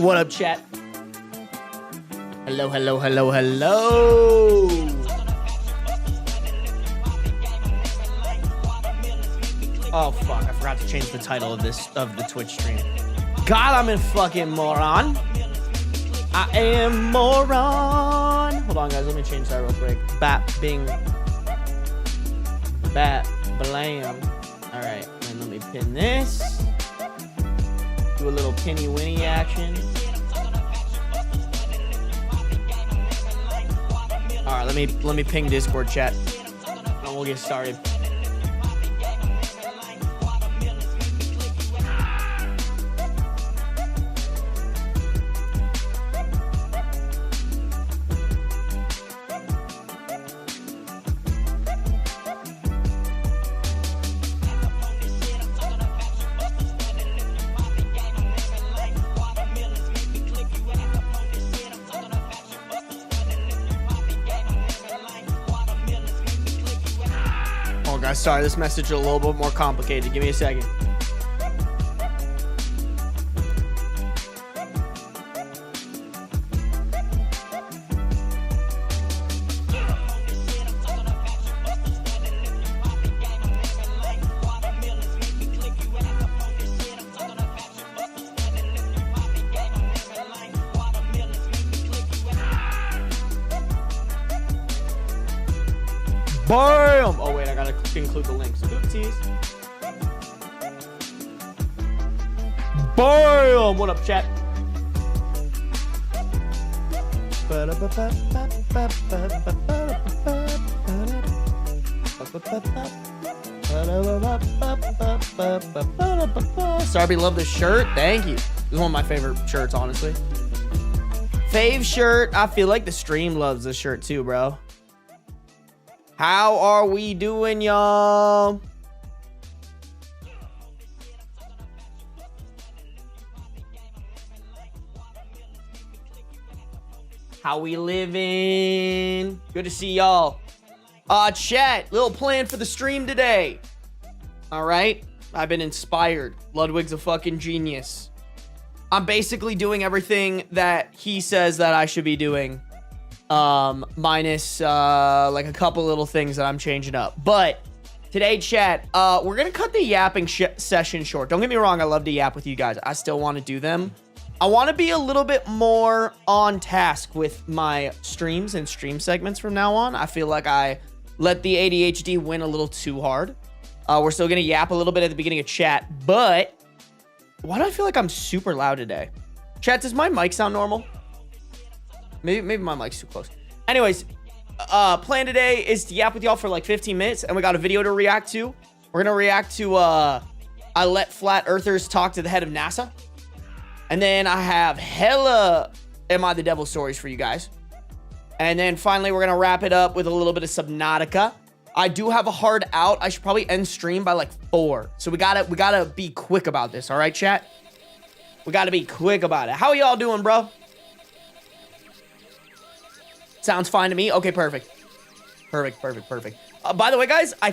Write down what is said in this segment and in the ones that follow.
What up, chat? Hello, hello, hello, hello. Oh, fuck. I forgot to change the title of the Twitch stream. God, I'm a fucking moron. I am moron. Hold on, guys. Let me change that real quick. Bat, bing. Bat, blam. All right. And let me pin this. Do a little pinny winny action. All right. Let me ping Discord chat. And we'll get started. Sorry, this message is a little bit more complicated. Give me a second. Bam! Oh, wait, I gotta include the links. Oopsies. Bam! What up, chat? Sarby, love this shirt. Thank you. This is one of my favorite shirts, honestly. Fave shirt. I feel like the stream loves this shirt too, bro. How are we doing, y'all? How we living? Good to see y'all. Chat, little plan for the stream today. All right, I've been inspired. Ludwig's a fucking genius. I'm basically doing everything that he says that I should be doing. Minus like a couple little things that I'm changing up. But today, chat, we're gonna cut the yapping session short. Don't get me wrong, I love to yap with you guys. I still want to do them. I want to be a little bit more on task with my streams and stream segments from now on. I feel like I let the ADHD win a little too hard. We're still gonna yap a little bit at the beginning of chat, but why do I feel like I'm super loud today? Chat, does my mic sound normal? Maybe my mic's too close. Anyways, plan today is to yap with y'all for like 15 minutes, and we got a video to react to. We're gonna react to I let flat earthers talk to the head of NASA. And then I have hella Am I the Devil stories for you guys. And then finally, we're gonna wrap it up with a little bit of Subnautica. I do have a hard out. I should probably end stream by like 4. So we gotta be quick about this, all right, chat? We gotta be quick about it. How y'all doing, bro? Sounds fine to me. Okay, perfect. Perfect. By the way, guys, I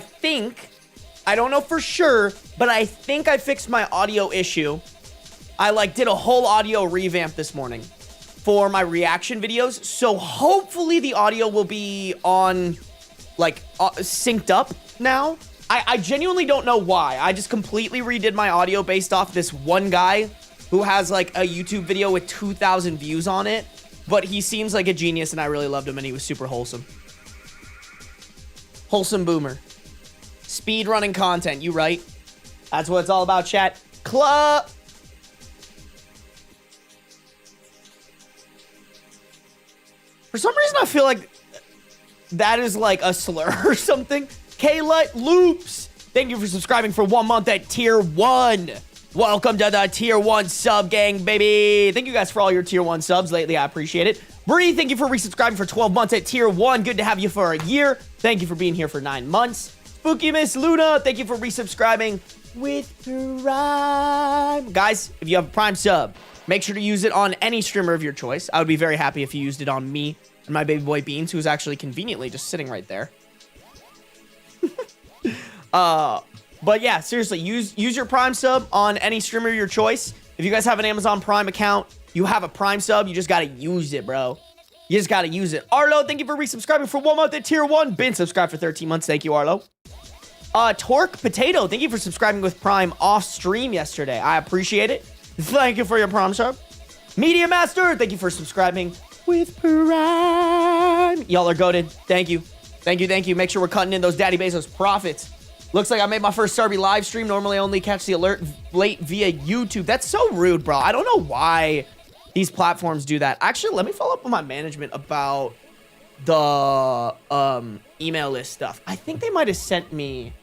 don't know for sure, but I think I fixed my audio issue. I like did a whole audio revamp this morning for my reaction videos. So hopefully the audio will be on, like, synced up now. I genuinely don't know why. I just completely redid my audio based off this one guy who has like a YouTube video with 2,000 views on it. But he seems like a genius, and I really loved him, and he was super wholesome. Wholesome boomer. Speed running content, you right? That's what it's all about, chat. Club. For some reason, I feel like that is like a slur or something. K-Light Loops. Thank you for subscribing for 1 month at tier 1. Welcome to the tier 1 sub gang, baby. Thank you guys for all your tier 1 subs lately. I appreciate it. Bree, thank you for resubscribing for 12 months at tier 1. Good to have you for a year. Thank you for being here for 9 months. Spooky Miss Luna, thank you for resubscribing with Prime. Guys, if you have a Prime sub, make sure to use it on any streamer of your choice. I would be very happy if you used it on me and my baby boy Beans, who's actually conveniently just sitting right there. But yeah, seriously, use your Prime sub on any streamer of your choice. If you guys have an Amazon Prime account, You have a Prime sub, you just gotta use it, bro. You just gotta use it. Arlo, thank you for resubscribing for 1 month at tier 1. Been subscribed for 13 months. Thank you, Arlo. Torque Potato, thank you for subscribing with Prime off stream yesterday. I appreciate it. Thank you for your Prime sub. Media Master, thank you for subscribing with Prime. Y'all are goated. Thank you. Thank you, thank you. Make sure we're cutting in those Daddy Bezos profits. Looks like I made my first Sarby live stream. Normally I only catch the alert late via YouTube. That's so rude, bro. I don't know why these platforms do that. Actually, let me follow up with my management about the email list stuff. I think they might have sent me.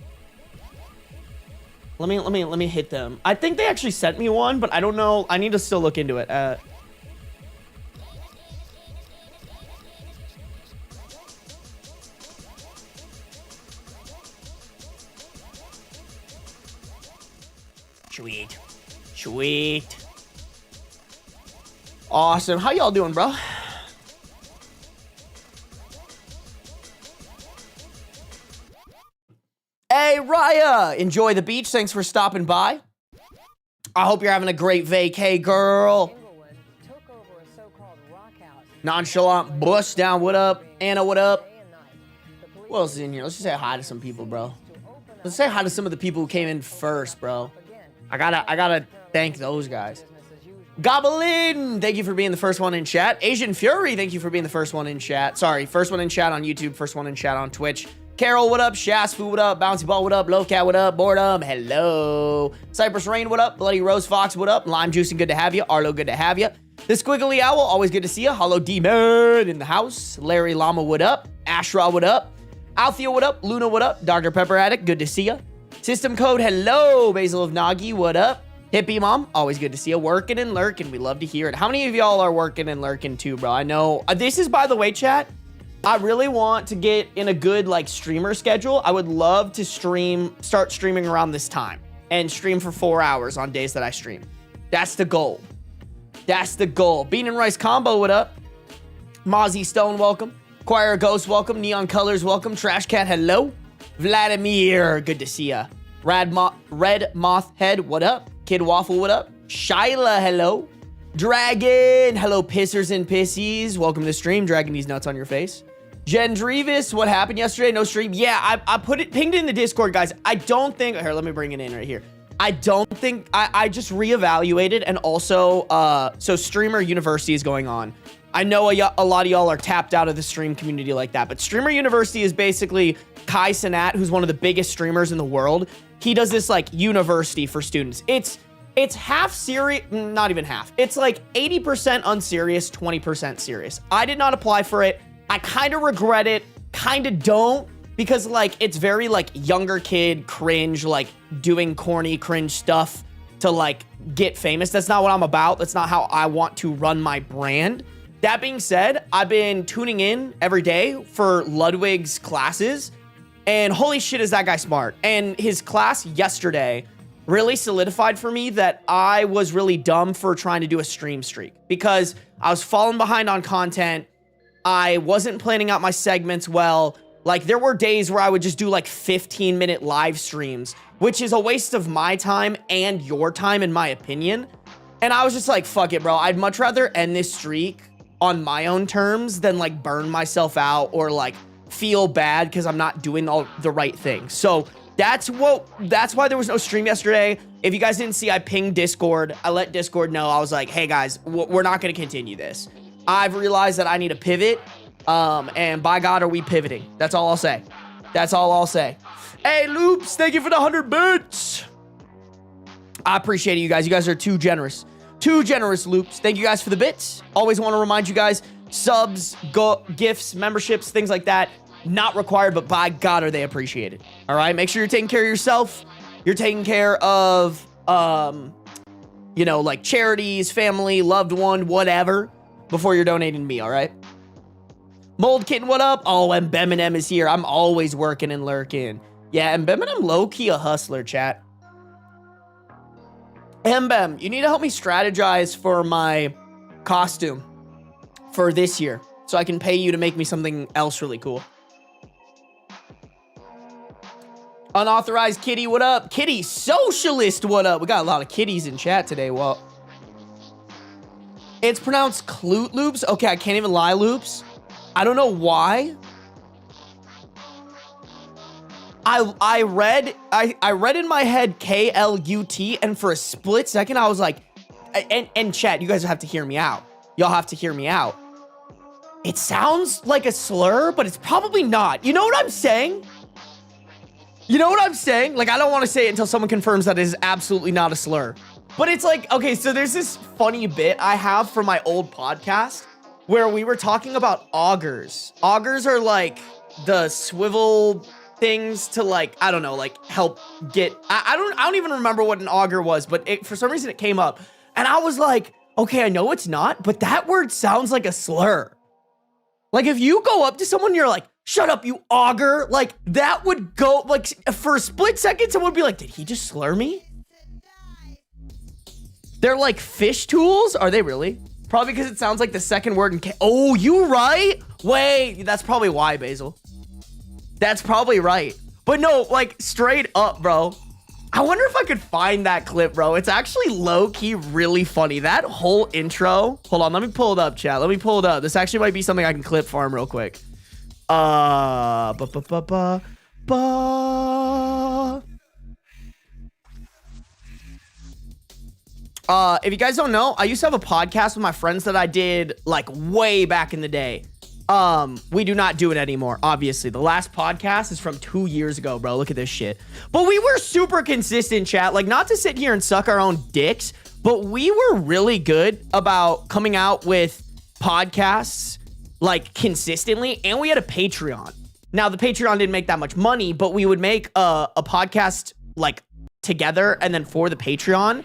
Let me hit them. I think they actually sent me one, but I don't know. I need to still look into it. Sweet. Sweet. Awesome. How y'all doing, bro? Hey, Raya. Enjoy the beach. Thanks for stopping by. I hope you're having a great vacay, girl. Nonchalant Bush down. What up? Anna, what up? What else is in here? Let's just say hi to some people, bro. Let's say hi to some of the people who came in first, bro. I gotta thank those guys. Goblin, thank you for being the first one in chat. Asian Fury, thank you for being the first one in chat. Sorry, first one in chat on YouTube, first one in chat on Twitch. Carol, what up? Shasfu, what up? Bouncy Ball, what up? Low Cat, what up? Boredom, hello. Cypress Rain, what up? Bloody Rose Fox, what up? Lime Juicing, good to have you. Arlo, good to have you. The Squiggly Owl, always good to see you. Hollow Demon in the house. Larry Llama, what up? Ashra, what up? Althea, what up? Luna, what up? Dr. Pepper Addict, good to see you. System Code, hello. Basil of Nagi, what up? Hippie Mom, always good to see you. Working and lurking, we love to hear it. How many of y'all are working and lurking too, bro? I know, this is, by the way, chat, I really want to get in a good, like, streamer schedule. I would love to start streaming around this time and stream for 4 hours on days that I stream. That's the goal. That's the goal. Bean and Rice Combo, what up? Mozzie Stone, welcome. Choir Ghost, welcome. Neon Colors, welcome. Trash Cat, hello. Vladimir, good to see ya. Red Moth Head, what up? Kid Waffle, what up? Shyla, hello. Dragon, hello, pissers and pissies. Welcome to the stream. Dragging these nuts on your face. Gendrevis, what happened yesterday? No stream. Yeah, I pinged it in the Discord, guys. I don't think, here, let me bring it in right here. I don't think, I just reevaluated, and also, so Streamer University is going on. I know a lot of y'all are tapped out of the stream community like that, but Streamer University is basically Kai Cenat, who's one of the biggest streamers in the world. He does this, like, university for students. It's half serious, not even half. It's like 80% unserious, 20% serious. I did not apply for it. I kind of regret it, kind of don't, because, like, it's very, like, younger kid cringe, like, doing corny cringe stuff to, like, get famous. That's not what I'm about. That's not how I want to run my brand. That being said, I've been tuning in every day for Ludwig's classes, and holy shit is that guy smart. And his class yesterday really solidified for me that I was really dumb for trying to do a stream streak, because I was falling behind on content. I wasn't planning out my segments well. Like, there were days where I would just do like 15-minute live streams, which is a waste of my time and your time, in my opinion. And I was just like, fuck it, bro. I'd much rather end this streak on my own terms than, like, burn myself out or, like, feel bad because I'm not doing all the right things. So that's why there was no stream yesterday. If you guys didn't see, I pinged Discord. I let Discord know. I was like, hey guys, we're not going to continue this. I've realized that I need to pivot. And by God, are we pivoting? That's all I'll say. That's all I'll say. Hey, Loops, thank you for the 100 bits. I appreciate it, you guys. You guys are too generous. Too generous, Loops. Thank you guys for the bits. Always want to remind you guys, subs, gifts, memberships, things like that, not required, but by God, are they appreciated. All right? Make sure you're taking care of yourself. You're taking care of, you know, like charities, family, loved one, whatever, before you're donating to me, all right? Mold Kitten, what up? Oh, and Beminem is here. I'm always working and lurking. Yeah, and Beminem low-key a hustler, chat. Mbem, you need to help me strategize for my costume for this year, so I can pay you to make me something else really cool. Unauthorized Kitty, what up? Kitty Socialist, what up? We got a lot of kitties in chat today. Well, It's pronounced Clute Loops. Okay, I can't even lie, Loops. I don't know why. I read in my head K-L-U-T, and for a split second, I was like, and chat, you guys have to hear me out. Y'all have to hear me out. It sounds like a slur, but it's probably not. You know what I'm saying? You know what I'm saying? Like, I don't want to say it until someone confirms that it is absolutely not a slur. But it's like, okay, so there's this funny bit I have from my old podcast where we were talking about augers. Augers are like the swivel things to like, I don't know, like help get, I don't even remember what an auger was, but for some reason it came up. And I was like, okay, I know it's not, but that word sounds like a slur. Like if you go up to someone and you're like, shut up, you auger, like that would go, like for a split second, someone would be like, did he just slur me? They're like fish tools? Are they really? Probably because it sounds like the second word in oh, you right? Wait, that's probably why, Basil. That's probably right. But no, like straight up, bro. I wonder if I could find that clip, bro. It's actually low-key really funny. That whole intro. Hold on, let me pull it up, chat. Let me pull it up. This actually might be something I can clip farm real quick. If you guys don't know, I used to have a podcast with my friends that I did like way back in the day. We do not do it anymore, obviously. The last podcast is from 2 years ago, bro. Look at this shit. But we were super consistent, chat. Like, not to sit here and suck our own dicks, but we were really good about coming out with podcasts, like, consistently. And we had a Patreon. Now, the Patreon didn't make that much money, but we would make a podcast, like, together and then for the Patreon.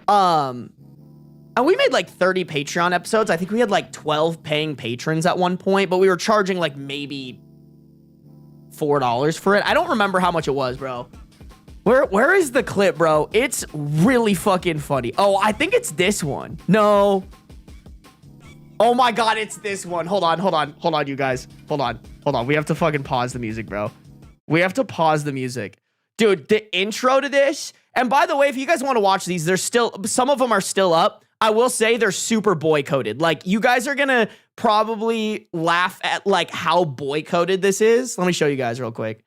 And we made like 30 Patreon episodes. I think we had like 12 paying patrons at one point, but we were charging like maybe $4 for it. I don't remember how much it was, bro. Where is the clip, bro? It's really fucking funny. Oh, I think it's this one. No. Oh my God, it's this one. Hold on, you guys. Hold on. We have to fucking pause the music, bro. We have to pause the music. Dude, the intro to this, and by the way, if you guys want to watch these, there's still, some of them are still up. I will say they're super boy-coded. Like, you guys are gonna probably laugh at, like, how boy-coded this is. Let me show you guys real quick.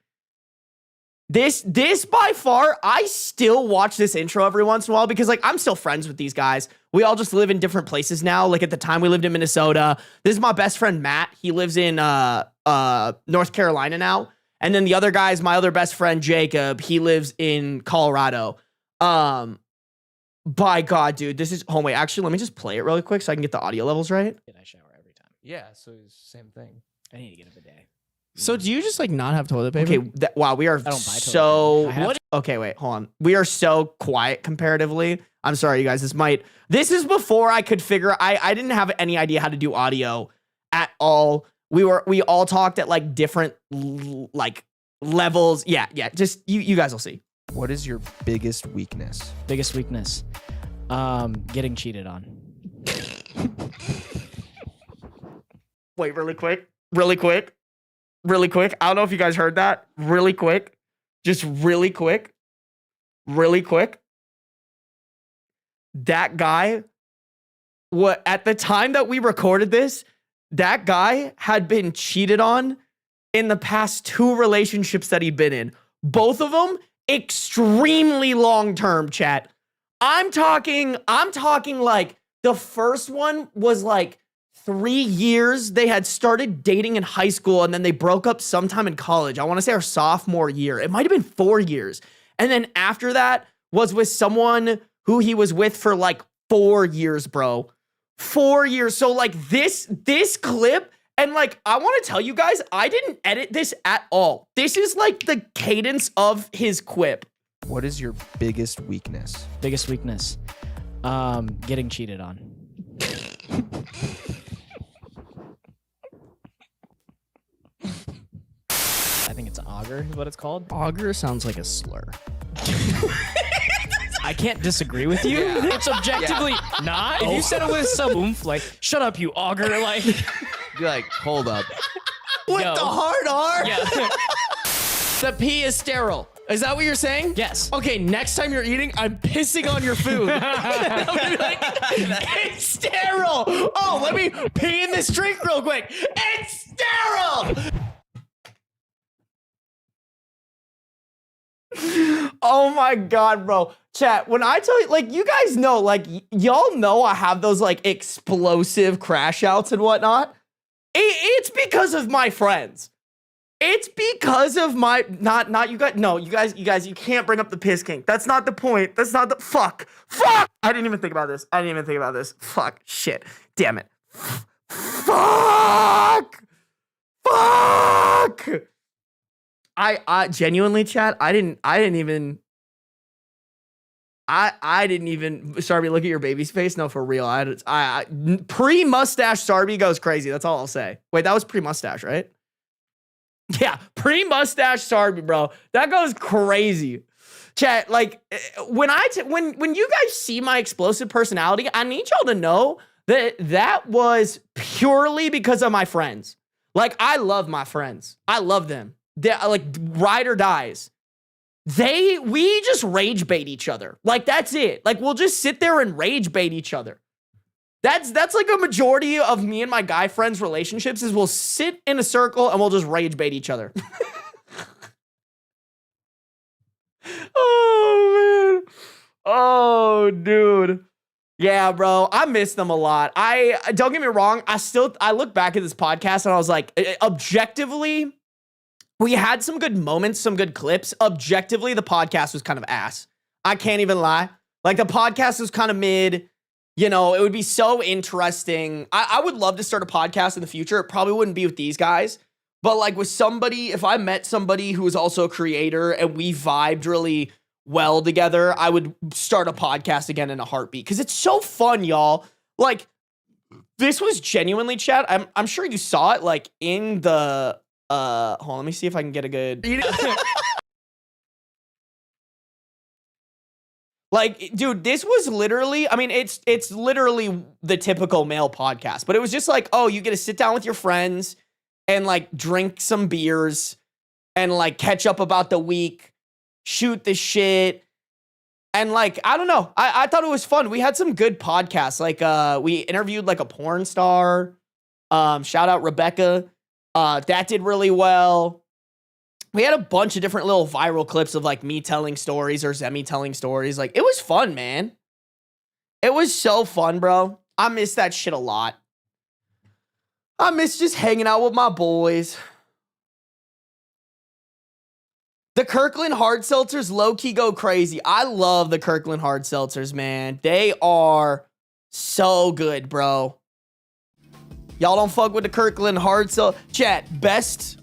This by far, I still watch this intro every once in a while because, like, I'm still friends with these guys. We all just live in different places now. Like, at the time, we lived in Minnesota. This is my best friend, Matt. He lives in North Carolina now. And then the other guy is my other best friend, Jacob. He lives in Colorado. By God, dude, this is... Oh, wait, actually, let me just play it really quick so I can get the audio levels right. I shower every time. Yeah, so it's the same thing. I need to get a bidet. So do you just, like, not have toilet paper? Okay, wow, we are so... What? Okay, wait, hold on. We are so quiet comparatively. I'm sorry, you guys. This is before I could figure... I didn't have any idea how to do audio at all. We all talked at, like, different, like, levels. Yeah, just... You guys will see. What is your biggest weakness? Biggest weakness? Getting cheated on. Wait, really quick. I don't know if you guys heard that. Really quick. Just really quick. That guy, at the time that we recorded this, that guy had been cheated on in the past 2 relationships that he'd been in. Both of them extremely long-term, chat. I'm talking like the first one was like 3 years. They had started dating in high school and then they broke up sometime in college. I want to say our sophomore year. It might have been 4 years. And then after that was with someone who he was with for like 4 years, bro. 4 years. So like this clip, and like, I want to tell you guys, I didn't edit this at all. This is like the cadence of his quip. What is your biggest weakness? Biggest weakness? Getting cheated on. I think it's auger is what it's called. Auger sounds like a slur. I can't disagree with you. Yeah. It's objectively not. If you said it with some oomph, like, shut up, you auger, like... Be like, hold up. With the hard R? Yeah. The P is sterile. Is that what you're saying? Yes. Okay, next time you're eating, I'm pissing on your food. I'm gonna be like, it's sterile. Oh, let me pee in this drink real quick. It's sterile. Oh my God, bro. Chat, when I tell you, like, you guys know, like, y'all know I have those, like, explosive crash outs and whatnot. It's because of my friends. It's because of my, not you guys. No, you guys, you can't bring up the piss king. That's not the point. That's not the, fuck. I didn't even think about this. Fuck, shit, damn it. Fuck. I genuinely, chat, I didn't even, Sarby, look at your baby's face. No, for real. I pre-mustache Sarby goes crazy. That's all I'll say. Wait, that was pre-mustache, right? Yeah, pre-mustache Sarby, bro. That goes crazy. Chat, like, when you guys see my explosive personality, I need y'all to know that was purely because of my friends. Like, I love my friends. I love them. They're like ride or dies. We just rage bait each other. Like, that's it. Like, we'll just sit there and rage bait each other. That's like a majority of me and my guy friends' relationships is we'll sit in a circle and we'll just rage bait each other. Oh, man. Oh, dude. Yeah, bro. I miss them a lot. Don't get me wrong. I look back at this podcast and I was like, objectively, we had some good moments, some good clips. Objectively, the podcast was kind of ass. I can't even lie. Like, the podcast was kind of mid. You know, it would be so interesting. I would love to start a podcast in the future. It probably wouldn't be with these guys. But, like, with somebody, if I met somebody who was also a creator and we vibed really well together, I would start a podcast again in a heartbeat. Because it's so fun, y'all. Like, this was genuinely, chat. I'm sure you saw it, like, in the... hold on, let me see if I can get a good... Like, dude, this was literally, I mean, it's literally the typical male podcast, but it was just like, oh, you get to sit down with your friends and, like, drink some beers and, like, catch up about the week, shoot the shit. And, like, I don't know. I thought it was fun. We had some good podcasts. Like, we interviewed, like, a porn star. Shout out Rebecca. That did really well. We had a bunch of different little viral clips of, like, me telling stories or Zemi telling stories. Like, it was fun, man. It was so fun, bro. I miss that shit a lot. I miss just hanging out with my boys. The Kirkland hard seltzers low-key go crazy. I love the Kirkland hard seltzers, man. They are so good, bro. Y'all don't fuck with the Kirkland hard seltzer. Chat, best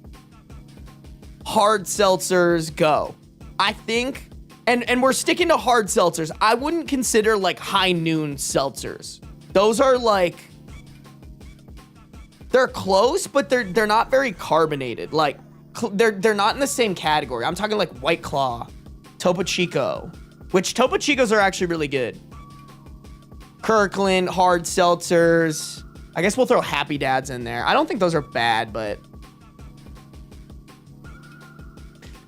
hard seltzers go. I think, and we're sticking to hard seltzers. I wouldn't consider, like, high noon seltzers. Those are, like, they're close, but they're not very carbonated. Like, they're not in the same category. I'm talking like White Claw, Topo Chico, which Topo Chicos are actually really good. Kirkland hard seltzers. I guess we'll throw Happy Dads in there. I don't think those are bad, but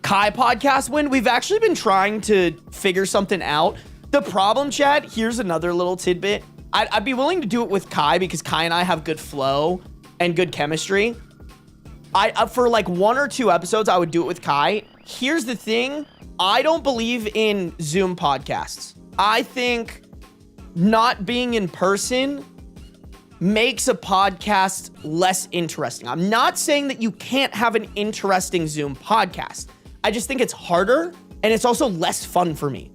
Kai podcast win. We've actually been trying to figure something out. The problem, Chad, here's another little tidbit. I'd be willing to do it with Kai because Kai and I have good flow and good chemistry. For like 1 or 2 episodes, I would do it with Kai. Here's the thing. I don't believe in Zoom podcasts. I think not being in person makes a podcast less interesting. I'm not saying that you can't have an interesting Zoom podcast. I just think it's harder and it's also less fun for me.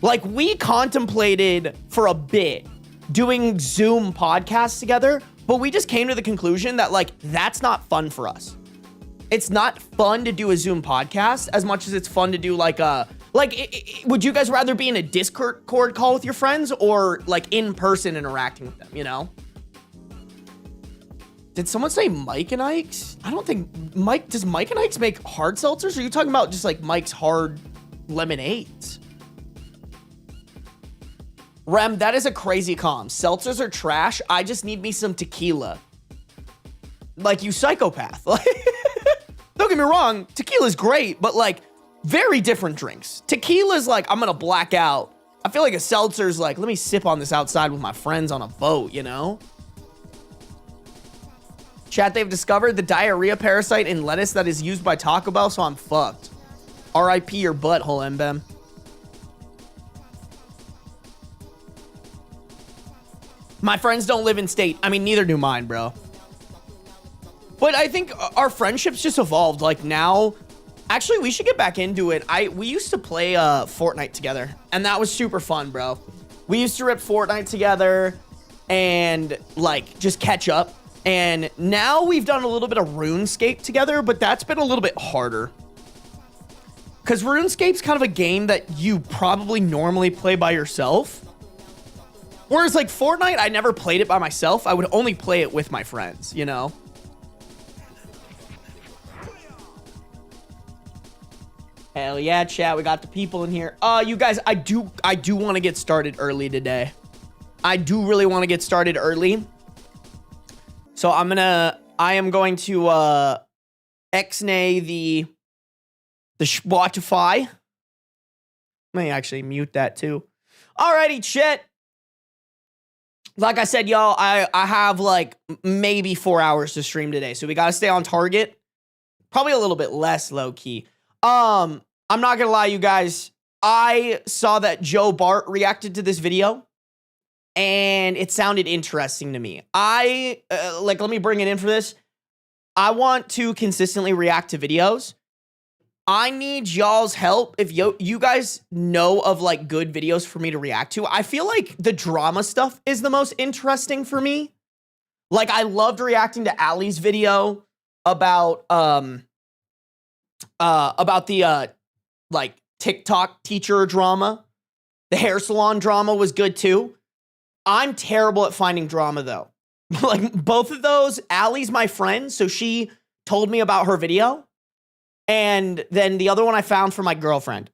Like, we contemplated for a bit doing Zoom podcasts together, but we just came to the conclusion that, like, that's not fun for us. It's not fun to do a Zoom podcast as much as it's fun to do like a, would you guys rather be in a Discord call with your friends or like in person interacting with them, you know? Did someone say Mike and Ike's? I don't think does Mike and Ike's make hard seltzers? Or are you talking about just like Mike's hard lemonades? Rem, that is a crazy comm. Seltzers are trash. I just need me some tequila. Like, you psychopath. Like, don't get me wrong, tequila's great, but like, very different drinks. Tequila's like, I'm gonna black out. I feel like a seltzer's like, let me sip on this outside with my friends on a boat, you know? Chat, they've discovered the diarrhea parasite in lettuce that is used by Taco Bell, so I'm fucked. RIP your butthole, Mbem. My friends don't live in state. I mean, neither do mine, bro. But I think our friendships just evolved. Like now, actually, we should get back into it. We used to play Fortnite together, and that was super fun, bro. We used to rip Fortnite together and like just catch up. And now we've done a little bit of RuneScape together, but that's been a little bit harder. Because RuneScape's kind of a game that you probably normally play by yourself. Whereas like Fortnite, I never played it by myself. I would only play it with my friends, you know? Hell yeah, chat. We got the people in here. You guys, I do want to get started early today. I do really want to get started early. So I am going to X-nay the Spotify. Let me actually mute that too. Alrighty, chat. Like I said, y'all, I have like maybe 4 hours to stream today. So we got to stay on target. Probably a little bit less low key. I'm not going to lie, you guys. I saw that Joe Bart reacted to this video. And it sounded interesting to me. Let me bring it in for this. I want to consistently react to videos. I need y'all's help. If you guys know of like good videos for me to react to, I feel like the drama stuff is the most interesting for me. Like I loved reacting to Ali's video about the like TikTok teacher drama. The hair salon drama was good too. I'm terrible at finding drama though. Like both of those, Allie's my friend, so she told me about her video. And then the other one I found from my girlfriend.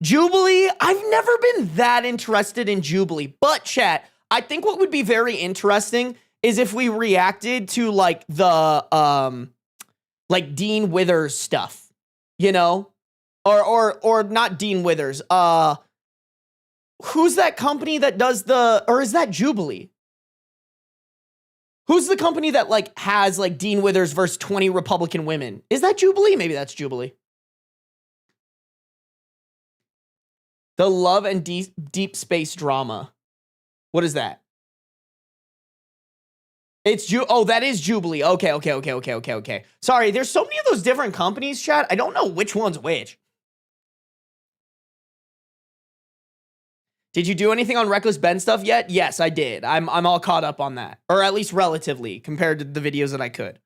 Jubilee, I've never been that interested in Jubilee. But chat, I think what would be very interesting is if we reacted to like the like Dean Withers stuff, you know? Or not Dean Withers. Who's that company that does or is that Jubilee? Who's the company that like has like Dean Withers versus 20 Republican women? Is that Jubilee? Maybe that's Jubilee. The love and deep space drama. What is that? Oh, that is Jubilee. Okay. Sorry, there's so many of those different companies, chat. I don't know which one's which. Did you do anything on Reckless Ben stuff yet? Yes, I did. I'm all caught up on that. Or at least relatively compared to the videos that I could.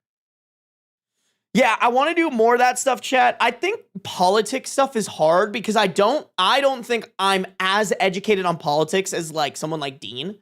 Yeah, I want to do more of that stuff, chat. I think politics stuff is hard because I don't think I'm as educated on politics as like someone like Dean.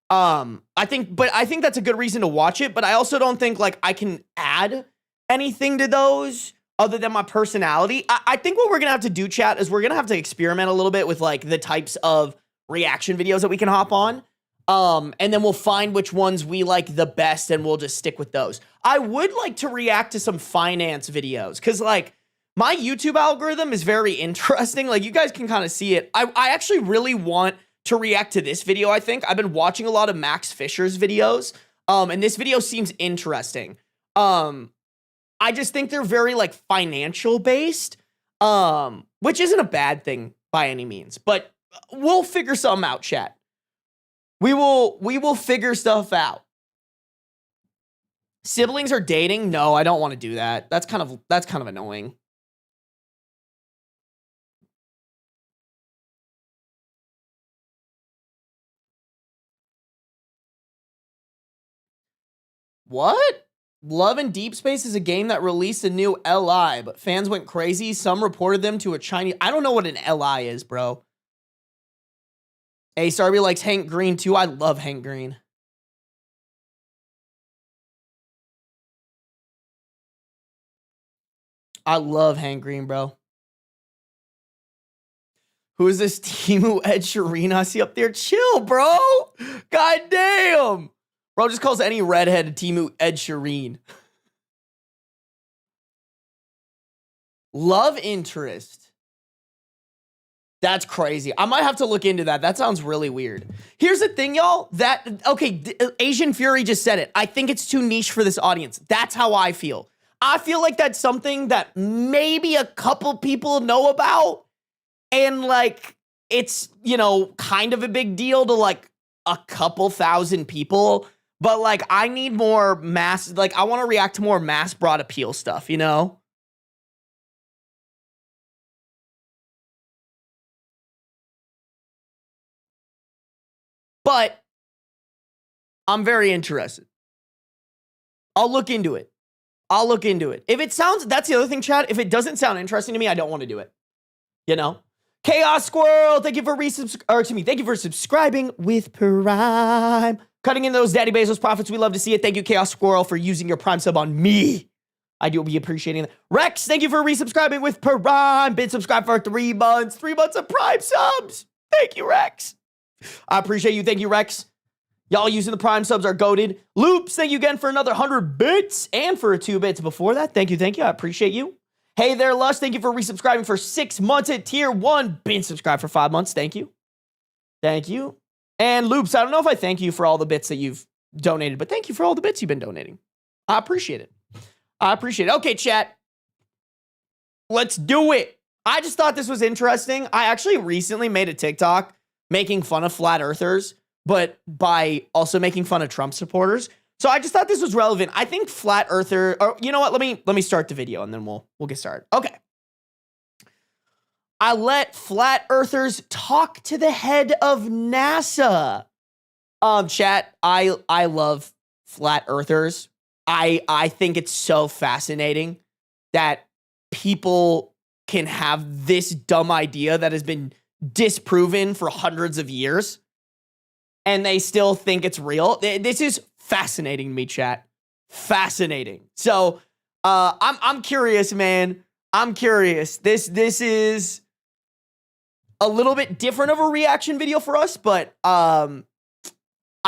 I think that's a good reason to watch it, but I also don't think like I can add anything to those other than my personality. I think what we're gonna have to do, chat, is we're gonna have to experiment a little bit with like the types of reaction videos that we can hop on. And then we'll find which ones we like the best and we'll just stick with those. I would like to react to some finance videos because like my YouTube algorithm is very interesting. Like you guys can kind of see it. I actually really want to react to this video. I think I've been watching a lot of Max Fisher's videos. And this video seems interesting. I just think they're very like financial based, which isn't a bad thing by any means, but we'll figure something out, chat. We will figure stuff out. Siblings are dating? No, I don't want to do that. That's kind of annoying. What? Love and Deep Space is a game that released a new LI, but fans went crazy. Some reported them to a Chinese... I don't know what an LI is, bro. Hey, Sarby likes Hank Green too. I love Hank Green. I love Hank Green, bro. Who is this Timu Ed Sheeran I see up there? Chill, bro. God damn. Bro just calls any redhead Timu Ed Sheeran. Love interest. That's crazy. I might have to look into that. That sounds really weird. Here's the thing, y'all. Asian Fury just said it. I think it's too niche for this audience. That's how I feel. I feel like that's something that maybe a couple people know about. And like, it's, you know, kind of a big deal to like a couple thousand people. But like, I need more mass, like, I want to react to more mass broad appeal stuff, you know? But I'm very interested. I'll look into it. I'll look into it. If it sounds, that's the other thing, Chad. If it doesn't sound interesting to me, I don't want to do it. You know? Chaos Squirrel, thank you for thank you for subscribing with Prime. Cutting in those Daddy Bezos profits. We love to see it. Thank you, Chaos Squirrel, for using your Prime sub on me. I do be appreciating that. Rex, thank you for resubscribing with Prime. Been subscribed for 3 months. 3 months of Prime subs. Thank you, Rex. I appreciate you. Thank you, Rex. Y'all using the Prime subs are goated. Loops, thank you again for another 100 bits and for 2 bits before that. Thank you, thank you. I appreciate you. Hey there, Lush. Thank you for resubscribing for 6 months at tier 1. Been subscribed for 5 months. Thank you. Thank you. And Loops, I don't know if I thank you for all the bits that you've donated, but thank you for all the bits you've been donating. I appreciate it. I appreciate it. Okay, chat. Let's do it. I just thought this was interesting. I actually recently made a TikTok making fun of flat earthers, but by also making fun of Trump supporters. So I just thought this was relevant. I think flat earther, or you know what? Let me start the video and then we'll get started. Okay. I let flat earthers talk to the head of NASA. Chat, I love flat earthers. I think it's so fascinating that people can have this dumb idea that has been disproven for hundreds of years and they still think it's real. This is fascinating to me, chat. Fascinating. So I'm curious, man. I'm curious. This is a little bit different of a reaction video for us, but I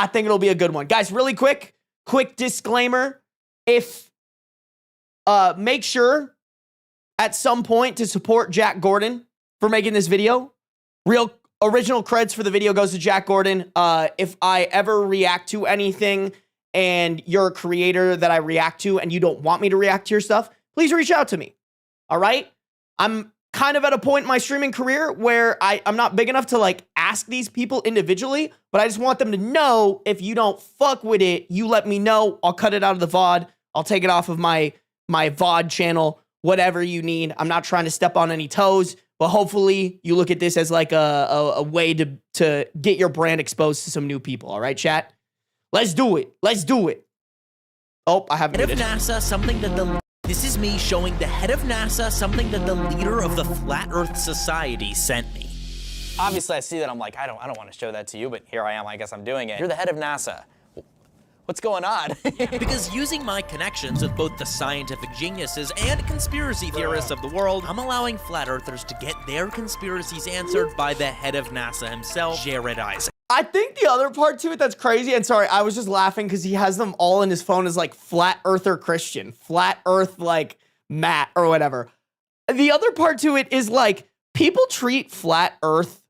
think it'll be a good one. Guys, really quick disclaimer. If make sure at some point to support Jack Gordon for making this video. Real original creds for the video goes to Jack Gordon. If I ever react to anything and you're a creator that I react to and you don't want me to react to your stuff, please reach out to me. All right? I'm kind of at a point in my streaming career where I'm not big enough to like ask these people individually, but I just want them to know if you don't fuck with it, you let me know. I'll cut it out of the VOD. I'll take it off of my VOD channel, whatever you need. I'm not trying to step on any toes. But hopefully you look at this as like a way to get your brand exposed to some new people. All right, chat? Let's do it. Let's do it. Oh, I have Head of NASA, something that this is me showing the head of NASA something that the leader of the Flat Earth Society sent me. Obviously, I see that. I'm like, I don't want to show that to you, but here I am. I guess I'm doing it. You're the head of NASA. What's going on? Because using my connections with both the scientific geniuses and conspiracy theorists of the world, I'm allowing flat earthers to get their conspiracies answered by the head of NASA himself, Jared Isaac. I think the other part to it that's crazy, and sorry, I was just laughing because he has them all in his phone as like flat earther Christian, flat earth like Matt or whatever. The other part to it is like people treat flat earth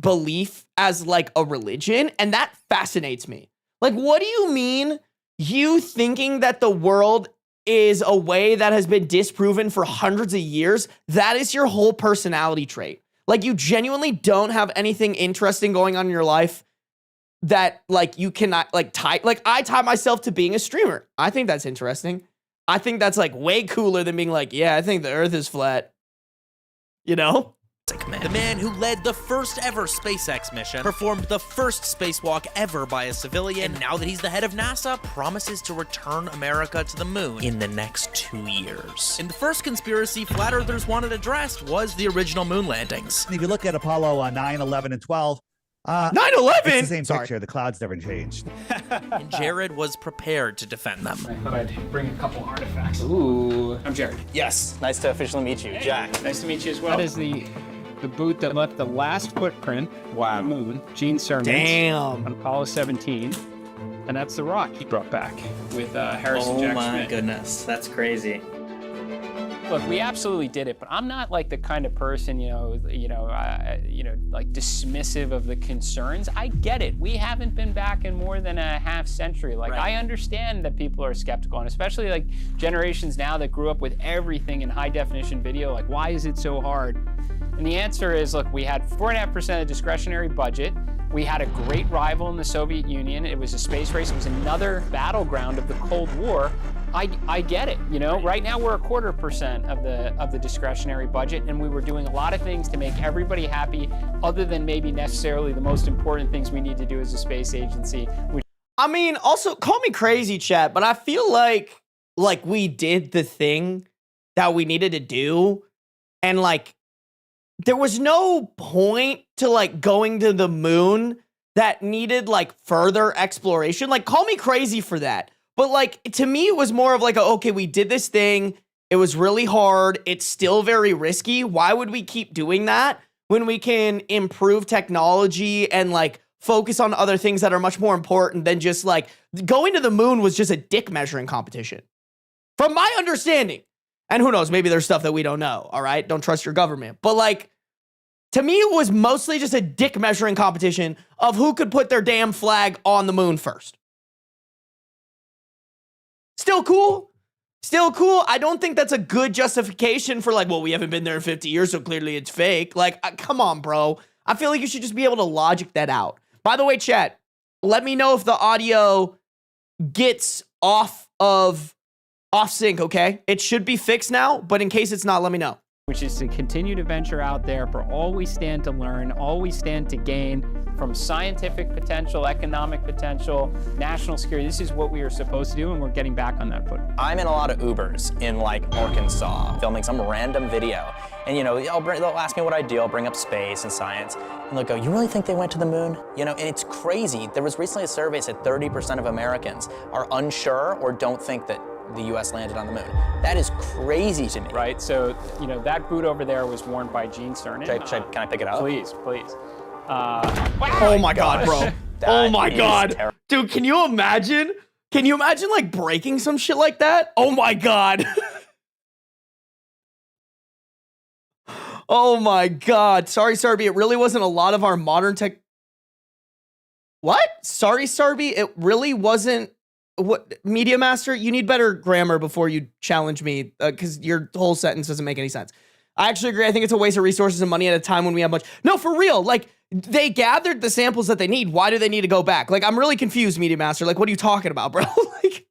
belief as like a religion, and that fascinates me. Like, what do you mean you thinking that the world is a way that has been disproven for hundreds of years? That is your whole personality trait. Like, you genuinely don't have anything interesting going on in your life that, like, you cannot, like, tie. Like, I tie myself to being a streamer. I think that's interesting. I think that's, like, way cooler than being like, yeah, I think the earth is flat. You know? The man who led the first ever SpaceX mission, performed the first spacewalk ever by a civilian, and now that he's the head of NASA, promises to return America to the moon in the next 2 years. And the first conspiracy flat earthers wanted addressed was the original moon landings. If you look at Apollo 9, 11, and 12, 9/11. it's the same picture. The clouds never changed. And Jared was prepared to defend them. I thought I'd bring a couple artifacts. Ooh. I'm Jared. Yes. Nice to officially meet you, Jack. Nice to meet you as well. That is the boot that left the last footprint on the moon, Gene Cernan, Damn. on Apollo 17. And that's the rock he brought back with Harrison Jack Oh my Schmitt. goodness, that's crazy. Look, we absolutely did it, but I'm not like the kind of person, like dismissive of the concerns. I get it. We haven't been back in more than a half century. Like, I understand that people are skeptical, and especially like generations now that grew up with everything in high definition video. Like, why is it so hard? And the answer is, look, we had 4.5% of discretionary budget. We had a great rival in the Soviet Union. It was a space race. It was another battleground of the Cold War. I get it, Right now we're 0.25% of the discretionary budget, and we were doing a lot of things to make everybody happy, other than maybe necessarily the most important things we need to do as a space agency. I mean, also, call me crazy, chat, but I feel like we did the thing that we needed to do, and like there was no point to like going to the moon that needed like further exploration. Like, call me crazy for that. But like, to me, it was more of like, okay, we did this thing. It was really hard. It's still very risky. Why would we keep doing that when we can improve technology and like focus on other things that are much more important than just like going to the moon was just a dick measuring competition. From my understanding. And who knows, maybe there's stuff that we don't know. All right. Don't trust your government. But like, to me, it was mostly just a dick measuring competition of who could put their damn flag on the moon first. Still cool. Still cool. I don't think that's a good justification for like, well, we haven't been there in 50 years, so clearly it's fake. Like, come on, bro. I feel like you should just be able to logic that out. By the way, chat, let me know if the audio gets off sync, okay? It should be fixed now, but in case it's not, let me know. Which is to continue to venture out there for all we stand to learn, all we stand to gain from scientific potential, economic potential, national security. This is what we are supposed to do, and we're getting back on that foot. I'm in a lot of Ubers in like Arkansas, filming some random video. And they'll ask me what I do, I'll bring up space and science, and they'll go, you really think they went to the moon? And it's crazy. There was recently a survey that said 30% of Americans are unsure or don't think that the US landed on the moon. That is crazy to me. Right, so, that boot over there was worn by Gene Cernan. Can I pick it up? Please. Oh my God, bro. Oh my God. Dude, can you imagine? Can you imagine like breaking some shit like that? Oh my God. Oh my God. Sorry, Sarby. It really wasn't a lot of our modern tech. What? Sorry, Sarby. It really wasn't. What, Media Master? You need better grammar before you challenge me, because your whole sentence doesn't make any sense. I actually agree. I think it's a waste of resources and money at a time when we have much. No, for real. Like, they gathered the samples that they need. Why do they need to go back? Like, I'm really confused, Media Master. Like, what are you talking about, bro? Like,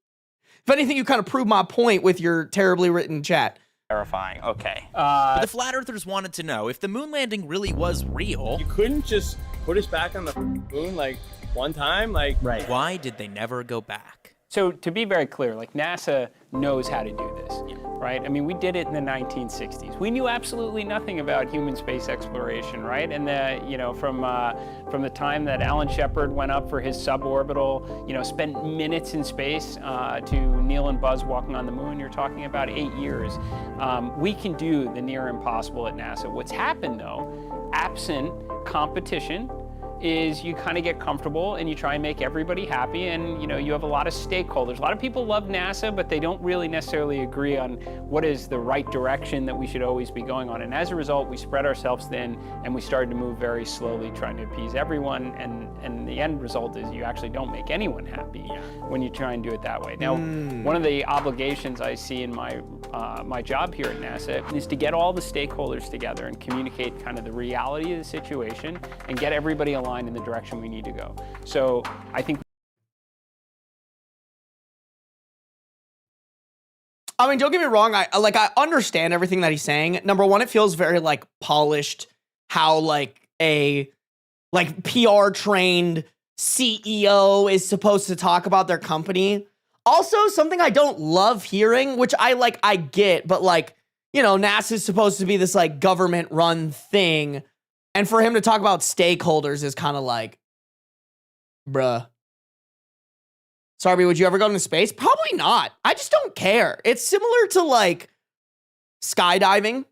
if anything, you kind of proved my point with your terribly written chat. Terrifying. Okay. But the flat earthers wanted to know if the moon landing really was real. You couldn't just put us back on the moon like one time, like. Right. Why did they never go back? So to be very clear, like NASA knows how to do this, right? I mean, we did it in the 1960s. We knew absolutely nothing about human space exploration, right? And from the time that Alan Shepard went up for his suborbital, spent minutes in space to Neil and Buzz walking on the moon, you're talking about 8 years. We can do the near impossible at NASA. What's happened though, absent competition, is you kind of get comfortable and you try and make everybody happy, and you have a lot of stakeholders. A lot of people love NASA, but they don't really necessarily agree on what is the right direction that we should always be going on. And as a result, we spread ourselves thin and we started to move very slowly, trying to appease everyone. And the end result is you actually don't make anyone happy when you try and do it that way. Now, one of the obligations I see in my job here at NASA is to get all the stakeholders together and communicate kind of the reality of the situation and get everybody aligned in the direction we need to go. So I think. I mean, don't get me wrong. I understand everything that he's saying. Number one, it feels very like polished how like a PR trained CEO is supposed to talk about their company. Also, something I don't love hearing, which I get, but like, NASA is supposed to be this like government run thing. And for him to talk about stakeholders is kind of like, bruh. Sarby, would you ever go into space? Probably not. I just don't care. It's similar to like skydiving.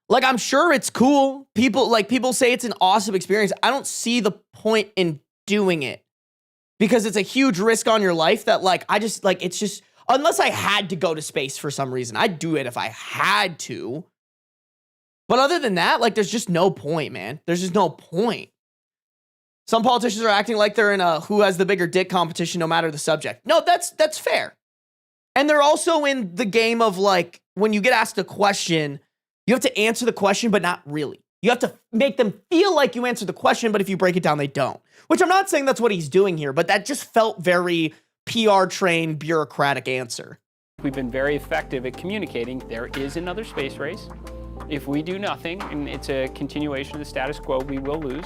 Like, I'm sure it's cool. People say it's an awesome experience. I don't see the point in doing it because it's a huge risk on your life that like, I just like, it's just, unless I had to go to space for some reason. I'd do it if I had to. But other than that, like, there's just no point, man. There's just no point. Some politicians are acting like they're in a who has the bigger dick competition no matter the subject. No, that's fair. And they're also in the game of, like, when you get asked a question, you have to answer the question, but not really. You have to make them feel like you answered the question, but if you break it down, they don't. Which I'm not saying that's what he's doing here, but that just felt very PR-trained, bureaucratic answer. We've been very effective at communicating there is another space race. If we do nothing, and it's a continuation of the status quo, we will lose.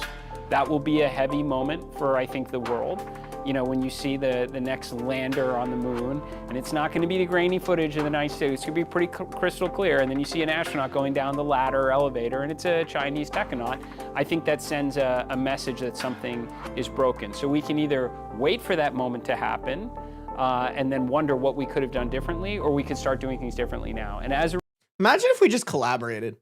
That will be a heavy moment for, I think, the world. You know, when you see the next lander on the moon, and it's not going to be the grainy footage of the night state, it's going to be pretty crystal clear, and then you see an astronaut going down the ladder or elevator, and it's a Chinese technonaut. I think that sends a message that something is broken. So we can either wait for that moment to happen, and then wonder what we could have done differently, or we could start doing things differently now. And as a Imagine if we just collaborated.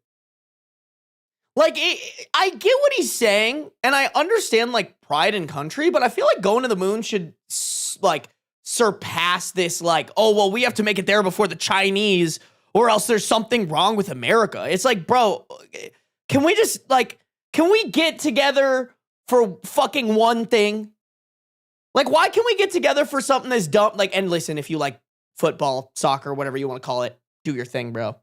Like, I get what he's saying, and I understand, like, pride in country, but I feel like going to the moon should, like, surpass this, like, oh, well, we have to make it there before the Chinese, or else there's something wrong with America. It's like, bro, can we just, like, can we get together for fucking one thing? Like, why can we get together for something that's dumb? Like, and listen, if you like football, soccer, whatever you want to call it, do your thing, bro.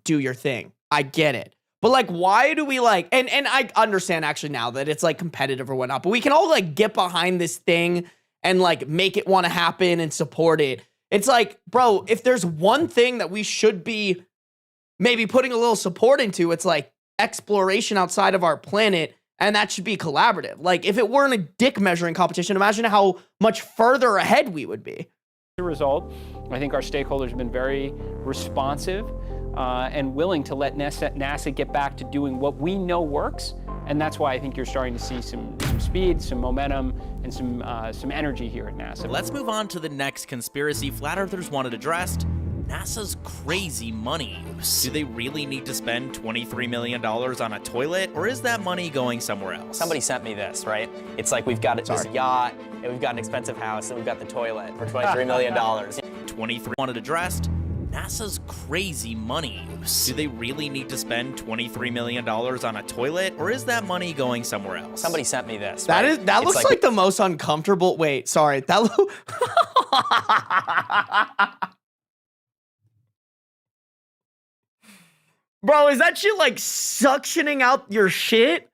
Do your thing. I get it. But, like, why do we, like, and I understand actually now that it's, like, competitive or whatnot, but we can all, like, get behind this thing and, like, make it want to happen and support it. It's like, bro, if there's one thing that we should be maybe putting a little support into, it's, like, exploration outside of our planet, and that should be collaborative. Like, if it weren't a dick measuring competition, imagine how much further ahead we would be. The result, I think our stakeholders have been very responsive and willing to let NASA get back to doing what we know works, and that's why I think you're starting to see some speed, some momentum, and some energy here at NASA. Let's move on to the next conspiracy flat earthers wanted addressed: NASA's crazy money use. Do they really need to spend $23 million on a toilet, or is that money going somewhere else? Somebody sent me this, right? It's like we've got this yacht, and we've got an expensive house, and we've got the toilet for $23 million. 23 wanted addressed: NASA's crazy money use. Do they really need to spend $23 million on a toilet, or is that money going somewhere else? Somebody sent me this. That right? is that looks like the most uncomfortable. Wait, sorry. That Bro, is that shit like suctioning out your shit?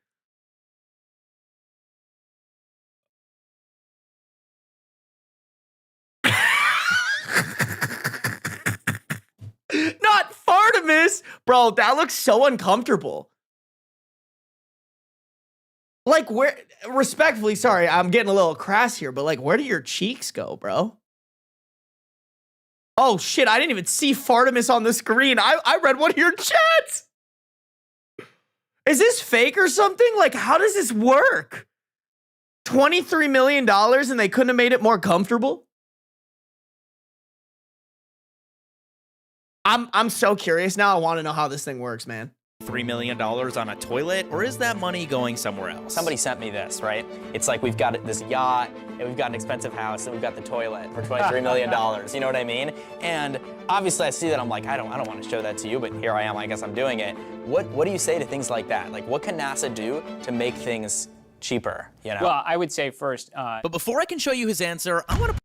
Not Fartimus! Bro, that looks so uncomfortable. Like, where, respectfully, sorry, I'm getting a little crass here, but like, where do your cheeks go, bro? Oh shit, I didn't even see Fartimus on the screen. I read one of your chats. Is this fake or something? Like, how does this work? $23 million and they couldn't have made it more comfortable? I'm so curious now. I want to know how this thing works, man. $3 million on a toilet, or is that money going somewhere else? Somebody sent me this, right? It's like we've got this yacht, and we've got an expensive house, and we've got the toilet for $23 million. You know what I mean? And obviously I see that, I'm like, I don't want to show that to you, but here I am, I guess I'm doing it. What do you say to things like that? Like, what can NASA do to make things cheaper, you know? Well, I would say first... But before I can show you his answer, I want to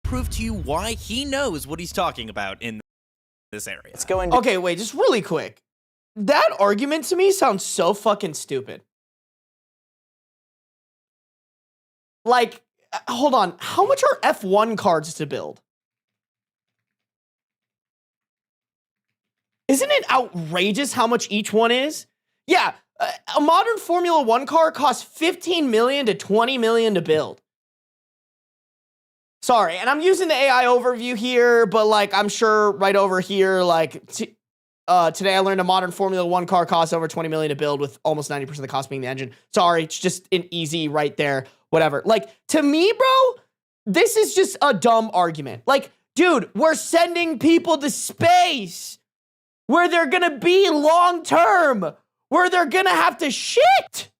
prove to you why he knows what he's talking about in this area. It's going to... Okay, wait, just really quick. That argument to me sounds so fucking stupid. Like, hold on. How much are F1 cards to build? Isn't it outrageous how much each one is? Yeah, a modern Formula 1 car costs $15 million to $20 million to build. Sorry, and I'm using the AI overview here, but like, I'm sure right over here, like, today I learned a modern Formula 1 car costs over $20 million to build, with almost 90% of the cost being the engine. Sorry, it's just an easy right there, whatever. Like, to me, bro, this is just a dumb argument. Like, dude, we're sending people to space where they're gonna be long term, where they're gonna have to shit.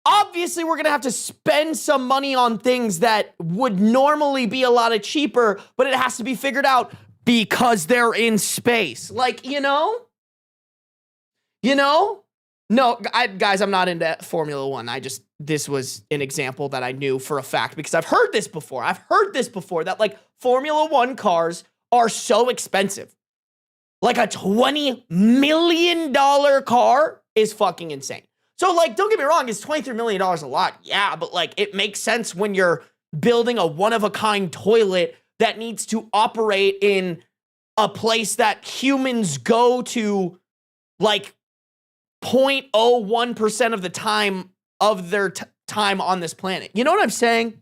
obviously we're gonna have to spend some money on things that would normally be a lot cheaper, but it has to be figured out because they're in space. Like, you know? No, guys, I'm not into Formula One. This was an example that I knew for a fact because I've heard this before. That like Formula One cars are so expensive. Like a $20 million car is fucking insane. So like, don't get me wrong, is $23 million a lot? Yeah, but like it makes sense when you're building a one-of-a-kind toilet that needs to operate in a place that humans go to like 0.01% of the time of their time on this planet. You know what I'm saying?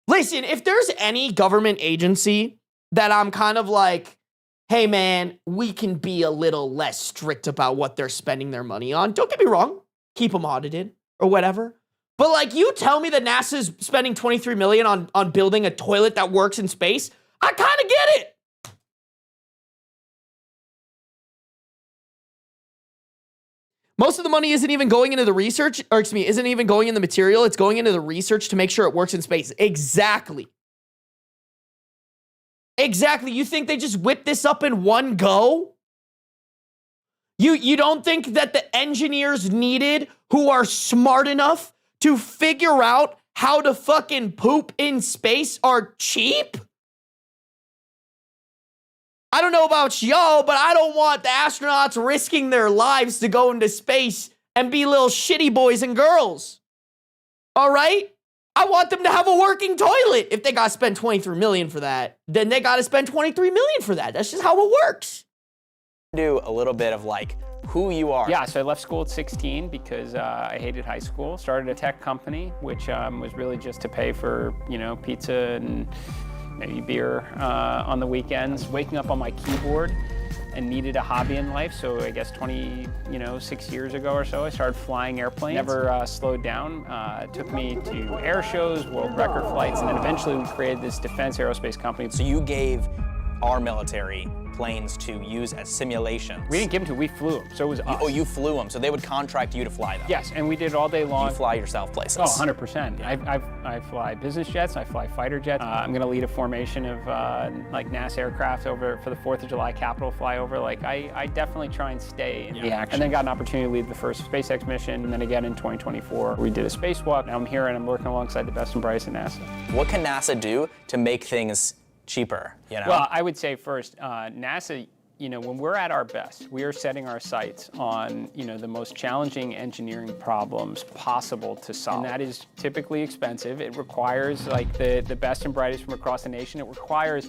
Listen, if there's any government agency that I'm kind of like, hey man, we can be a little less strict about what they're spending their money on. Don't get me wrong, keep them audited or whatever. But like, you tell me that NASA's spending $23 million on building a toilet that works in space, I kind of get it. Most of the money isn't even going into the research, or excuse me, isn't even going in the material. It's going into the research to make sure it works in space. Exactly. You think they just whip this up in one go? You don't think that the engineers needed who are smart enough to figure out how to fucking poop in space are cheap? I don't know about y'all, but I don't want the astronauts risking their lives to go into space and be little shitty boys and girls. All right? I want them to have a working toilet. If they got to spend $23 million for that, then they got to spend $23 million for that. That's just how it works. Do a little bit of like who you are. Yeah, so I left school at 16 because I hated high school. Started a tech company, which was really just to pay for, pizza and maybe beer on the weekends. Waking up on my keyboard and needed a hobby in life. So I guess 6 years ago or so, I started flying airplanes. Never slowed down. It took me to air shows, world record flights, and then eventually we created this defense aerospace company. So you gave our military planes to use as simulations. We didn't give them to, we flew them, so it was us. Oh, you flew them, so they would contract you to fly them? Yes, and we did all day long. You fly yourself places? Oh, 100%. Yeah. I fly business jets, I fly fighter jets. I'm gonna lead a formation of like NASA aircraft over for the 4th of July Capitol flyover. Like, I definitely try and stay in the action. And then got an opportunity to lead the first SpaceX mission, and then again in 2024, we did a spacewalk. Now I'm here and I'm working alongside the best and brightest at NASA. What can NASA do to make things cheaper, Well, I would say first, NASA, when we're at our best, we are setting our sights on, the most challenging engineering problems possible to solve. And that is typically expensive. It requires like the best and brightest from across the nation. It requires,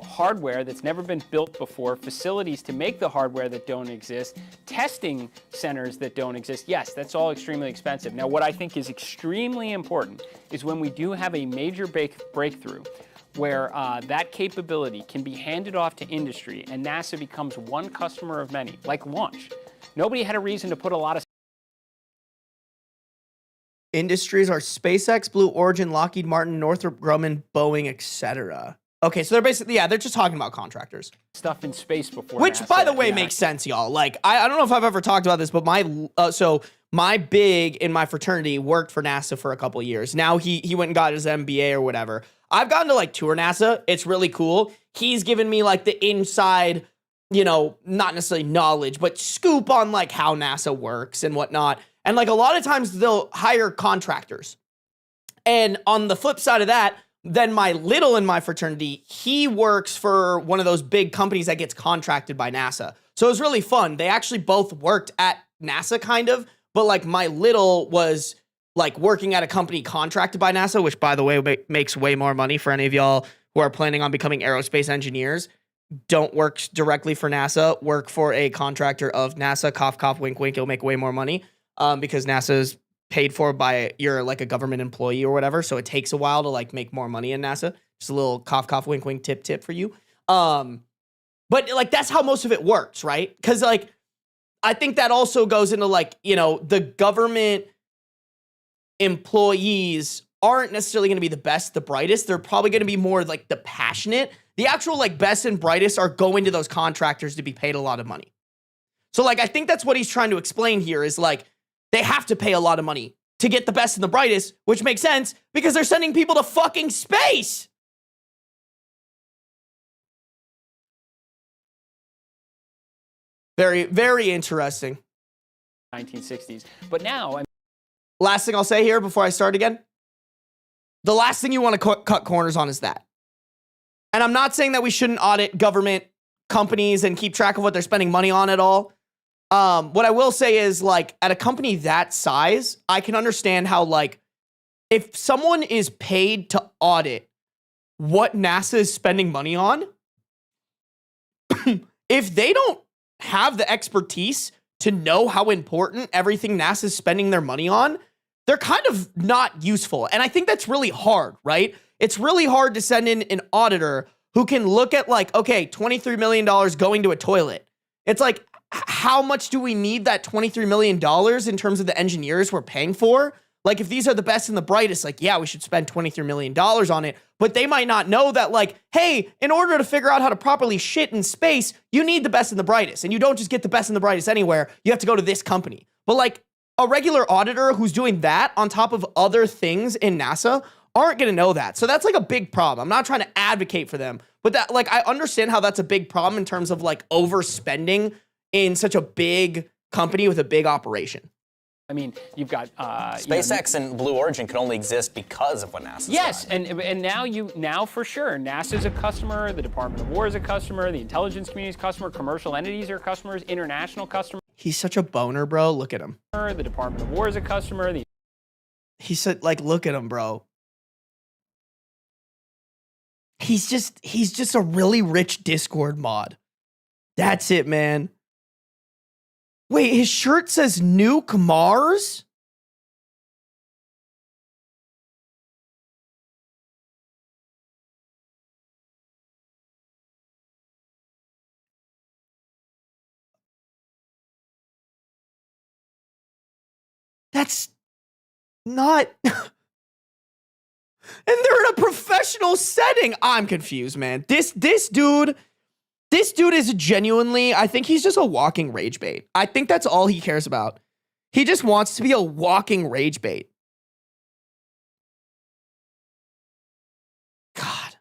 hardware that's never been built before, facilities to make the hardware that don't exist, testing centers that don't exist. Yes, that's all extremely expensive. Now, what I think is extremely important is when we do have a major breakthrough, where that capability can be handed off to industry and NASA becomes one customer of many, like launch. Nobody had a reason to put a lot of Industries are SpaceX, Blue Origin, Lockheed Martin, Northrop Grumman, Boeing, etc. Okay, so they're basically, they're just talking about contractors. Stuff in space before Which, NASA, by the way, makes sense, y'all. Like, I don't know if I've ever talked about this, but my big in my fraternity worked for NASA for a couple years. Now he went and got his MBA or whatever. I've gotten to like tour NASA. It's really cool. He's given me like the inside, not necessarily knowledge, but scoop on like how NASA works and whatnot. And like a lot of times they'll hire contractors. And on the flip side of that, then my little in my fraternity, he works for one of those big companies that gets contracted by NASA. So it was really fun. They actually both worked at NASA kind of, but like my little was like working at a company contracted by NASA, which by the way makes way more money for any of y'all who are planning on becoming aerospace engineers. Don't work directly for NASA, work for a contractor of NASA, cough, cough, wink, wink. You'll make way more money because NASA's paid for by, you're like a government employee or whatever. So it takes a while to like make more money in NASA. Just a little cough, cough, wink, wink, tip for you. But like, that's how most of it works, right? Because like, I think that also goes into like, the government employees aren't necessarily going to be the best, the brightest. They're probably going to be more like the passionate. The actual like best and brightest are going to those contractors to be paid a lot of money. So like, I think that's what he's trying to explain here is like, they have to pay a lot of money to get the best and the brightest, which makes sense because they're sending people to fucking space. Very, very interesting. 1960s. But now, Last thing I'll say here before I start again. The last thing you want to cut corners on is that. And I'm not saying that we shouldn't audit government companies and keep track of what they're spending money on at all. What I will say is, like, at a company that size, I can understand how, like, if someone is paid to audit what NASA is spending money on, if they don't have the expertise to know how important everything NASA is spending their money on, they're kind of not useful. And I think that's really hard, right? It's really hard to send in an auditor who can look at, like, okay, $23 million going to a toilet. It's like, how much do we need that $23 million in terms of the engineers we're paying for? Like, if these are the best and the brightest, like, yeah, we should spend $23 million on it. But they might not know that, like, hey, in order to figure out how to properly shit in space, you need the best and the brightest. And you don't just get the best and the brightest anywhere. You have to go to this company. But, like, a regular auditor who's doing that on top of other things in NASA aren't going to know that. So that's, like, a big problem. I'm not trying to advocate for them. But that, like, I understand how that's a big problem in terms of, like, overspending in such a big company with a big operation. I mean, you've got SpaceX and Blue Origin can only exist because of what NASA's yes, done. and now for sure, NASA's a customer, the Department of War is a customer, the intelligence community is a customer, commercial entities are customers, international customers. He's such a boner, bro. Look at him. The Department of War is a customer. He said, like, look at him, bro. He's just a really rich Discord mod. That's it, man. Wait, his shirt says Nuke Mars? That's not... And they're in a professional setting. I'm confused, man. This dude is genuinely, I think he's just a walking rage bait. I think that's all he cares about. He just wants to be a walking rage bait. God.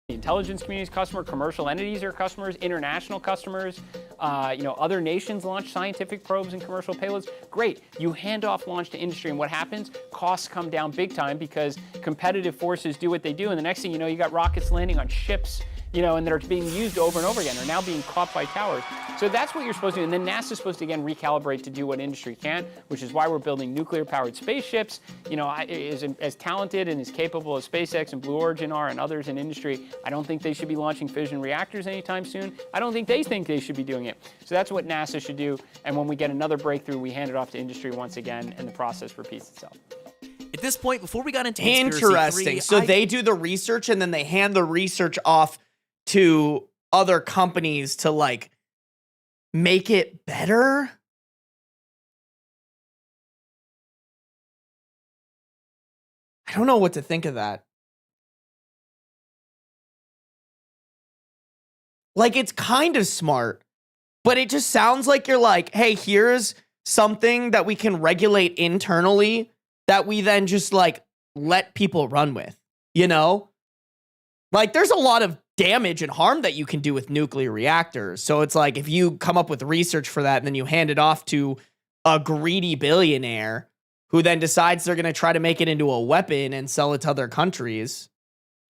The intelligence community is a customer, commercial entities are customers, international customers, other nations launch scientific probes and commercial payloads. Great, you hand off launch to industry, and what happens? Costs come down big time because competitive forces do what they do, and the next thing you know, you got rockets landing on ships, and that are being used over and over again, are now being caught by towers. So that's what you're supposed to do. And then NASA's supposed to, again, recalibrate to do what industry can, which is why we're building nuclear-powered spaceships. As talented and as capable as SpaceX and Blue Origin are and others in industry, I don't think they should be launching fission reactors anytime soon. I don't think they should be doing it. So that's what NASA should do. And when we get another breakthrough, we hand it off to industry once again, and the process repeats itself. At this point, before we got into Interesting. So they do the research, and then they hand the research off to other companies to, like, make it better? I don't know what to think of that. Like, it's kind of smart, but it just sounds like you're like, hey, here's something that we can regulate internally that we then just, like, let people run with, Like, there's a lot of damage and harm that you can do with nuclear reactors. So it's like, if you come up with research for that and then you hand it off to a greedy billionaire who then decides they're going to try to make it into a weapon and sell it to other countries.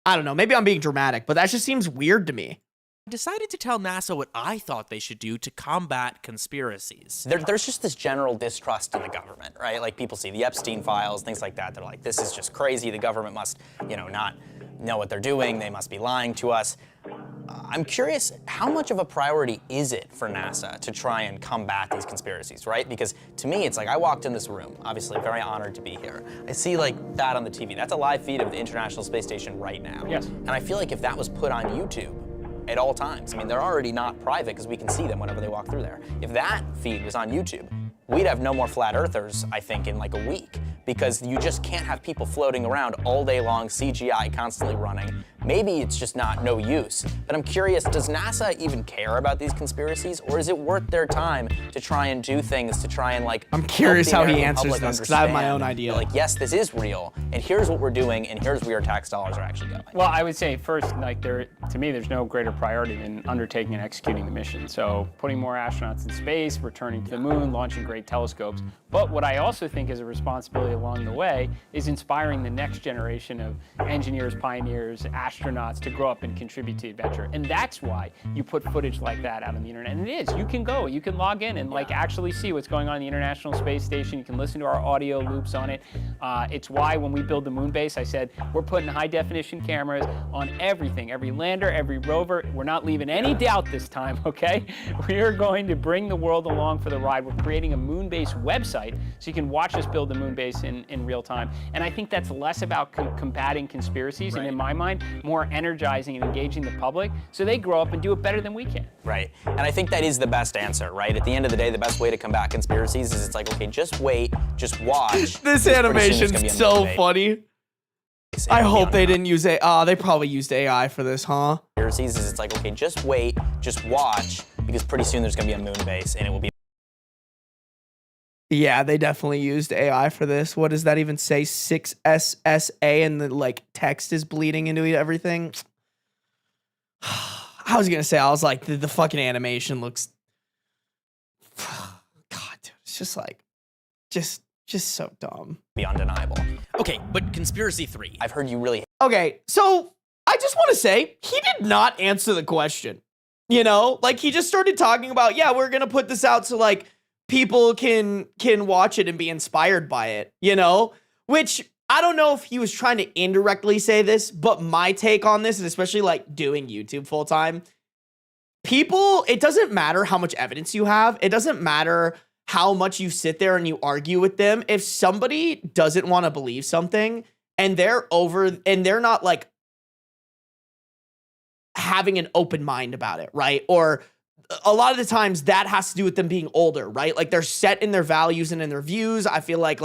I don't know. Maybe I'm being dramatic, but that just seems weird to me. I decided to tell NASA what I thought they should do to combat conspiracies. There's just this general distrust in the government, right? Like, people see the Epstein files, things like that. They're like, this is just crazy. The government must, not know what they're doing. They must be lying to us. I'm curious, how much of a priority is it for NASA to try and combat these conspiracies, right? Because to me, it's like, I walked in this room, obviously very honored to be here. I see, like, that on the TV. That's a live feed of the International Space Station right now. Yes. And I feel like if that was put on YouTube at all times, I mean, they're already not private because we can see them whenever they walk through there. If that feed was on YouTube, we'd have no more flat earthers, I think, in like a week, because you just can't have people floating around all day long, CGI constantly running, maybe it's just no use. But I'm curious, does NASA even care about these conspiracies, or is it worth their time to try and do things to try and like? I'm curious help the how he American answers public this, 'cause I have my own understand idea. that, like, yes, this is real, and here's what we're doing, and here's where your tax dollars are actually going. Well, I would say first, like to me, there's no greater priority than undertaking and executing the mission. So putting more astronauts in space, returning to the moon, launching great telescopes. But what I also think is a responsibility along the way is inspiring the next generation of engineers, pioneers, astronauts to grow up and contribute to adventure. And that's why you put footage like that out on the internet. And it is, you can log in and like actually see what's going on in the International Space Station. You can listen to our audio loops on it. It's why when we build the moon base, I said, we're putting high definition cameras on everything, every lander, every rover. We're not leaving any doubt this time, okay? We are going to bring the world along for the ride. We're creating a moon-based website so you can watch us build the moon base in real time. And I think that's less about combating conspiracies and in my mind, more energizing and engaging the public so they grow up and do it better than we can. Right, and I think that is the best answer, right? At the end of the day, the best way to combat conspiracies is it's like, okay, just wait, just watch. This animation's so funny. I hope they didn't use AI. They probably used AI for this, huh? Conspiracies is it's like, okay, just wait, just watch, because pretty soon there's gonna be a moon base and it will be. Yeah, they definitely used AI for this. What does that even say? 6SSA and the like text is bleeding into everything. I was gonna say, I was like, the fucking animation looks. God, dude, it's just like, just so dumb. Be undeniable. Okay, but conspiracy 3. I've heard you really. Okay, so I just want to say he did not answer the question. You know, like he just started talking about, yeah, we're gonna put this out so like people can watch it and be inspired by it. You know, which I don't know if he was trying to indirectly say this, but my take on this, and especially like doing YouTube full time, people, it doesn't matter how much evidence you have. It doesn't matter how much you sit there and you argue with them. If somebody doesn't want to believe something and they're not like having an open mind about it, right? Or a lot of the times that has to do with them being older, right? Like they're set in their values and in their views. I feel like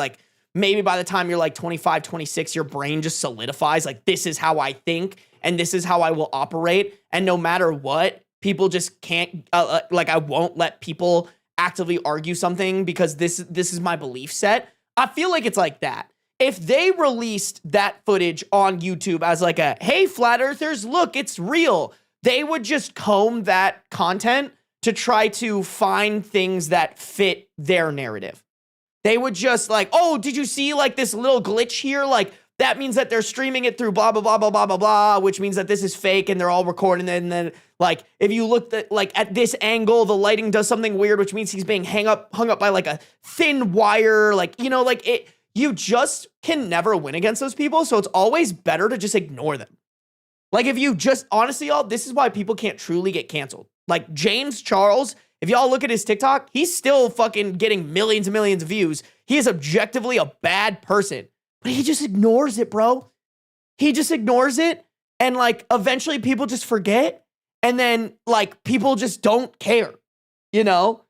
maybe by the time you're like 25, 26, your brain just solidifies. Like, this is how I think and this is how I will operate. And no matter what, people just can't, like, I won't let people actively argue something because this is my belief set. I feel like it's like that. If they released that footage on YouTube as like a, hey, flat earthers, look, it's real, they would just comb that content to try to find things that fit their narrative. They would just like, oh, did you see like this little glitch here? Like that means that they're streaming it through blah, blah, blah, blah, blah, blah, blah, which means that this is fake and they're all recording it. And then like, if you look at like at this angle, the lighting does something weird, which means he's being hung up by like a thin wire. Like, you know, like it, you just can never win against those people. So it's always better to just ignore them. Like if you just, honestly, y'all, this is why people can't truly get canceled. Like James Charles, if y'all look at his TikTok, he's still fucking getting millions and millions of views. He is objectively a bad person, but he just ignores it, bro. He just ignores it. And like, eventually people just forget. And then like, people just don't care, you know?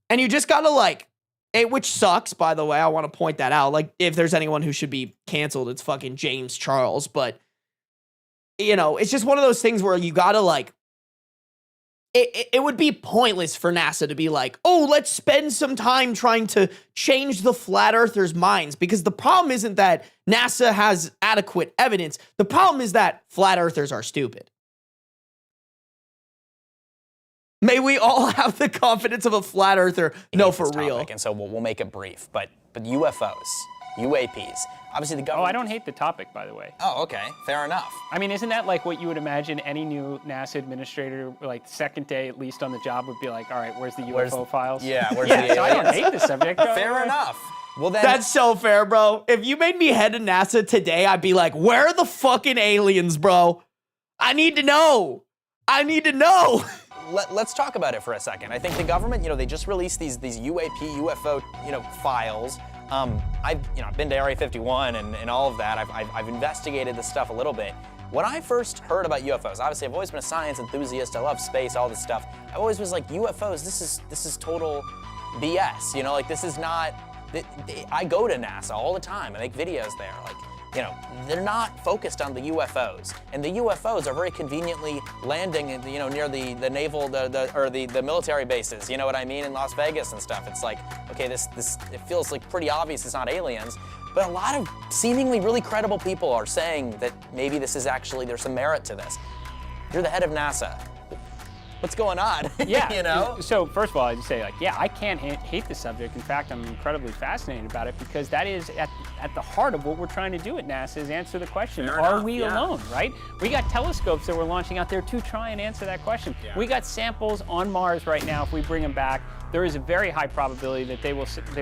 And you just gotta like, which sucks, by the way. I want to point that out. Like, if there's anyone who should be canceled, it's fucking James Charles. But, you know, it's just one of those things where you gotta like, it would be pointless for NASA to be like, oh, let's spend some time trying to change the flat earthers' minds, because the problem isn't that NASA has adequate evidence. The problem is that flat earthers are stupid. May we all have the confidence of a flat earther. No, for real. And so we'll make it brief. But UFOs, UAPs, obviously the government. Oh, I don't hate the topic, by the way. Oh, okay, fair enough. I mean, isn't that like what you would imagine any new NASA administrator, like second day at least on the job, would be like, all right, where's the UFO files? Yeah, where's yeah, the so I don't hate the subject. Fair enough. Well, then. That's so fair, bro. If you made me head to NASA today, I'd be like, where are the fucking aliens, bro? I need to know. I need to know. Let's talk about it for a second. I think the government, they just released these UAP, UFO, files. I've been to Area 51 and all of that. I've investigated this stuff a little bit. When I first heard about UFOs, obviously I've always been a science enthusiast. I love space, all this stuff. I always was like, UFOs, this is total BS. Like this is not. I go to NASA all the time. I make videos there. Like, you know, they're not focused on the UFOs. And the UFOs are very conveniently landing, in, you know, near the naval, the military bases, you know what I mean, in Las Vegas and stuff. It's like, okay, this it feels like pretty obvious it's not aliens, but a lot of seemingly really credible people are saying that maybe this is actually, there's some merit to this. You're the head of NASA. What's going on? Yeah, you know? So first of all, I'd just say, like, yeah, I can't hate the subject. In fact, I'm incredibly fascinated about it because that is at the heart of what we're trying to do at NASA is answer the question, are we alone, right? We got telescopes that we're launching out there to try and answer that question. Yeah. We got samples on Mars right now. If we bring them back, there is a very high probability that they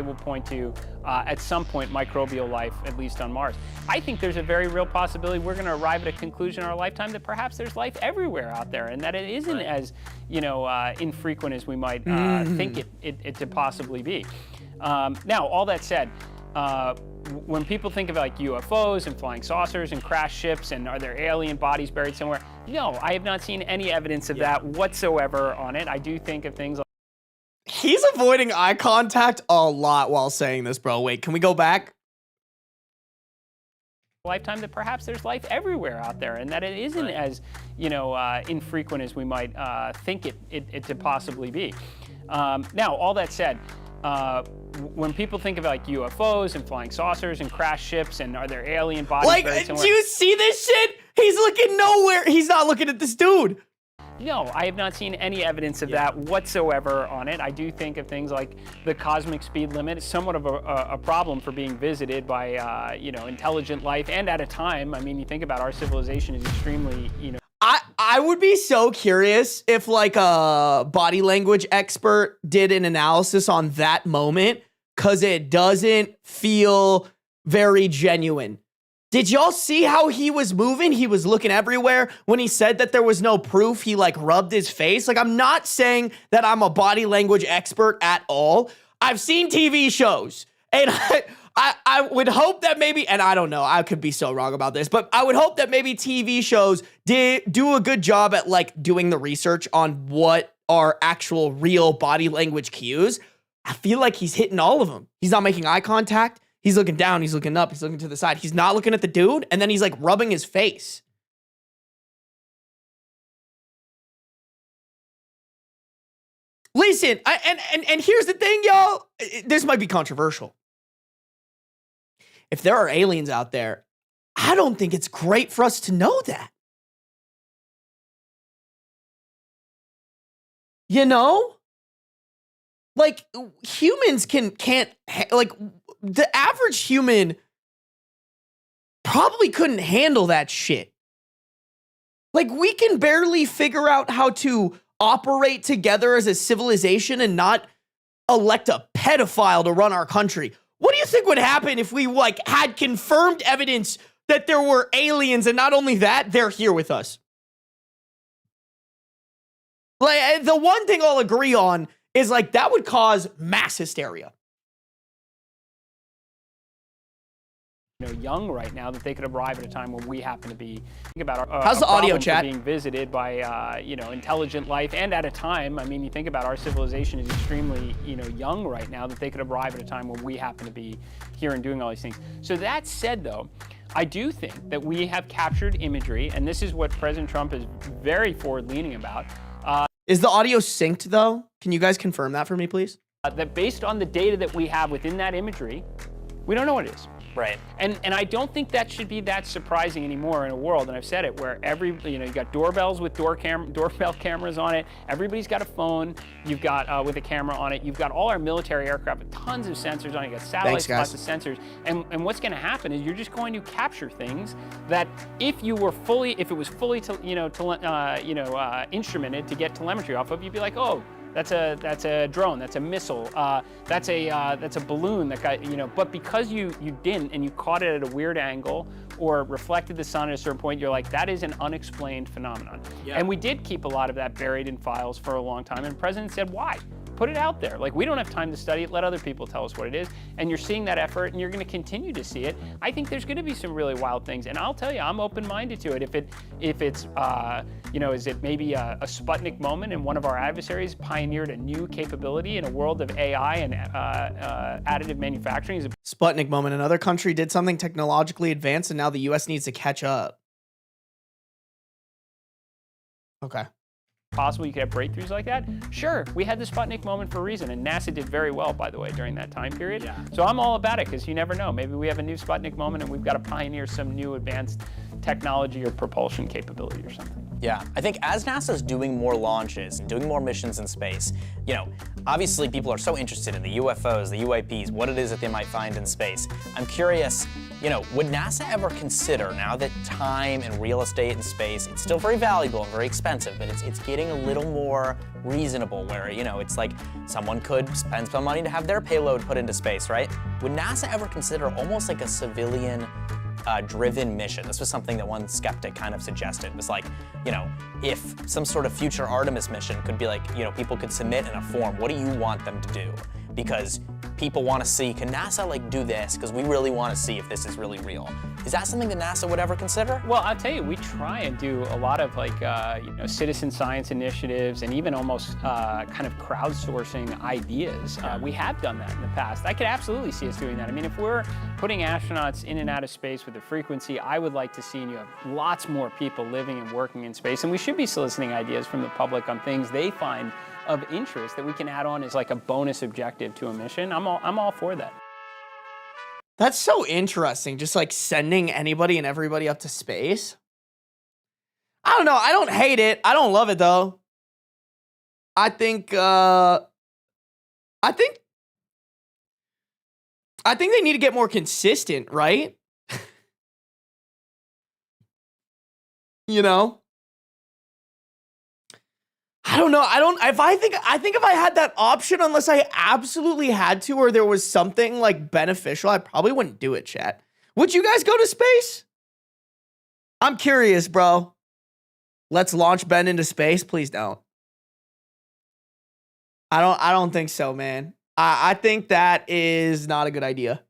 will point to, at some point, microbial life, at least on Mars. I think there's a very real possibility we're going to arrive at a conclusion in our lifetime that perhaps there's life everywhere out there, and that it isn't as, you know, infrequent as we might think it to possibly be. Now, all that said, when people think of like UFOs and flying saucers and crash ships and are there alien bodies buried somewhere, no, I have not seen any evidence of that whatsoever on it. I do think of things like He's avoiding eye contact a lot while saying this, bro. Wait, can we go back? lifetime that perhaps there's life everywhere out there and that it isn't as, you know, infrequent as we might think it to possibly be. Now, all that said, when people think of like UFOs and flying saucers and crash ships and are there alien bodies buried somewhere, do you see this shit? He's looking nowhere. He's not looking at this dude. No, I have not seen any evidence of that whatsoever on it. I do think of things like the cosmic speed limit. It's somewhat of a problem for being visited by, you know, intelligent life, and at a time. I mean, you think about our civilization is extremely, you know. I would be so curious if like a body language expert did an analysis on that moment, because it doesn't feel very genuine. Did y'all see how he was moving? He was looking everywhere. When he said that there was no proof, he like rubbed his face. Like, I'm not saying that I'm a body language expert at all. I've seen TV shows, and I would hope that maybe, and I don't know, I could be so wrong about this, but I would hope that maybe TV shows do a good job at like doing the research on what are actual real body language cues. I feel like he's hitting all of them. He's not making eye contact. He's looking down, he's looking up, he's looking to the side. He's not looking at the dude, and then he's like rubbing his face. Listen, and here's the thing, y'all. This might be controversial. If there are aliens out there, I don't think it's great for us to know that. You know? Like, humans can't, like, the average human probably couldn't handle that shit. Like, we can barely figure out how to operate together as a civilization and not elect a pedophile to run our country. What do you think would happen if we, like, had confirmed evidence that there were aliens, and not only that, they're here with us? Like, the one thing I'll agree on is, like, that would cause mass hysteria. You know, young right now, that they could arrive at a time when we happen to be. Think about our how's the audio chat being visited by you know, intelligent life, and at a time, I mean, you think about our civilization is extremely, you know, young right now, that they could arrive at a time when we happen to be here and doing all these things. So that said, though, I do think that we have captured imagery, and this is what President Trump is very forward-leaning about. Is the audio synced though? Can you guys confirm that for me, please? That based on the data that we have within that imagery, we don't know what it is. Right. And I don't think that should be that surprising anymore in a world, and I've said it, where you know, you got doorbells with doorbell cameras on it. Everybody's got a phone. You've got with a camera on it. You've got all our military aircraft with tons of sensors on it. You got satellites, lots of sensors. And what's going to happen is you're just going to capture things that if it was fully instrumented to get telemetry off of, you'd be like, oh, that's a drone, that's a missile, that's a balloon that got, you know, but because you didn't, and you caught it at a weird angle or reflected the sun at a certain point, you're like, that is an unexplained phenomenon. Yeah. And we did keep a lot of that buried in files for a long time, and the president said, why? put it out there. Like, we don't have time to study it. Let other people tell us what it is. And you're seeing that effort, and you're going to continue to see it. I think there's going to be some really wild things. And I'll tell you, I'm open-minded to it. If it's, you know, is it maybe a Sputnik moment and one of our adversaries pioneered a new capability in a world of AI and additive manufacturing? Sputnik moment. Another country did something technologically advanced, and now the U.S. needs to catch up. Okay. Possible you could have breakthroughs like that? Sure, we had the Sputnik moment for a reason, and NASA did very well, by the way, during that time period. Yeah. So I'm all about it, because you never know. Maybe we have a new Sputnik moment, and we've got to pioneer some new advanced technology or propulsion capability or something. Yeah, I think as NASA's doing more launches and doing more missions in space, you know, obviously people are so interested in the UFOs, the UAPs, what it is that they might find in space. I'm curious, you know, would NASA ever consider, now that time and real estate in space, it's still very valuable and very expensive, but it's getting a little more reasonable where, you know, it's like someone could spend some money to have their payload put into space, right? Would NASA ever consider almost like a civilian driven mission? This was something that one skeptic kind of suggested. It was like, you know, if some sort of future Artemis mission could be like, you know, people could submit in a form, what do you want them to do? Because people want to see, can NASA like do this? Because we really want to see if this is really real. Is that something that NASA would ever consider? Well, I'll tell you, we try and do a lot of like, you know, citizen science initiatives and even almost kind of crowdsourcing ideas. We have done that in the past. I could absolutely see us doing that. I mean, if we're putting astronauts in and out of space with the frequency I would like to see, and you have lots more people living and working in space, and we should be soliciting ideas from the public on things they find of interest that we can add on as like a bonus objective to a mission. I'm all for that. That's so interesting. Just like sending anybody and everybody up to space. I don't know. I don't hate it. I don't love it though. I think they need to get more consistent, right? You know? I don't know. I think if I had that option, unless I absolutely had to, or there was something like beneficial, I probably wouldn't do it, chat. Would you guys go to space? I'm curious, bro. Let's launch Ben into space. Please don't. I don't think so, man. I think that is not a good idea.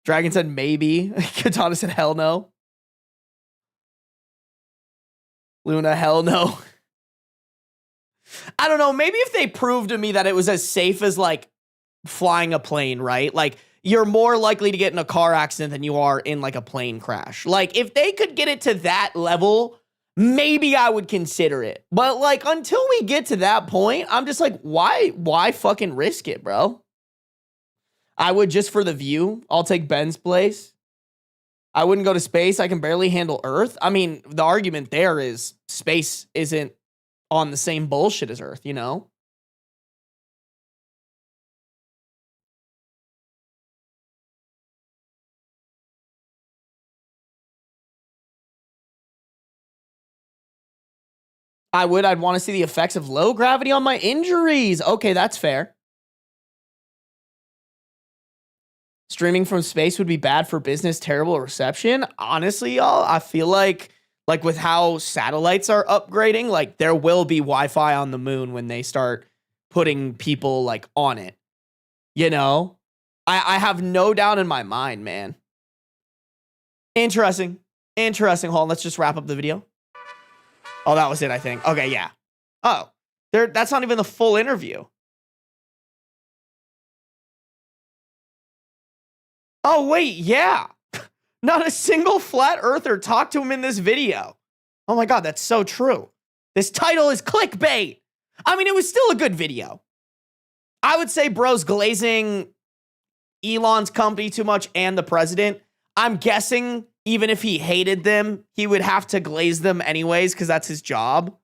Dragon said maybe. Katana said hell no. Luna, hell no. I don't know. Maybe if they proved to me that it was as safe as like flying a plane, right? Like you're more likely to get in a car accident than you are in like a plane crash. Like if they could get it to that level, maybe I would consider it. But like until we get to that point, I'm just like, why fucking risk it, bro? I would just for the view. I'll take Ben's place. I wouldn't go to space. I can barely handle Earth. I mean, the argument there is space isn't on the same bullshit as Earth, you know? I'd want to see the effects of low gravity on my injuries. Okay, that's fair. Streaming from space would be bad for business, terrible reception. Honestly, y'all, I feel like with how satellites are upgrading, like there will be Wi-Fi on the moon when they start putting people like on it. You know? I have no doubt in my mind, man. Interesting. Hold on, let's just wrap up the video. Oh, that was it, I think. Okay, yeah. Oh, that's not even the full interview. Oh, wait, yeah. Not a single flat earther talked to him in this video. Oh my God, that's so true. This title is clickbait. I mean, it was still a good video. I would say bro's glazing Elon's company too much and the president. I'm guessing even if he hated them, he would have to glaze them anyways because that's his job.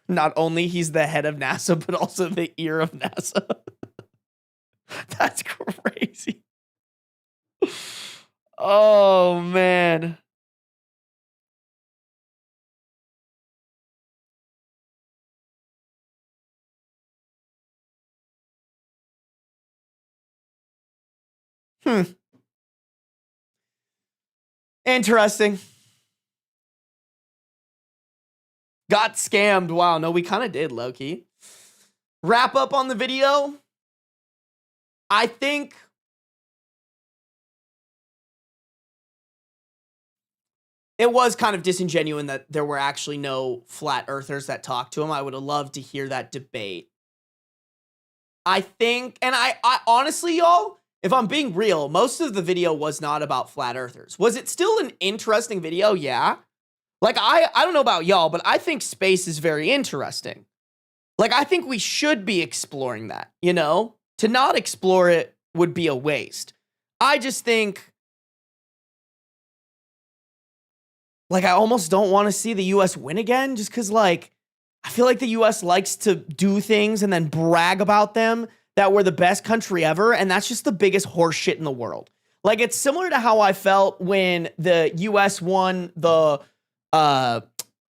Not only he's the head of NASA, but also the ear of NASA. That's crazy. Oh, man. Interesting. Got scammed. Wow, no, we kind of did, low-key. Wrap up on the video. I think it was kind of disingenuous that there were actually no flat earthers that talked to him. I would have loved to hear that debate. I think, and I honestly, y'all, if I'm being real, most of the video was not about flat earthers. Was it still an interesting video? Yeah. Like, I don't know about y'all, but I think space is very interesting. Like, I think we should be exploring that, you know? To not explore it would be a waste. I just think, like, I almost don't want to see the U.S. win again, just because, like, I feel like the U.S. likes to do things and then brag about them, that we're the best country ever, and that's just the biggest horse shit in the world. Like, it's similar to how I felt when the U.S. won the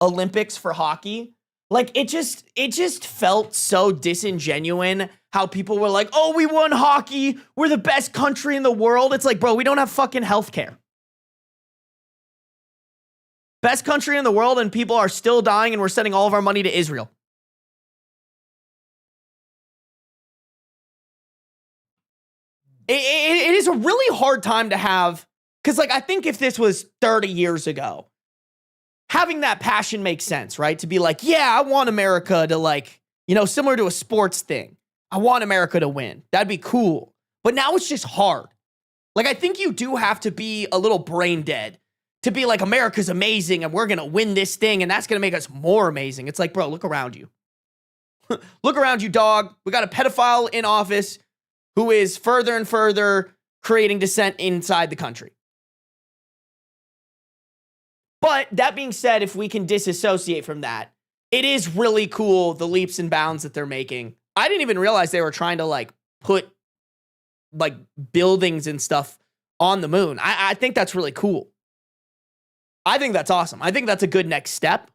Olympics for hockey. Like, it just felt so disingenuous how people were like, oh, we won hockey, we're the best country in the world. It's like, bro, we don't have fucking healthcare. Best country in the world, and people are still dying, and we're sending all of our money to Israel. It is a really hard time to have, because, like, I think if this was 30 years ago, having that passion makes sense, right? To be like, yeah, I want America to, like, you know, similar to a sports thing. I want America to win. That'd be cool. But now it's just hard. Like, I think you do have to be a little brain dead to be like, America's amazing and we're going to win this thing and that's going to make us more amazing. It's like, bro, look around you. Look around you, dog. We got a pedophile in office who is further and further creating dissent inside the country. But that being said, if we can disassociate from that, it is really cool, the leaps and bounds that they're making. I didn't even realize they were trying to, like, put, like, buildings and stuff on the moon. I think that's really cool. I think that's awesome. I think that's a good next step.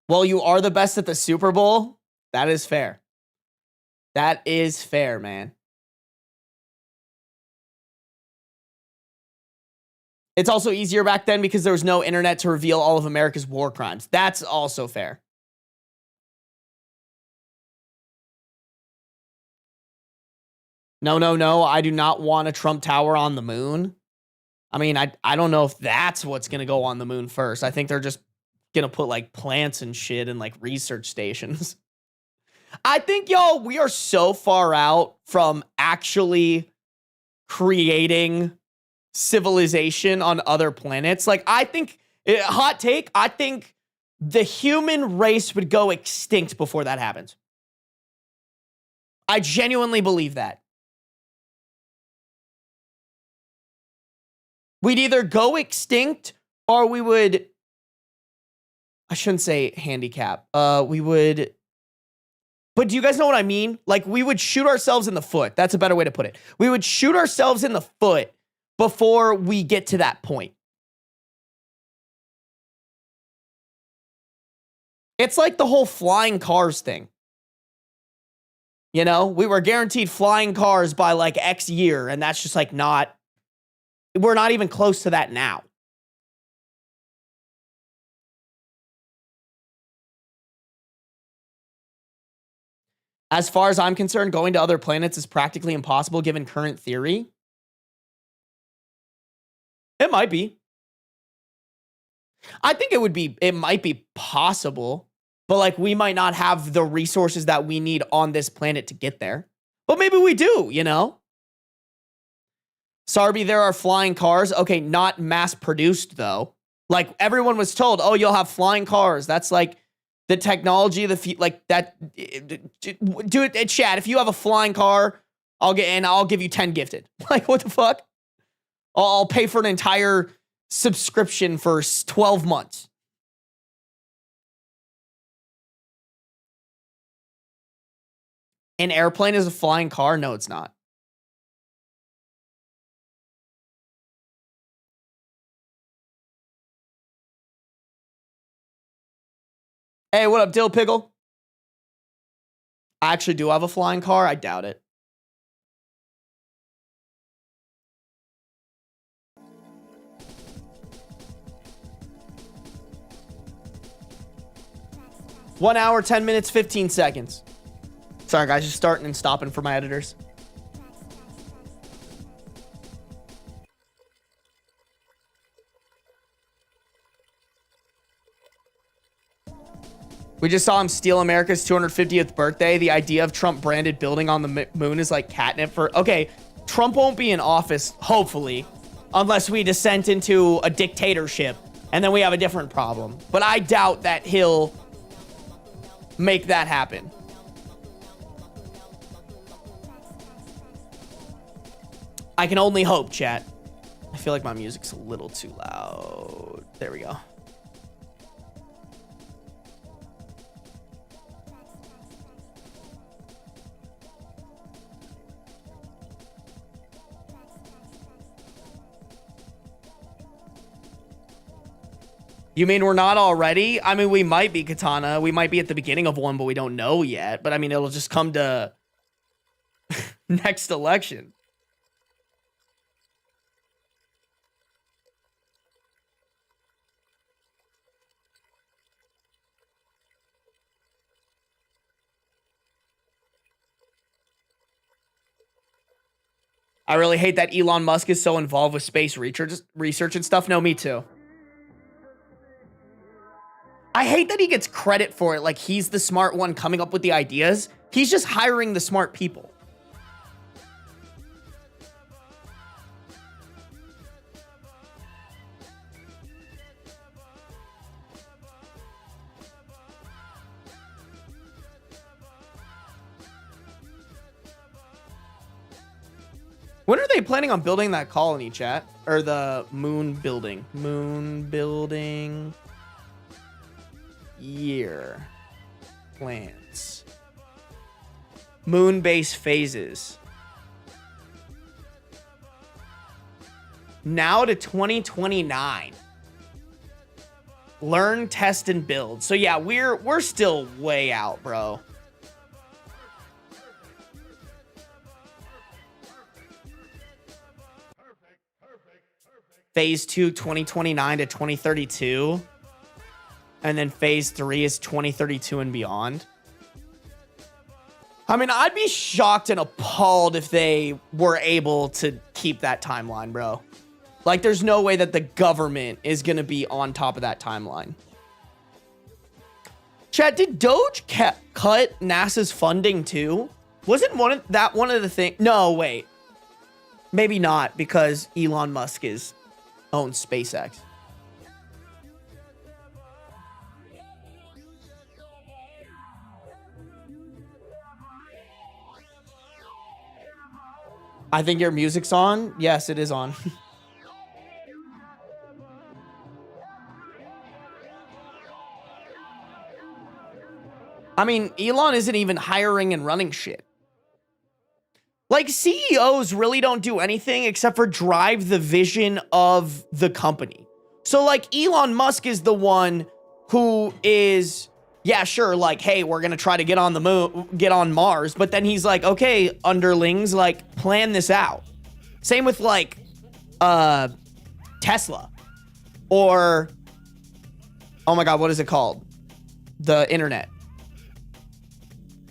Well, you are the best at the Super Bowl. That is fair. That is fair, man. It's also easier back then because there was no internet to reveal all of America's war crimes. That's also fair. No. I do not want a Trump Tower on the moon. I mean, I don't know if that's what's going to go on the moon first. I think they're just going to put, like, plants and shit and, like, research stations. I think, y'all, we are so far out from actually creating civilization on other planets. Like, I think, hot take, I think the human race would go extinct before that happens. I genuinely believe that. We'd either go extinct or we would, I shouldn't say handicap. We would, but do you guys know what I mean? Like, we would shoot ourselves in the foot. That's a better way to put it. We would shoot ourselves in the foot before we get to that point. It's like the whole flying cars thing. You know, we were guaranteed flying cars by, like, X year, and that's just, like, not, we're not even close to that now. As far as I'm concerned, going to other planets is practically impossible given current theory. It might be. I think it might be possible, but, like, we might not have the resources that we need on this planet to get there. But maybe we do, you know? Sarby, there are flying cars. Okay, not mass produced though. Like, everyone was told, oh, you'll have flying cars. That's like the technology, like that. Do it, chat. If you have a flying car, I'll give you 10 gifted. Like, what the fuck? I'll pay for an entire subscription for 12 months. An airplane is a flying car? No, it's not. Hey, what up, Dill Pickle? I actually do have a flying car. I doubt it. One hour, 10 minutes, 15 seconds. Sorry, guys, just starting and stopping for my editors. We just saw him steal America's 250th birthday. The idea of Trump branded building on the moon is like catnip for... Okay, Trump won't be in office, hopefully, unless we descend into a dictatorship, and then we have a different problem. But I doubt that he'll make that happen. I can only hope, chat. I feel like my music's a little too loud. There we go. You mean we're not already? I mean, we might be, Katana. We might be at the beginning of one, but we don't know yet. But I mean, it'll just come to next election. I really hate that Elon Musk is so involved with space research and stuff. No, me too. I hate that he gets credit for it. Like, he's the smart one coming up with the ideas. He's just hiring the smart people. When are they planning on building that colony, chat? Or the moon building? Moon building... year plans. Moon base phases. Now to 2029. Learn, test, and build. So yeah, we're still way out, bro. Phase 2, 2029 to 2032. And then phase 3 is 2032 and beyond. I mean, I'd be shocked and appalled if they were able to keep that timeline, bro. Like, there's no way that the government is going to be on top of that timeline. Chat, did Doge cut NASA's funding too? Wasn't one of the things? No, wait. Maybe not, because Elon Musk owns SpaceX. I think your music's on. Yes, it is on. I mean, Elon isn't even hiring and running shit. Like, CEOs really don't do anything except for drive the vision of the company. So, like, Elon Musk is the one who is, yeah, sure, like, hey, we're going to try to get on the moon, get on Mars. But then he's like, okay, underlings, like, plan this out. Same with, like, Tesla. Or, oh my God, what is it called? The internet.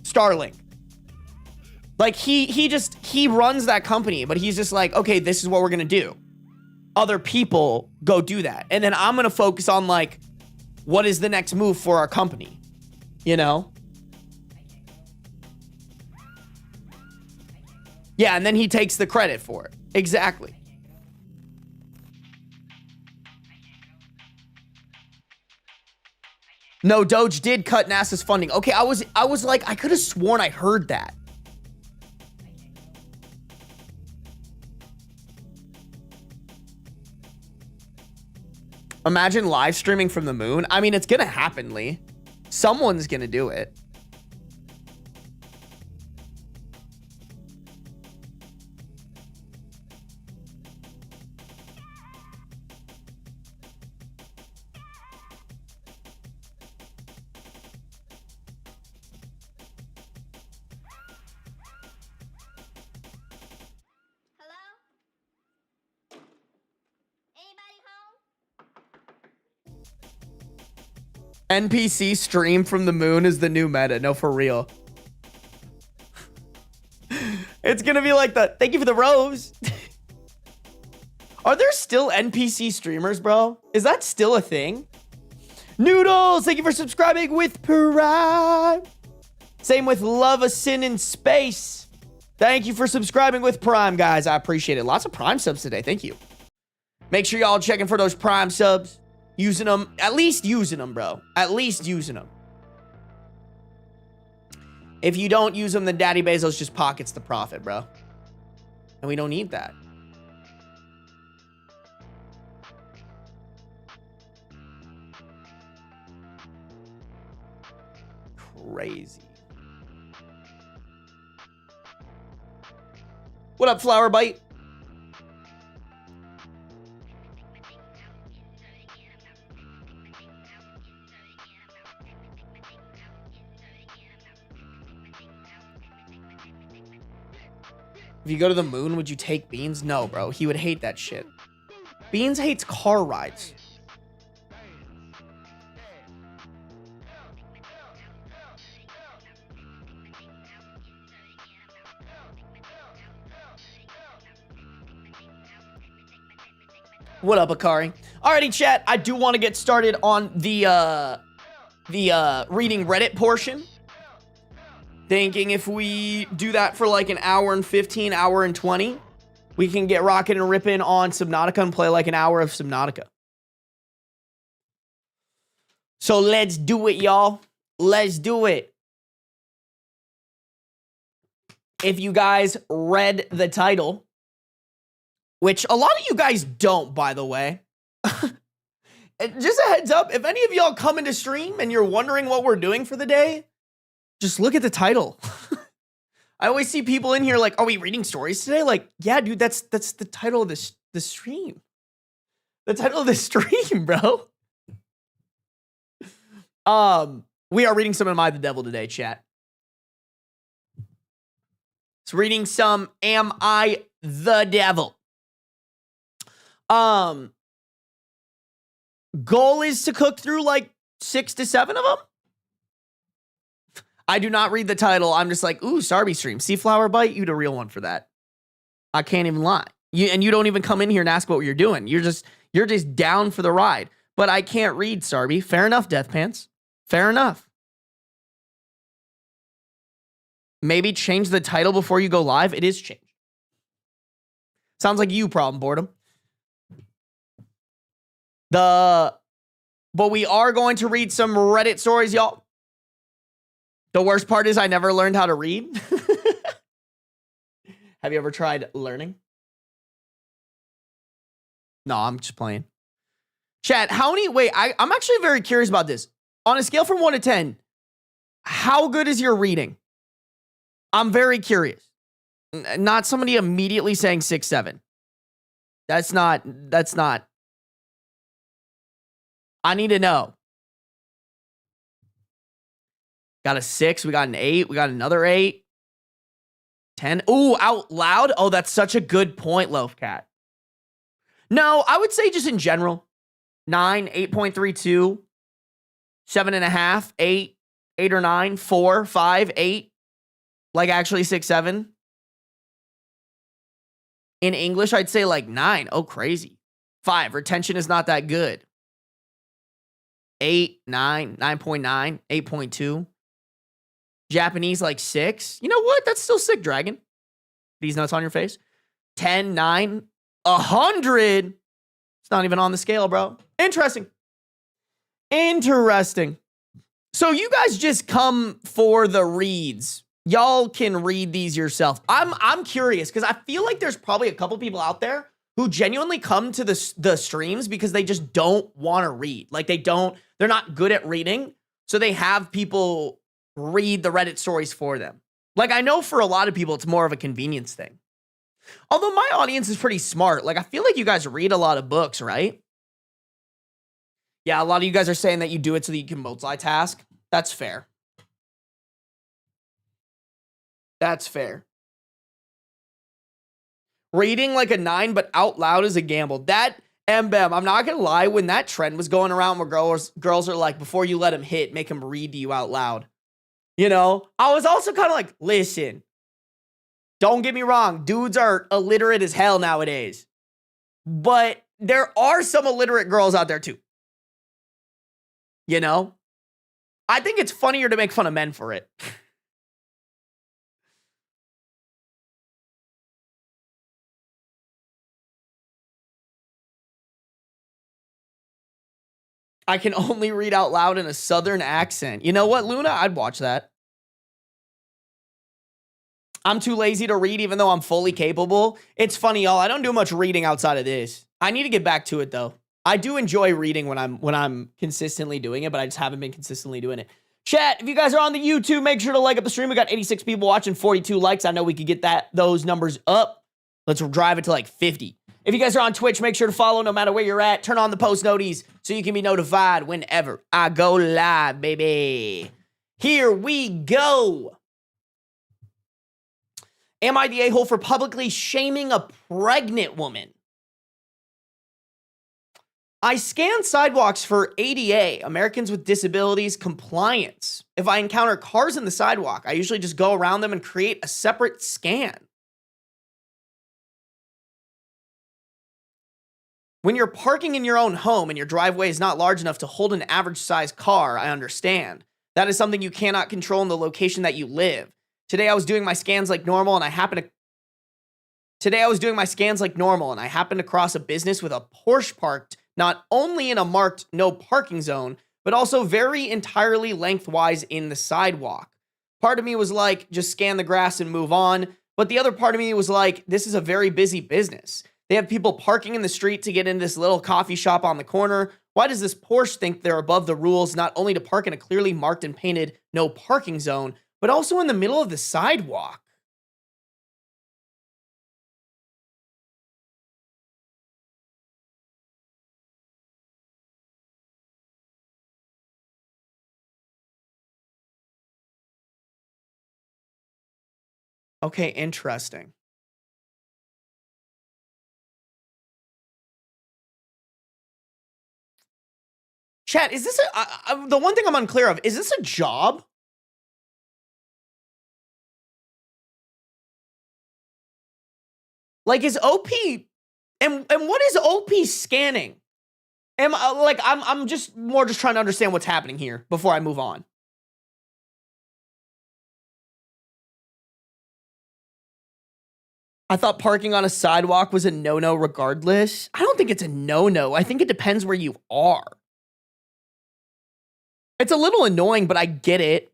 Starlink. Like, he runs that company, but he's just like, okay, this is what we're going to do. Other people go do that. And then I'm going to focus on, like, what is the next move for our company? You know? Yeah, and then he takes the credit for it. Exactly. No, Doge did cut NASA's funding. Okay, I was like, I could have sworn I heard that. Imagine live streaming from the moon. I mean, it's gonna happen, Lee. Someone's gonna do it. NPC stream from the moon is the new meta. No, for real. It's gonna be like the thank you for the rose. Are there still NPC streamers, bro? Is that still a thing? Noodles, thank you for subscribing with Prime. Same with Love a Sin in Space. Thank you for subscribing with Prime, guys. I appreciate it. Lots of Prime subs today. Thank you. Make sure y'all checking for those Prime subs. Using them. At least using them, bro. At least using them. If you don't use them, then Daddy Bezos just pockets the profit, bro. And we don't need that. Crazy. What up, Flower Bite? If you go to the moon, would you take Beans? No, bro. He would hate that shit. Beans hates car rides. What up, Akari? Alrighty, chat. I do want to get started on the reading Reddit portion. Thinking if we do that for like an hour and 15, hour and 20, we can get rocking and ripping on Subnautica and play like an hour of Subnautica. So let's do it, y'all. Let's do it. If you guys read the title, which a lot of you guys don't, by the way. Just a heads up, if any of y'all come into stream and you're wondering what we're doing for the day, just look at the title. I always see people in here like, are we reading stories today? Like, yeah, dude, that's the title of this stream. The title of this stream, bro. We are reading some Am I the Devil today, chat. It's reading some Am I the Devil. Goal is to cook through like 6 to 7 of them. I do not read the title. I'm just like, ooh, Sarby stream. See Flower Bite? You the real one for that. I can't even lie. You don't even come in here and ask what you're doing. You're just down for the ride. But I can't read, Sarby. Fair enough, Death Pants. Fair enough. Maybe change the title before you go live. It is changed. Sounds like you problem, boredom. But we are going to read some Reddit stories, y'all. The worst part is I never learned how to read. Have you ever tried learning? No, I'm just playing. Chat, I'm actually very curious about this. On a scale from 1 to 10, how good is your reading? I'm very curious. Not somebody immediately saying 6, 7. That's not. I need to know. Got a 6. We got an 8. We got another 8. 10. Ooh, out loud? Oh, that's such a good point, Loaf Cat. No, I would say just in general. 9, 8.32, 7.5, 8, 8 or 9, 4, 5, 8. Like actually 6, 7. In English, I'd say like 9. Oh, crazy. 5. Retention is not that good. 8, 9, 9.9, 8.2. Japanese, like 6. You know what? That's still sick, Dragon. These nuts on your face. 10, 9, 100. It's not even on the scale, bro. Interesting. So you guys just come for the reads. Y'all can read these yourself. I'm curious because I feel like there's probably a couple people out there who genuinely come to the streams because they just don't want to read. Like they're not good at reading. So they have people read the Reddit stories for them. Like I know for a lot of people, it's more of a convenience thing. Although my audience is pretty smart. Like I feel like you guys read a lot of books, right? Yeah, a lot of you guys are saying that you do it so that you can multitask. That's fair. That's fair. Reading like a 9, but out loud is a gamble. That, Bam, I'm not gonna lie, when that trend was going around where girls are like, before you let him hit, make him read to you out loud. You know? I was also kind of like, listen, don't get me wrong, dudes are illiterate as hell nowadays. But there are some illiterate girls out there too. You know? I think it's funnier to make fun of men for it. I can only read out loud in a southern accent. You know what, Luna? I'd watch that. I'm too lazy to read even though I'm fully capable. It's funny, y'all. I don't do much reading outside of this. I need to get back to it though. I do enjoy reading when I'm consistently doing it, but I just haven't been consistently doing it. Chat, if you guys are on the YouTube, make sure to like up the stream. We got 86 people watching, 42 likes. I know we could get those numbers up. Let's drive it to like 50. If you guys are on Twitch, make sure to follow no matter where you're at. Turn on the post noties so you can be notified whenever I go live, baby. Here we go. Am I the a-hole for publicly shaming a pregnant woman? I scan sidewalks for ADA, Americans with Disabilities compliance. If I encounter cars in the sidewalk, I usually just go around them and create a separate scan. When you're parking in your own home and your driveway is not large enough to hold an average size car, I understand. That is something you cannot control in the location that you live. Today I was doing my scans like normal and I happened to cross a business with a Porsche parked not only in a marked no parking zone, but also very entirely lengthwise in the sidewalk. Part of me was like, just scan the grass and move on. But the other part of me was like, this is a very busy business. They have people parking in the street to get in this little coffee shop on the corner. Why does this Porsche think they're above the rules, not only to park in a clearly marked and painted no parking zone, but also in the middle of the sidewalk? Okay, interesting. Chat, is this the one thing I'm unclear of, is this a job? Like, is OP, and what is OP scanning? I'm just trying to understand what's happening here before I move on. I thought parking on a sidewalk was a no-no regardless. I don't think it's a no-no. I think it depends where you are. It's a little annoying, but I get it.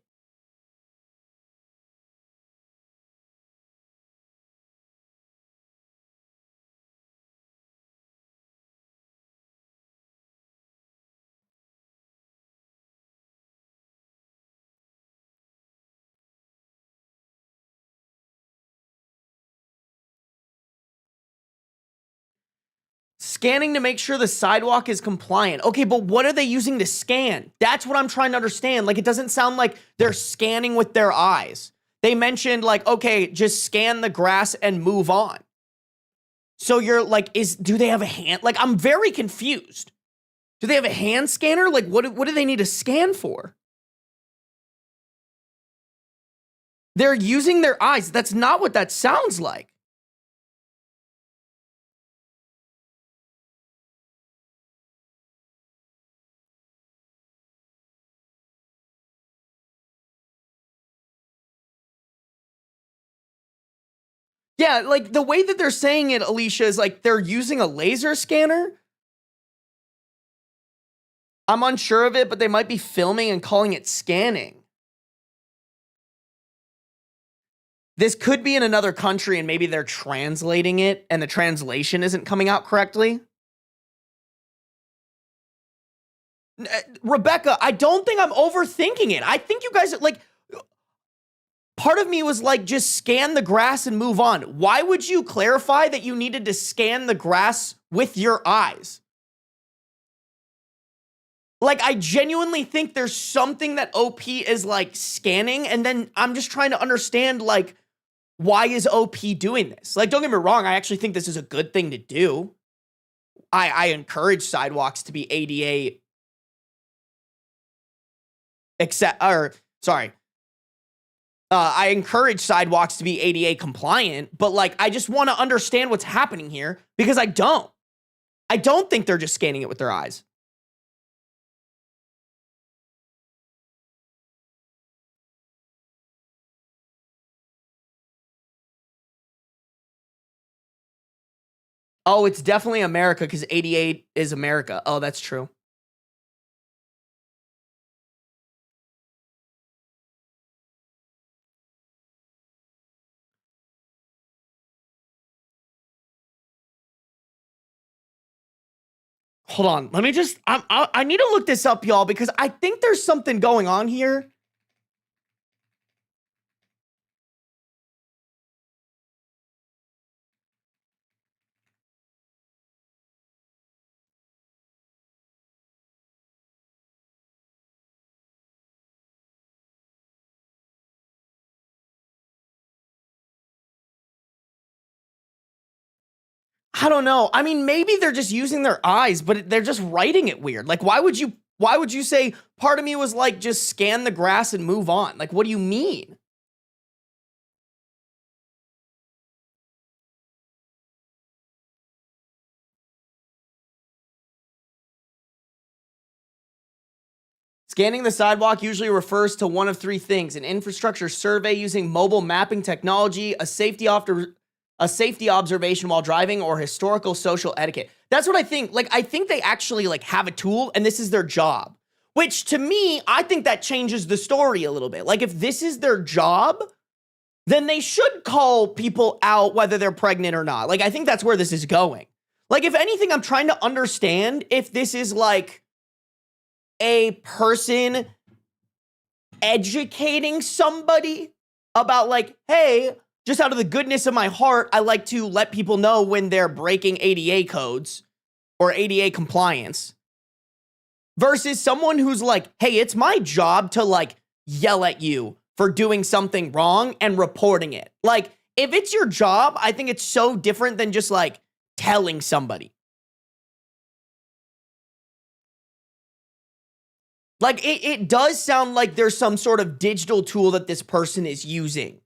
Scanning to make sure the sidewalk is compliant. Okay, but what are they using to scan? That's what I'm trying to understand. Like, it doesn't sound like they're scanning with their eyes. They mentioned, like, okay, just scan the grass and move on. So you're like, do they have a hand? Like, I'm very confused. Do they have a hand scanner? Like, what do they need to scan for? They're using their eyes. That's not what that sounds like. Yeah, like the way that they're saying it, Alicia, is like they're using a laser scanner. I'm unsure of it, but they might be filming and calling it scanning. This could be in another country and maybe they're translating it and the translation isn't coming out correctly. Rebecca, I don't think I'm overthinking it. I think you guys, like, part of me was like, just scan the grass and move on. Why would you clarify that you needed to scan the grass with your eyes? Like, I genuinely think there's something that OP is, like, scanning, and then I'm just trying to understand, like, why is OP doing this? Like, don't get me wrong, I actually think this is a good thing to do. I encourage sidewalks to be ADA I encourage sidewalks to be ADA compliant, but like, I just want to understand what's happening here because I don't think they're just scanning it with their eyes. Oh, it's definitely America because 88 is America. Oh, that's true. Hold on. Let me just, I need to look this up, y'all, because I think there's something going on here. I don't know. I mean, maybe they're just using their eyes, but they're just writing it weird. Like, why would you say, part of me was like, just scan the grass and move on? Like, what do you mean? Scanning the sidewalk usually refers to one of three things: an infrastructure survey using mobile mapping technology, a safety observation while driving, or historical social etiquette. That's what I think. Like, I think they actually like have a tool and this is their job, which to me, I think that changes the story a little bit. Like, if this is their job, then they should call people out whether they're pregnant or not. Like, I think that's where this is going. Like, if anything, I'm trying to understand if this is like a person educating somebody about like, hey, just out of the goodness of my heart, I like to let people know when they're breaking ADA codes or ADA compliance, versus someone who's like, hey, it's my job to like yell at you for doing something wrong and reporting it. Like, if it's your job, I think it's so different than just like telling somebody. Like, it does sound like there's some sort of digital tool that this person is using.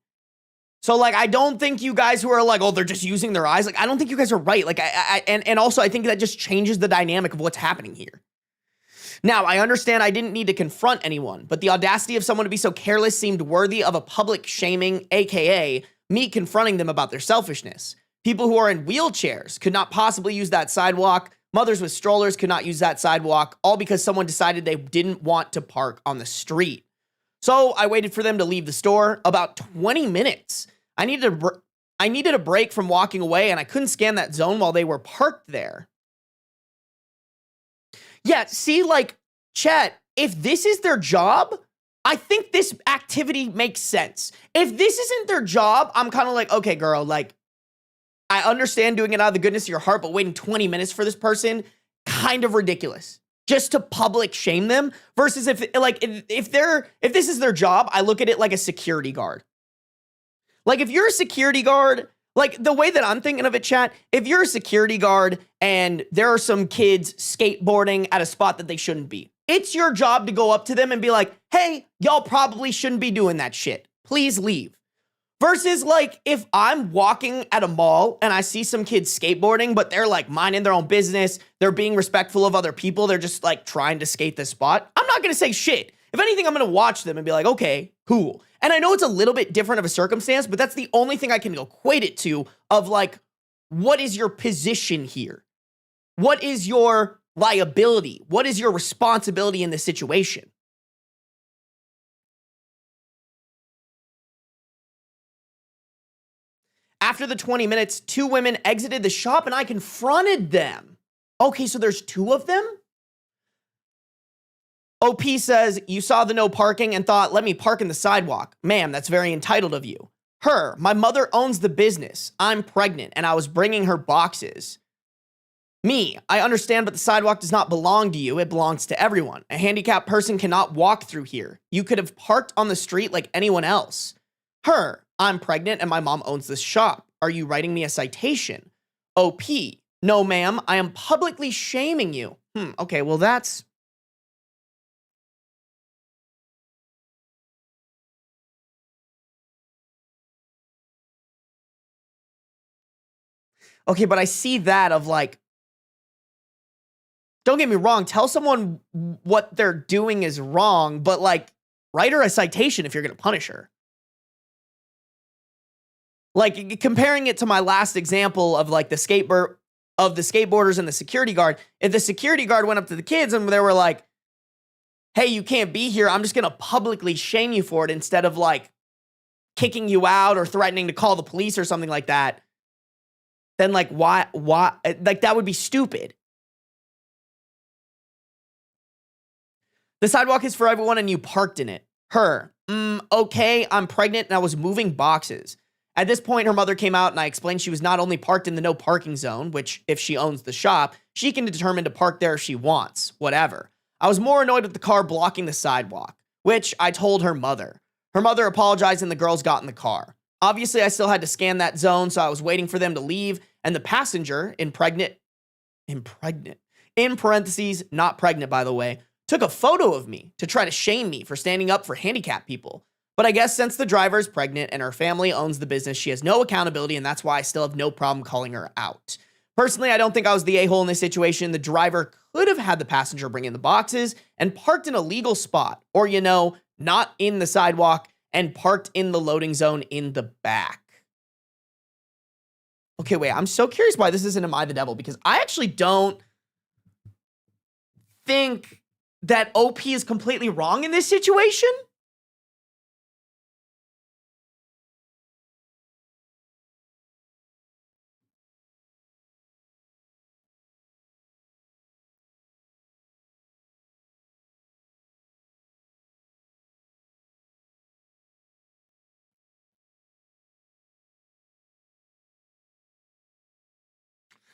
So, like, I don't think you guys who are like, oh, they're just using their eyes. Like, I don't think you guys are right. Like, and also, I think that just changes the dynamic of what's happening here. Now, I understand I didn't need to confront anyone, but the audacity of someone to be so careless seemed worthy of a public shaming, aka me confronting them about their selfishness. People who are in wheelchairs could not possibly use that sidewalk. Mothers with strollers could not use that sidewalk, all because someone decided they didn't want to park on the street. So I waited for them to leave the store about 20 minutes. I needed a break from walking away, and I couldn't scan that zone while they were parked there. Yeah, see, like, chat, if this is their job, I think this activity makes sense. If this isn't their job, I'm kind of like, okay, girl, like, I understand doing it out of the goodness of your heart, but waiting 20 minutes for this person, kind of ridiculous. Just to public shame them, versus if this is their job, I look at it like a security guard. Like, if you're a security guard, like, the way that I'm thinking of it, chat, if you're a security guard and there are some kids skateboarding at a spot that they shouldn't be, it's your job to go up to them and be like, hey, y'all probably shouldn't be doing that shit. Please leave. Versus, like, if I'm walking at a mall and I see some kids skateboarding, but they're, like, minding their own business, they're being respectful of other people, they're just, like, trying to skate the spot, I'm not gonna say shit. If anything, I'm gonna watch them and be like, okay, cool. And I know it's a little bit different of a circumstance, but that's the only thing I can equate it to of, like, what is your position here? What is your liability? What is your responsibility in this situation? After the 20 minutes, 2 women exited the shop and I confronted them. Okay, so there's 2 of them? OP says, you saw the no parking and thought, let me park in the sidewalk. Ma'am, that's very entitled of you. Her, my mother owns the business. I'm pregnant and I was bringing her boxes. Me, I understand, but the sidewalk does not belong to you. It belongs to everyone. A handicapped person cannot walk through here. You could have parked on the street like anyone else. Her, I'm pregnant and my mom owns this shop. Are you writing me a citation? OP, No, ma'am, I am publicly shaming you. Okay, well, that's... Okay, but I see that of like, don't get me wrong, tell someone what they're doing is wrong, but like, write her a citation if you're going to punish her. Like, comparing it to my last example of like the skateboarders and the security guard, if the security guard went up to the kids and they were like, hey, you can't be here, I'm just going to publicly shame you for it instead of like kicking you out or threatening to call the police or something like that, then like, why, like that would be stupid. The sidewalk is for everyone and you parked in it. Her, okay, I'm pregnant and I was moving boxes. At this point, her mother came out and I explained she was not only parked in the no parking zone, which if she owns the shop, she can determine to park there if she wants, whatever. I was more annoyed with the car blocking the sidewalk, which I told her mother. Her mother apologized and the girls got in the car. Obviously, I still had to scan that zone, so I was waiting for them to leave, and the passenger, in parentheses, not pregnant by the way, took a photo of me to try to shame me for standing up for handicapped people. But I guess since the driver is pregnant and her family owns the business, she has no accountability, and that's why I still have no problem calling her out. Personally, I don't think I was the a-hole in this situation. The driver could have had the passenger bring in the boxes and parked in a legal spot, or, you know, not in the sidewalk and parked in the loading zone in the back. Okay, wait, I'm so curious why this isn't Am I the Devil, because I actually don't think that OP is completely wrong in this situation.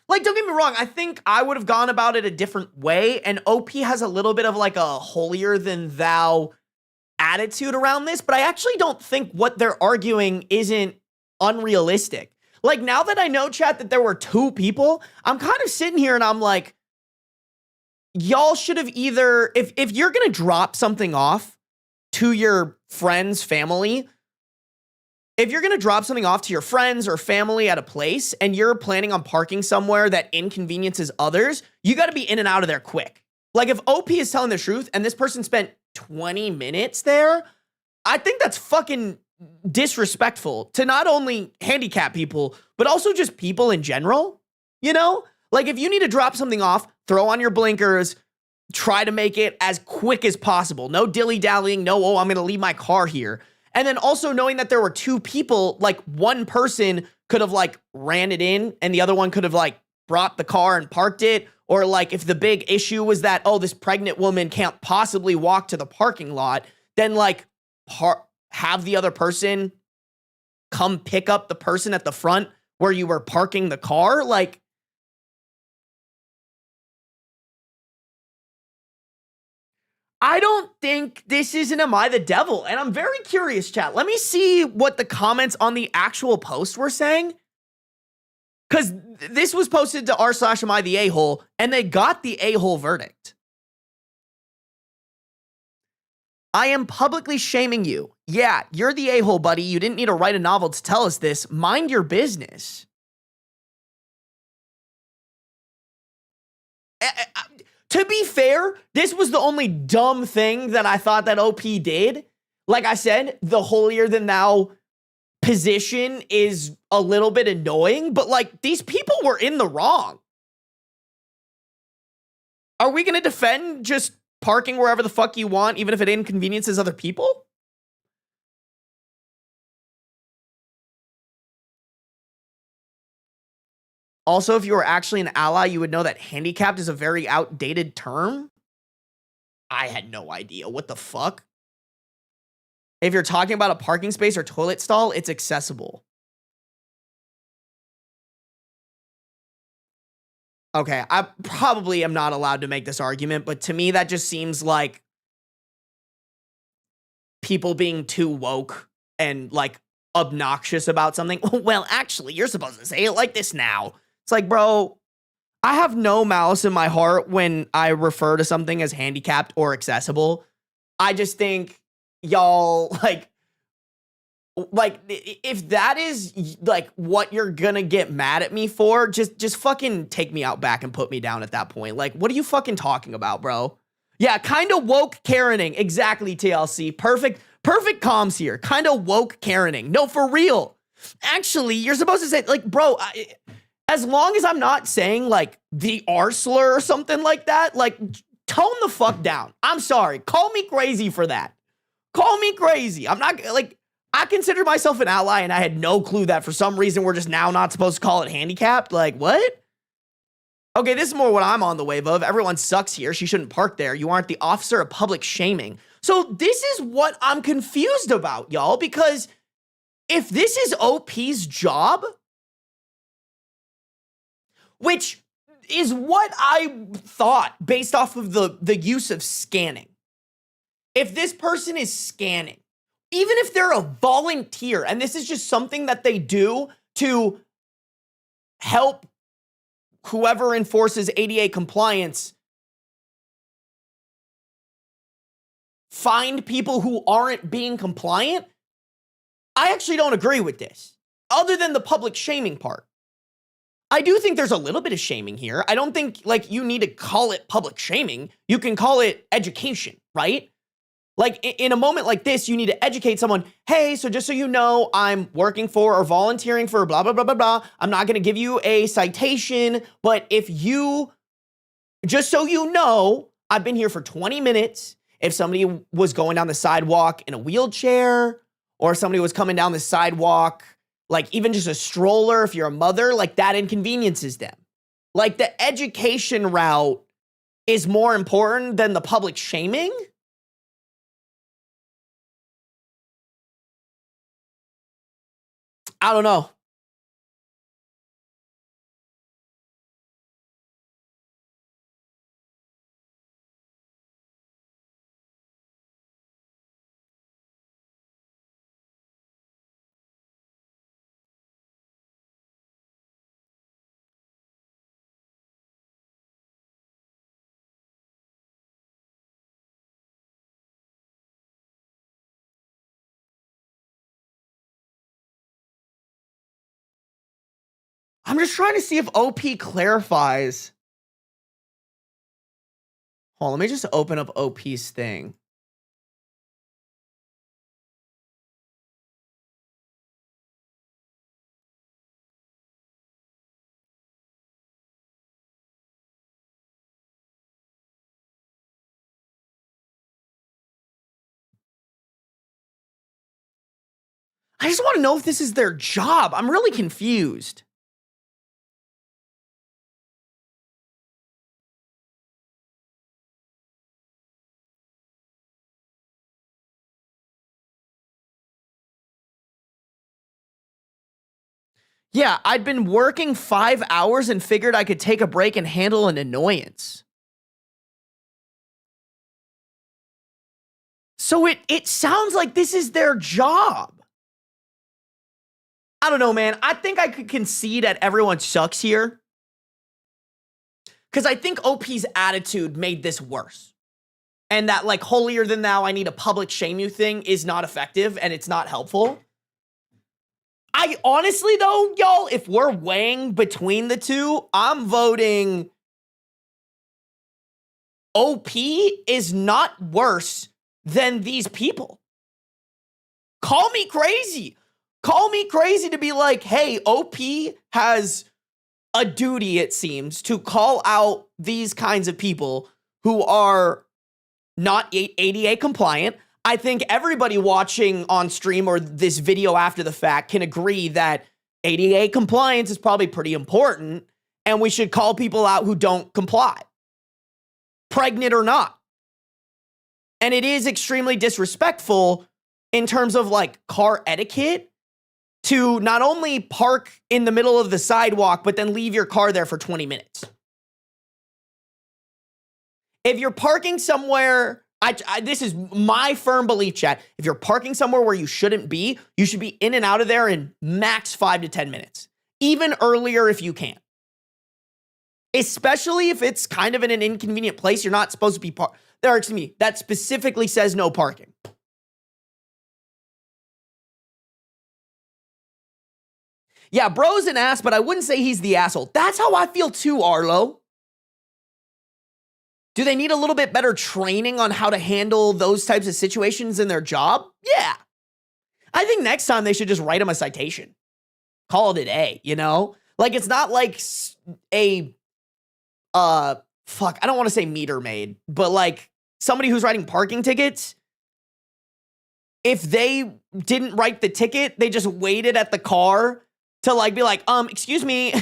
Like, don't get me wrong, I think I would have gone about it a different way, and OP has a little bit of like a holier-than-thou attitude around this, but I actually don't think what they're arguing isn't unrealistic. Like, now that I know, chat, that there were two people, I'm kind of sitting here and I'm like, y'all should have either, if you're gonna drop something off to your friend's family, if you're going to drop something off to your friends or family at a place and you're planning on parking somewhere that inconveniences others, you got to be in and out of there quick. Like, if OP is telling the truth and this person spent 20 minutes there, I think that's fucking disrespectful to not only handicapped people, but also just people in general. You know, like, if you need to drop something off, throw on your blinkers, try to make it as quick as possible. No dilly-dallying, no, oh, I'm going to leave my car here. And then also knowing that there were two people, like, one person could have like ran it in and the other one could have like brought the car and parked it. Or like, if the big issue was that, oh, this pregnant woman can't possibly walk to the parking lot, then like have the other person come pick up the person at the front where you were parking the car. Like, I don't think this is an Am I the Devil? And I'm very curious, chat. Let me see what the comments on the actual post were saying. Because this was posted to r/am I the a-hole, and they got the a-hole verdict. I am publicly shaming you. Yeah, you're the a-hole, buddy. You didn't need to write a novel to tell us this. Mind your business. To be fair, this was the only dumb thing that I thought that OP did. Like I said, the holier-than-thou position is a little bit annoying, but like, these people were in the wrong. Are we going to defend just parking wherever the fuck you want, even if it inconveniences other people? Also, if you were actually an ally, you would know that handicapped is a very outdated term. I had no idea. What the fuck? If you're talking about a parking space or toilet stall, it's accessible. Okay, I probably am not allowed to make this argument, but to me, that just seems like people being too woke and like obnoxious about something. Well, actually, you're supposed to say it like this now. It's like, bro, I have no malice in my heart when I refer to something as handicapped or accessible. I just think y'all like if that is like what you're gonna get mad at me for, just fucking take me out back and put me down at that point. Like, what are you fucking talking about, bro? Yeah, kind of woke Karening. Exactly, TLC. Perfect comms here. Kind of woke Karening. No, for real. Actually, you're supposed to say, like, bro, as long as I'm not saying, like, the R slur or something like that, like, tone the fuck down. I'm sorry. Call me crazy for that. Call me crazy. I'm not, like, I consider myself an ally, and I had no clue that for some reason we're just now not supposed to call it handicapped. Like, what? Okay, this is more what I'm on the wave of. Everyone sucks here. She shouldn't park there. You aren't the officer of public shaming. So this is what I'm confused about, y'all, because if this is OP's job, which is what I thought based off of the use of scanning. If this person is scanning, even if they're a volunteer, and this is just something that they do to help whoever enforces ADA compliance find people who aren't being compliant, I actually don't agree with this, other than the public shaming part. I do think there's a little bit of shaming here. I don't think, like, you need to call it public shaming. You can call it education, right? Like, in a moment like this, you need to educate someone. Hey, so just so you know, I'm working for or volunteering for blah, blah, blah, blah, blah. I'm not going to give you a citation, but if you, just so you know, I've been here for 20 minutes. If somebody was going down the sidewalk in a wheelchair, or somebody was coming down the sidewalk, like even just a stroller, if you're a mother, like that inconveniences them. Like the education route is more important than the public shaming. I don't know. I'm just trying to see if OP clarifies. Hold on, let me just open up OP's thing. I just want to know if this is their job. I'm really confused. Yeah, I'd been working 5 hours and figured I could take a break and handle an annoyance. So it sounds like this is their job. I don't know, man. I think I could concede that everyone sucks here. Because I think OP's attitude made this worse. And that, like, holier than thou, I need a public shame you thing is not effective and it's not helpful. I honestly, though, y'all, if we're weighing between the two, I'm voting OP is not worse than these people. Call me crazy. Call me crazy to be like, hey, OP has a duty, it seems, to call out these kinds of people who are not ADA compliant. I think everybody watching on stream or this video after the fact can agree that ADA compliance is probably pretty important, and we should call people out who don't comply, pregnant or not. And it is extremely disrespectful in terms of like car etiquette to not only park in the middle of the sidewalk, but then leave your car there for 20 minutes. If you're parking somewhere, this is my firm belief, chat. If you're parking somewhere where you shouldn't be, you should be in and out of there in max 5 to 10 minutes. Even earlier if you can. Especially if it's kind of in an inconvenient place. You're not supposed to be there, excuse me, that specifically says no parking. Yeah, bro's an ass, but I wouldn't say he's the asshole. That's how I feel too, Arlo. Do they need a little bit better training on how to handle those types of situations in their job? Yeah. I think next time they should just write him a citation. Call it a day, you know? Like, it's not like a, I don't want to say meter maid, but like somebody who's writing parking tickets. If they didn't write the ticket, they just waited at the car to like be like, excuse me,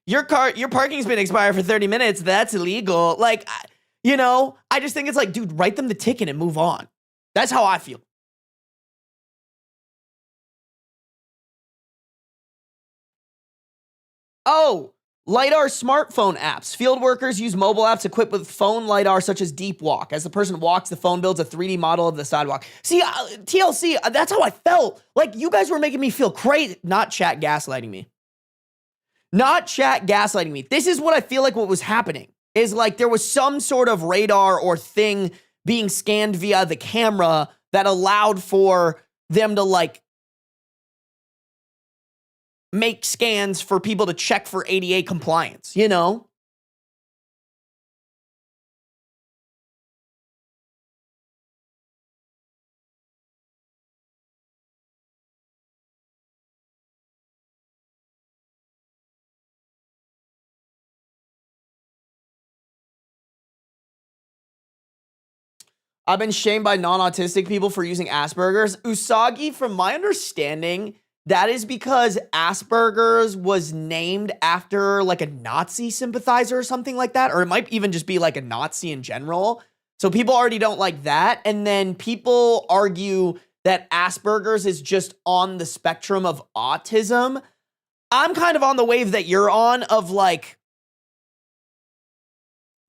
your parking's been expired for 30 minutes. That's illegal. Like, you know, I just think it's like, dude, write them the ticket and move on. That's how I feel. Oh, LiDAR smartphone apps. Field workers use mobile apps equipped with phone LiDAR such as Deep Walk. As the person walks, the phone builds a 3D model of the sidewalk. See, TLC, that's how I felt. Like, you guys were making me feel crazy. Not chat gaslighting me. Not chat gaslighting me. This is what I feel like what was happening. Is like there was some sort of radar or thing being scanned via the camera that allowed for them to like make scans for people to check for ADA compliance, you know? I've been shamed by non-autistic people for using Asperger's. Usagi, from my understanding, that is because Asperger's was named after like a Nazi sympathizer or something like that. Or it might even just be like a Nazi in general. So people already don't like that. And then people argue that Asperger's is just on the spectrum of autism. I'm kind of on the wave that you're on of like,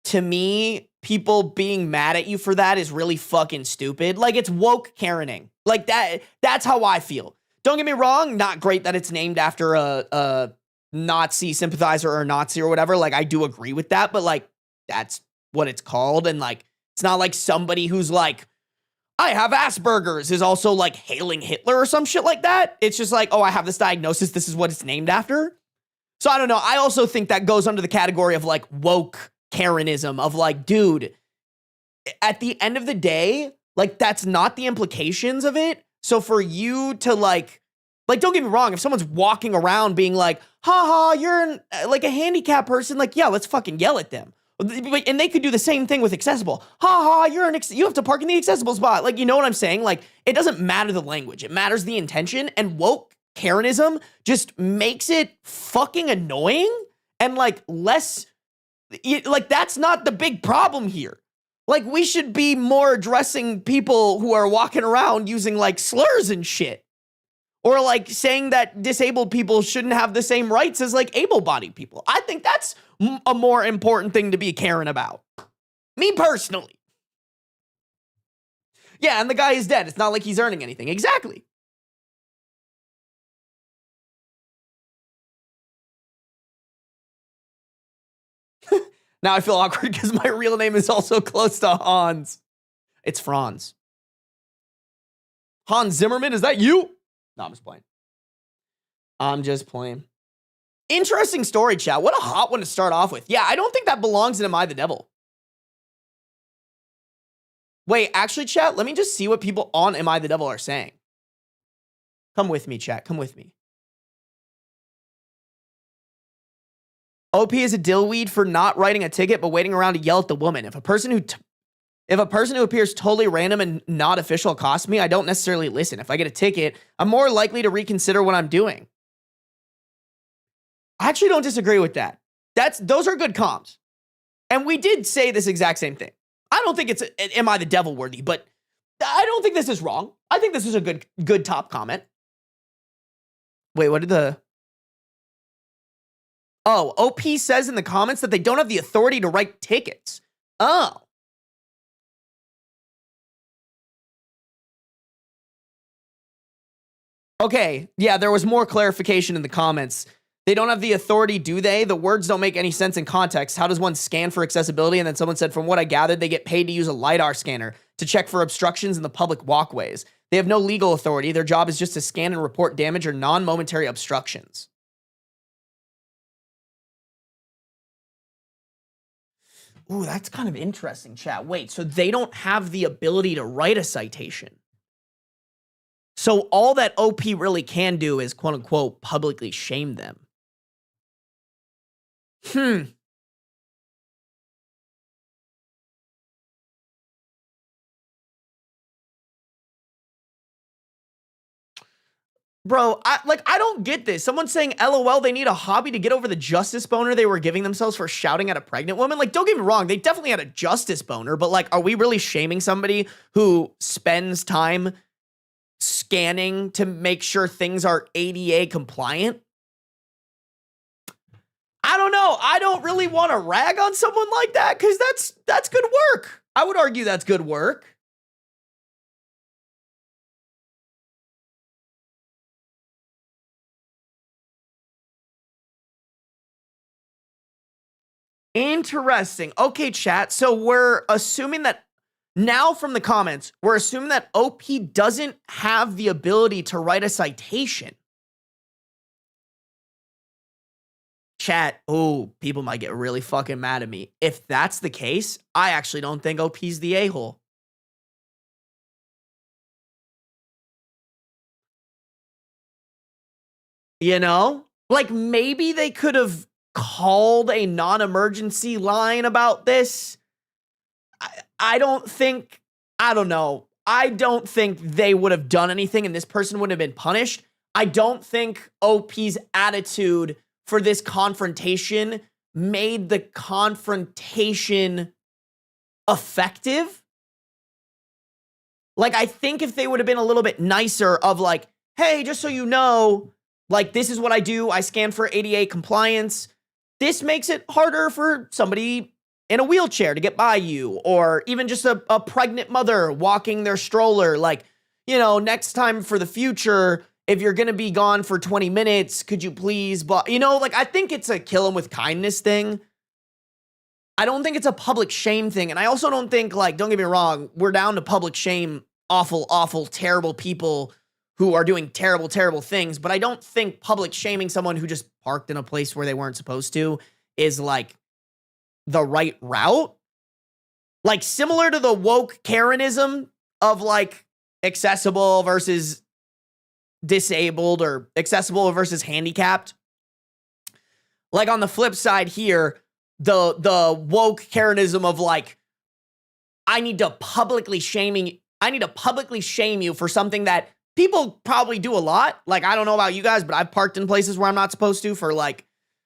to me, people being mad at you for that is really fucking stupid. Like, it's woke Karening. Like, that's how I feel. Don't get me wrong, not great that it's named after a Nazi sympathizer or a Nazi or whatever. Like, I do agree with that, but like, that's what it's called. And like, it's not like somebody who's like, I have Asperger's is also like hailing Hitler or some shit like that. It's just like, oh, I have this diagnosis. This is what it's named after. So I don't know. I also think that goes under the category of like woke Karenism of like, dude, at the end of the day, like that's not the implications of it. So for you to like, don't get me wrong. If someone's walking around being like, haha, you're like a handicapped person, like, yeah, let's fucking yell at them. And they could do the same thing with accessible. Haha, you have to park in the accessible spot. Like, you know what I'm saying? Like, it doesn't matter the language. It matters the intention. And woke Karenism just makes it fucking annoying and like less, like that's not the big problem here. Like, we should be more addressing people who are walking around using like slurs and shit. Or like saying that disabled people shouldn't have the same rights as like able-bodied people. I think that's a more important thing to be caring about. Me personally. Yeah, and the guy is dead. It's not like he's earning anything. Exactly. Now I feel awkward because my real name is also close to Hans. It's Franz. Hans Zimmerman, is that you? No, I'm just playing. I'm just playing. Interesting story, chat. What a hot one to start off with. Yeah, I don't think that belongs in Am I the Devil? Wait, actually, chat, let me just see what people on Am I the Devil are saying. Come with me, chat. Come with me. OP is a dillweed for not writing a ticket but waiting around to yell at the woman. If a person who appears totally random and not official accosts me, I don't necessarily listen. If I get a ticket, I'm more likely to reconsider what I'm doing. I actually don't disagree with that. Those are good comms. And we did say this exact same thing. I don't think it's Am I the Devil worthy, but I don't think this is wrong. I think this is a good top comment. Wait, what did the... Oh, OP says in the comments that they don't have the authority to write tickets. Oh. Okay, yeah, there was more clarification in the comments They don't have the authority, do they? The words don't make any sense in context. How does one scan for accessibility? And then someone said, from what I gathered, they get paid to use a LiDAR scanner to check for obstructions in the public walkways. They have no legal authority. Their job is just to scan and report damage or non-momentary obstructions. Ooh, that's kind of interesting, chat. Wait, so they don't have the ability to write a citation. So all that OP really can do is, quote unquote, publicly shame them. Bro, I don't get this. Someone's saying, LOL, they need a hobby to get over the justice boner they were giving themselves for shouting at a pregnant woman. Like, don't get me wrong. They definitely had a justice boner, but like, are we really shaming somebody who spends time scanning to make sure things are ADA compliant? I don't know. I don't really want to rag on someone like that because that's good work. I would argue that's good work. Interesting. Okay, chat. So we're assuming that now from the comments, we're assuming that OP doesn't have the ability to write a citation. Chat, oh, people might get really fucking mad at me. If that's the case, I actually don't think OP's the a-hole. You know? Like, maybe they could have called a non-emergency line about this. I don't know. I don't think they would have done anything and this person wouldn't have been punished. I don't think OP's attitude for this confrontation made the confrontation effective. Like, I think if they would have been a little bit nicer of like, hey, just so you know, like, this is what I do. I scan for ADA compliance. This makes it harder for somebody in a wheelchair to get by you, or even just a pregnant mother walking their stroller. Like, you know, next time for the future, if you're going to be gone for 20 minutes, could you please, you know, like, I think it's a kill him with kindness thing. I don't think it's a public shame thing. And I also don't think, like, don't get me wrong, we're down to public shame awful, awful, terrible people who are doing terrible, terrible things. But I don't think public shaming someone who just parked in a place where they weren't supposed to is like the right route. Like, similar to the woke Karenism of like accessible versus disabled or accessible versus handicapped. Like, on the flip side here, the woke Karenism of like, I need to publicly shame you for something that people probably do a lot. Like, I don't know about you guys, but I've parked in places where I'm not supposed to for like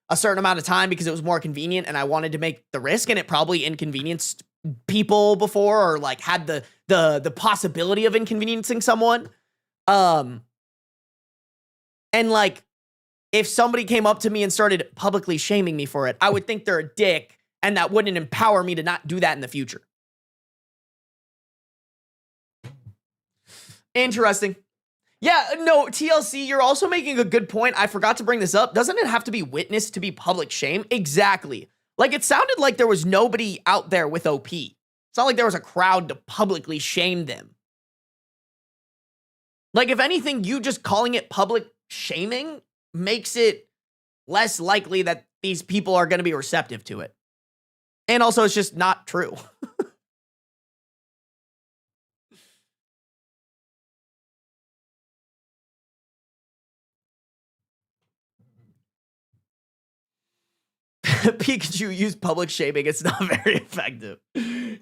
a certain amount of time because it was more convenient and I wanted to make the risk, and it probably inconvenienced people before, or like had the possibility of inconveniencing someone. And like, if somebody came up to me and started publicly shaming me for it, I would think they're a dick, and that wouldn't empower me to not do that in the future. Interesting. Yeah, no, TLC, you're also making a good point. I forgot to bring this up. Doesn't it have to be witnessed to be public shame? Exactly. Like, it sounded like there was nobody out there with OP. It's not like there was a crowd to publicly shame them. Like, if anything, you just calling it public shaming makes it less likely that these people are going to be receptive to it. And also, it's just not true. Pikachu used public shaming. It's not very effective.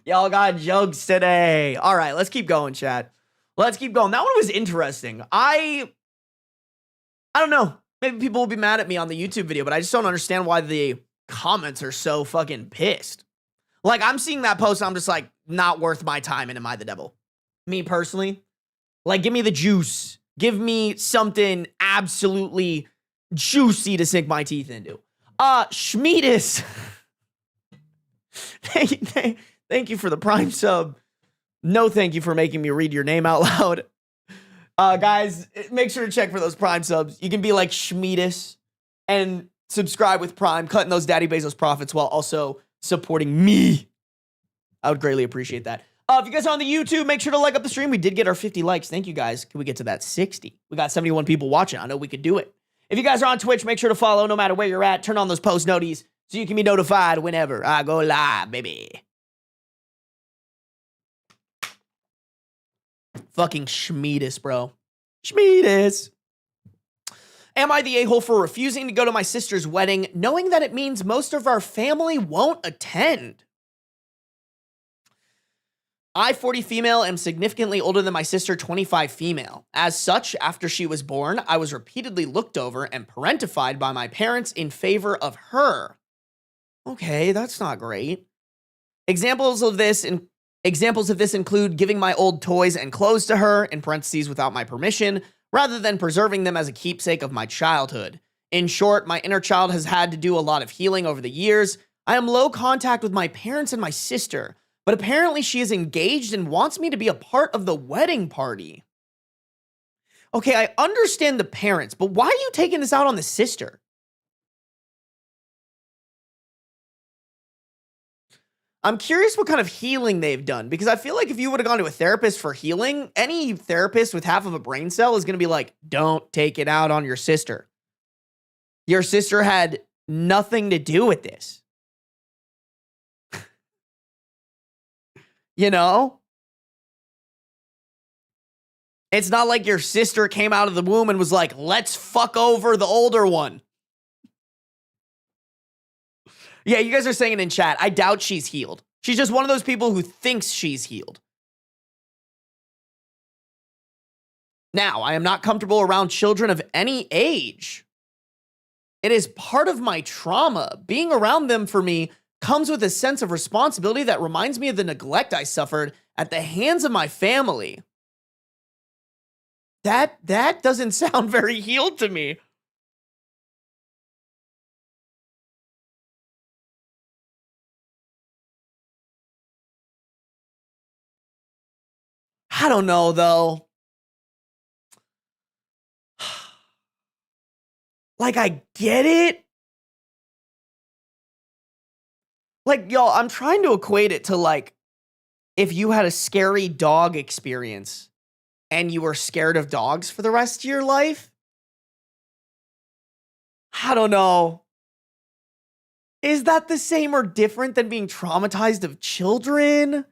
Y'all got jokes today. All right, let's keep going, chat. Let's keep going. That one was interesting. I don't know. Maybe people will be mad at me on the YouTube video, but I just don't understand why the comments are so fucking pissed. Like, I'm seeing that post, and I'm just like, not worth my time in Am I the Devil? Me personally. Like, give me the juice. Give me something absolutely juicy to sink my teeth into. Schmeedus. Thank you for the Prime sub. No, thank you for making me read your name out loud. Guys, make sure to check for those Prime subs. You can be like Schmeedus. and subscribe with Prime, cutting those Daddy Bezos profits while also supporting me. I would greatly appreciate that. If you guys are on the YouTube, make sure to like up the stream. We did get our 50 likes. Thank you, guys. Can we get to that 60? We got 71 people watching. I know we could do it. If you guys are on Twitch, make sure to follow no matter where you're at. Turn on those post noties so you can be notified whenever I go live, baby. Fucking Schmeedus, bro. Schmeedus. Am I the a-hole for refusing to go to my sister's wedding, knowing that it means most of our family won't attend? I, 40 female, am significantly older than my sister, 25 female. As such, after she was born, I was repeatedly looked over and parentified by my parents in favor of her. Okay, that's not great. Examples of this include giving my old toys and clothes to her, in parentheses, without my permission, rather than preserving them as a keepsake of my childhood. In short, my inner child has had to do a lot of healing over the years. I am low contact with my parents and my sister, but apparently she is engaged and wants me to be a part of the wedding party. Okay, I understand the parents, but why are you taking this out on the sister? I'm curious what kind of healing they've done, because I feel like if you would have gone to a therapist for healing, any therapist with half of a brain cell is going to be like, don't take it out on your sister. Your sister had nothing to do with this. You know? It's not like your sister came out of the womb and was like, let's fuck over the older one. Yeah, you guys are saying it in chat. I doubt she's healed. She's just one of those people who thinks she's healed. Now, I am not comfortable around children of any age. It is part of my trauma. Being around them for me comes with a sense of responsibility that reminds me of the neglect I suffered at the hands of my family. That doesn't sound very healed to me. I don't know, though. Like, I get it. Like, y'all, I'm trying to equate it to, like, if you had a scary dog experience and you were scared of dogs for the rest of your life. I don't know. Is that the same or different than being traumatized of children?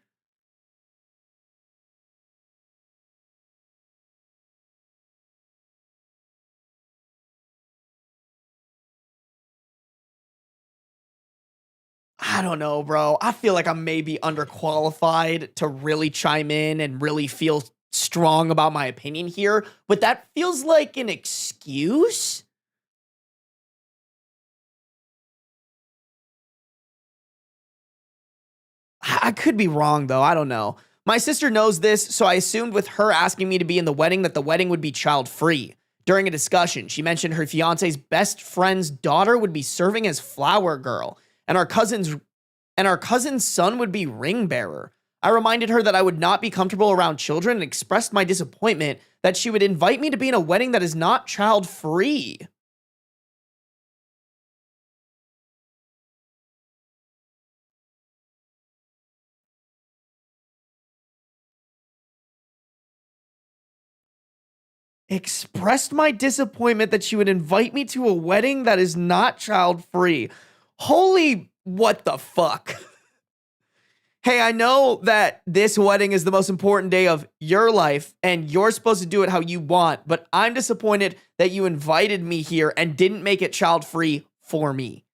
I don't know, bro. I feel like I'm maybe underqualified to really chime in and really feel strong about my opinion here, but that feels like an excuse. I could be wrong, though. I don't know. My sister knows this, so I assumed with her asking me to be in the wedding that the wedding would be child-free. During a discussion, she mentioned her fiance's best friend's daughter would be serving as flower girl, and our cousin's son would be ring bearer. I reminded her that I would not be comfortable around children and expressed my disappointment that she would invite me to be in a wedding that is not child-free. Expressed my disappointment that she would invite me to a wedding that is not child-free. Holy, what the fuck? Hey, I know that this wedding is the most important day of your life and you're supposed to do it how you want, but I'm disappointed that you invited me here and didn't make it child-free for me.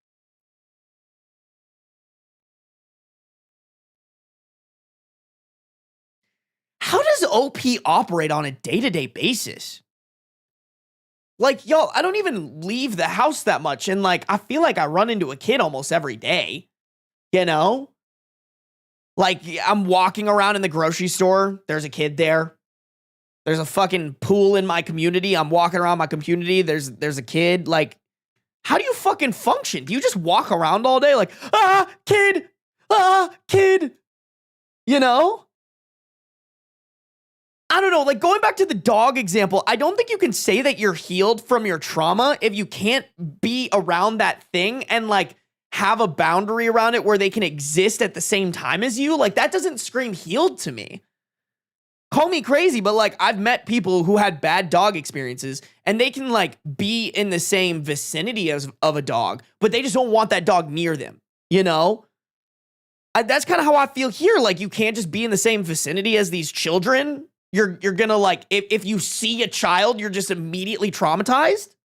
How does OP operate on a day-to-day basis? Like, yo, I don't even leave the house that much, and, like, I feel like I run into a kid almost every day, you know? Like, I'm walking around in the grocery store, there's a kid there. There's a fucking pool in my community, I'm walking around my community, there's a kid. Like, how do you fucking function? Do you just walk around all day like, kid, kid? You know? I don't know, like going back to the dog example, I don't think you can say that you're healed from your trauma if you can't be around that thing and like have a boundary around it where they can exist at the same time as you. Like that doesn't scream healed to me. Call me crazy, but like I've met people who had bad dog experiences and they can like be in the same vicinity of a dog, but they just don't want that dog near them, you know? That's kind of how I feel here. Like you can't just be in the same vicinity as these children. You're gonna like, if you see a child, you're just immediately traumatized.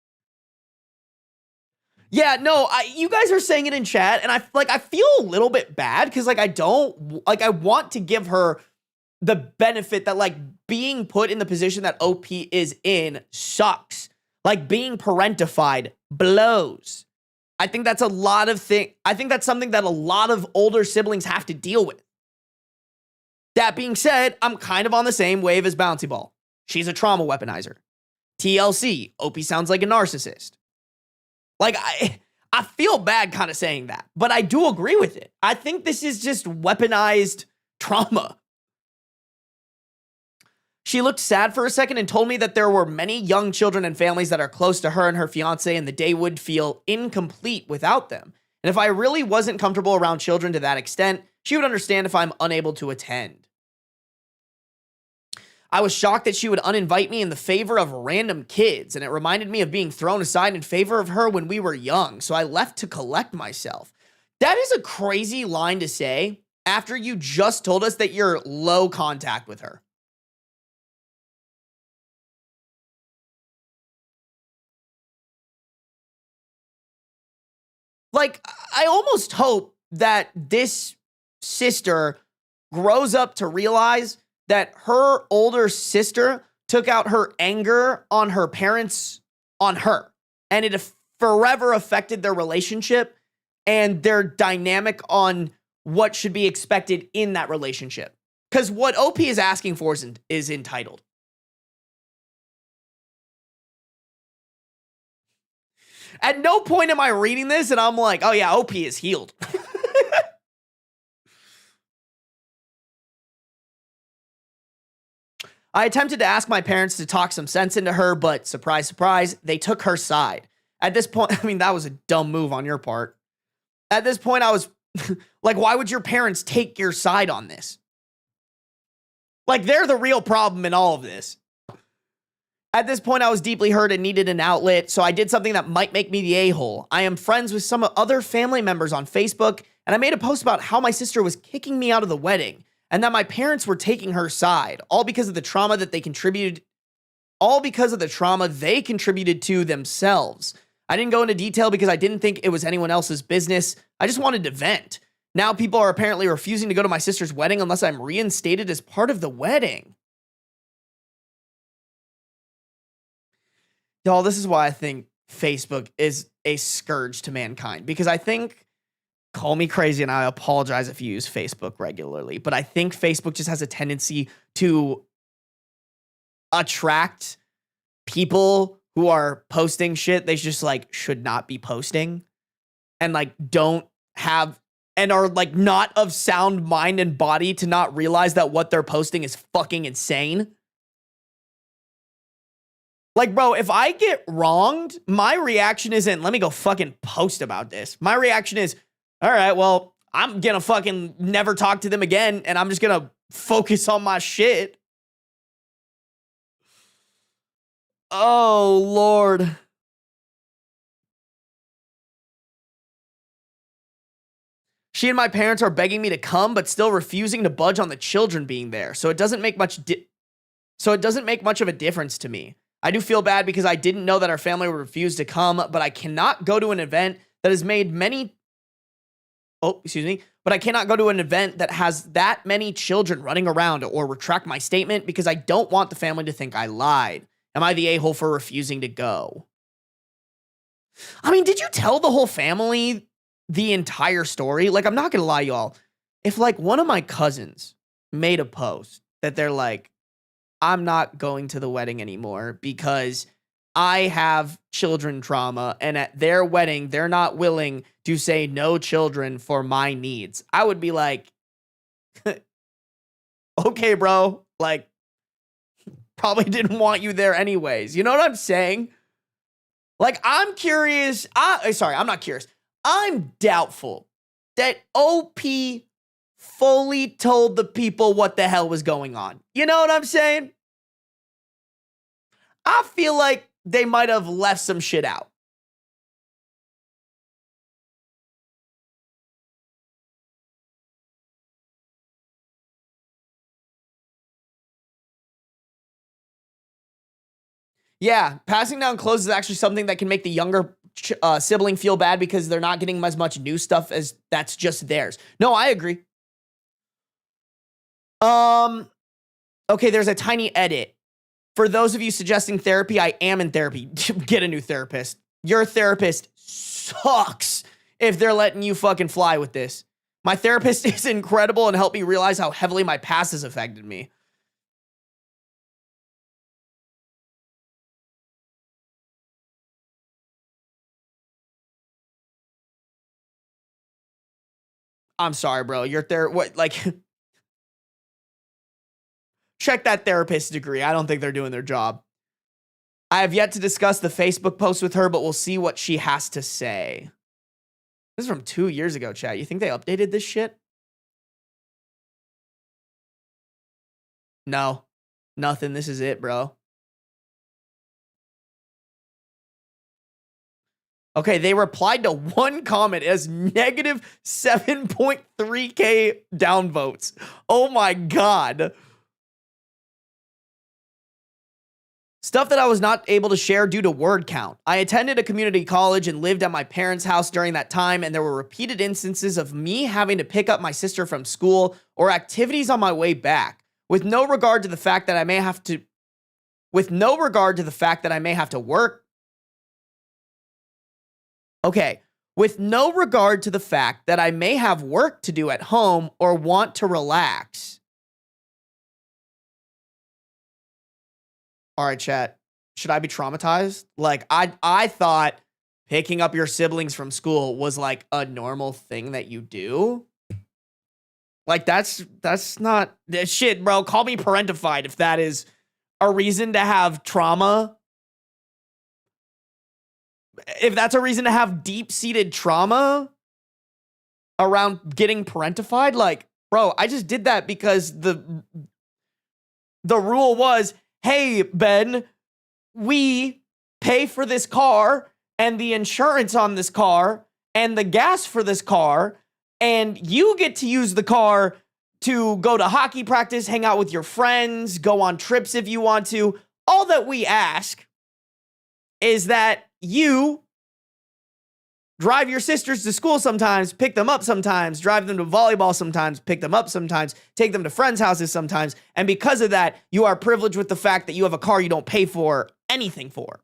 Yeah, no, you guys are saying it in chat and I feel a little bit bad because like I want to give her the benefit that like being put in the position that OP is in sucks. Like being parentified blows. I think that's I think that's something that a lot of older siblings have to deal with. That being said, I'm kind of on the same wave as Bouncy Ball. She's a trauma weaponizer. TLC, OP sounds like a narcissist. Like I feel bad kind of saying that, but I do agree with it. I think this is just weaponized trauma. She looked sad for a second and told me that there were many young children and families that are close to her and her fiance, and the day would feel incomplete without them. And if I really wasn't comfortable around children to that extent, she would understand if I'm unable to attend. I was shocked that she would uninvite me in the favor of random kids, and it reminded me of being thrown aside in favor of her when we were young, so I left to collect myself. That is a crazy line to say after you just told us that you're low contact with her. Like, I almost hope that this sister grows up to realize that her older sister took out her anger on her parents on her, and it forever affected their relationship and their dynamic on what should be expected in that relationship. Because what OP is asking for is entitled. At no point am I reading this and I'm like, oh yeah, OP is healed. I attempted to ask my parents to talk some sense into her, but surprise, surprise, they took her side. At this point, I mean, that was a dumb move on your part. At this point, I was like, why would your parents take your side on this? Like, they're the real problem in all of this. At this point, I was deeply hurt and needed an outlet, so I did something that might make me the a-hole. I am friends with some other family members on Facebook, and I made a post about how my sister was kicking me out of the wedding, and that my parents were taking her side, all because of the trauma they contributed to themselves. I didn't go into detail because I didn't think it was anyone else's business. I just wanted to vent. Now people are apparently refusing to go to my sister's wedding unless I'm reinstated as part of the wedding. Y'all, this is why I think Facebook is a scourge to mankind, because I think, call me crazy and I apologize if you use Facebook regularly, but I think Facebook just has a tendency to attract people who are posting shit they just like should not be posting, and like don't have, and are like not of sound mind and body to not realize that what they're posting is fucking insane. Like, bro, if I get wronged, my reaction isn't, let me go fucking post about this. My reaction is, all right, well, I'm gonna fucking never talk to them again, and I'm just gonna focus on my shit. Oh, Lord. She and my parents are begging me to come, but still refusing to budge on the children being there. So it doesn't make much of a difference to me. I do feel bad because I didn't know that our family would refuse to come, but I cannot go to an event that has made many... But I cannot go to an event that has that many children running around or retract my statement because I don't want the family to think I lied. Am I the a-hole for refusing to go? I mean, did you tell the whole family the entire story? Like, I'm not gonna lie, y'all. If like one of my cousins made a post that they're like, I'm not going to the wedding anymore because I have children trauma, and at their wedding, they're not willing to say no children for my needs, I would be like, okay, bro, like, probably didn't want you there anyways. You know what I'm saying? Like, I'm curious. Sorry, I'm not curious. I'm doubtful that OP fully told the people what the hell was going on. You know what I'm saying? I feel like they might have left some shit out. Yeah, passing down clothes is actually something that can make the younger sibling feel bad because they're not getting as much new stuff as that's just theirs. No, I agree. Okay, there's a tiny edit. For those of you suggesting therapy, I am in therapy. Get a new therapist. Your therapist sucks if they're letting you fucking fly with this. My therapist is incredible and helped me realize how heavily my past has affected me. I'm sorry, bro. Check that therapist degree. I don't think they're doing their job. I have yet to discuss the Facebook post with her, but we'll see what she has to say. This is from 2 years ago, chat. You think they updated this shit? No. Nothing. This is it, bro. Okay, they replied to one comment as negative 7.3K downvotes. Oh my God. Stuff that I was not able to share due to word count. I attended a community college and lived at my parents' house during that time, and there were repeated instances of me having to pick up my sister from school or activities on my way back, with no regard to the fact that I may have to work. Okay, with no regard to the fact that I may have work to do at home or want to relax. All right, chat. Should I be traumatized? Like, I thought picking up your siblings from school was like a normal thing that you do. Like, that's not shit, bro. Call me parentified if that is a reason to have trauma. If that's a reason to have deep-seated trauma around getting parentified, like, bro, I just did that because the rule was, hey, Ben, we pay for this car and the insurance on this car and the gas for this car, and you get to use the car to go to hockey practice, hang out with your friends, go on trips if you want to. All that we ask is that you drive your sisters to school sometimes, pick them up sometimes, drive them to volleyball sometimes, pick them up sometimes, take them to friends' houses sometimes. And because of that, you are privileged with the fact that you have a car you don't pay for anything for.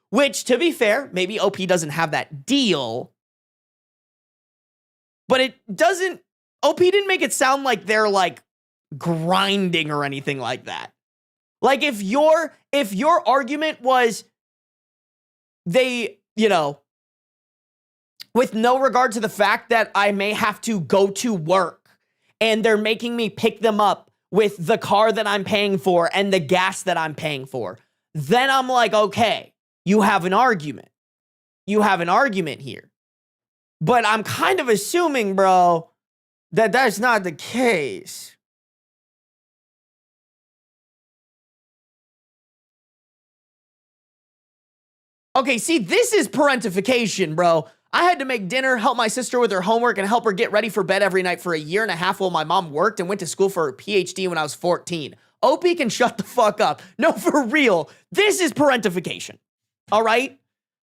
Which, to be fair, maybe OP doesn't have that deal, but it doesn't, OP didn't make it sound like they're like grinding or anything like that. Like if your argument was they, you know, with no regard to the fact that I may have to go to work and they're making me pick them up with the car that I'm paying for and the gas that I'm paying for, then I'm like, okay, you have an argument. You have an argument here. But I'm kind of assuming, bro, that that's not the case. Okay, see, this is parentification, bro. I had to make dinner, help my sister with her homework, and help her get ready for bed every night for a year and a half while my mom worked and went to school for her PhD when I was 14. OP can shut the fuck up. No, for real. This is parentification. All right?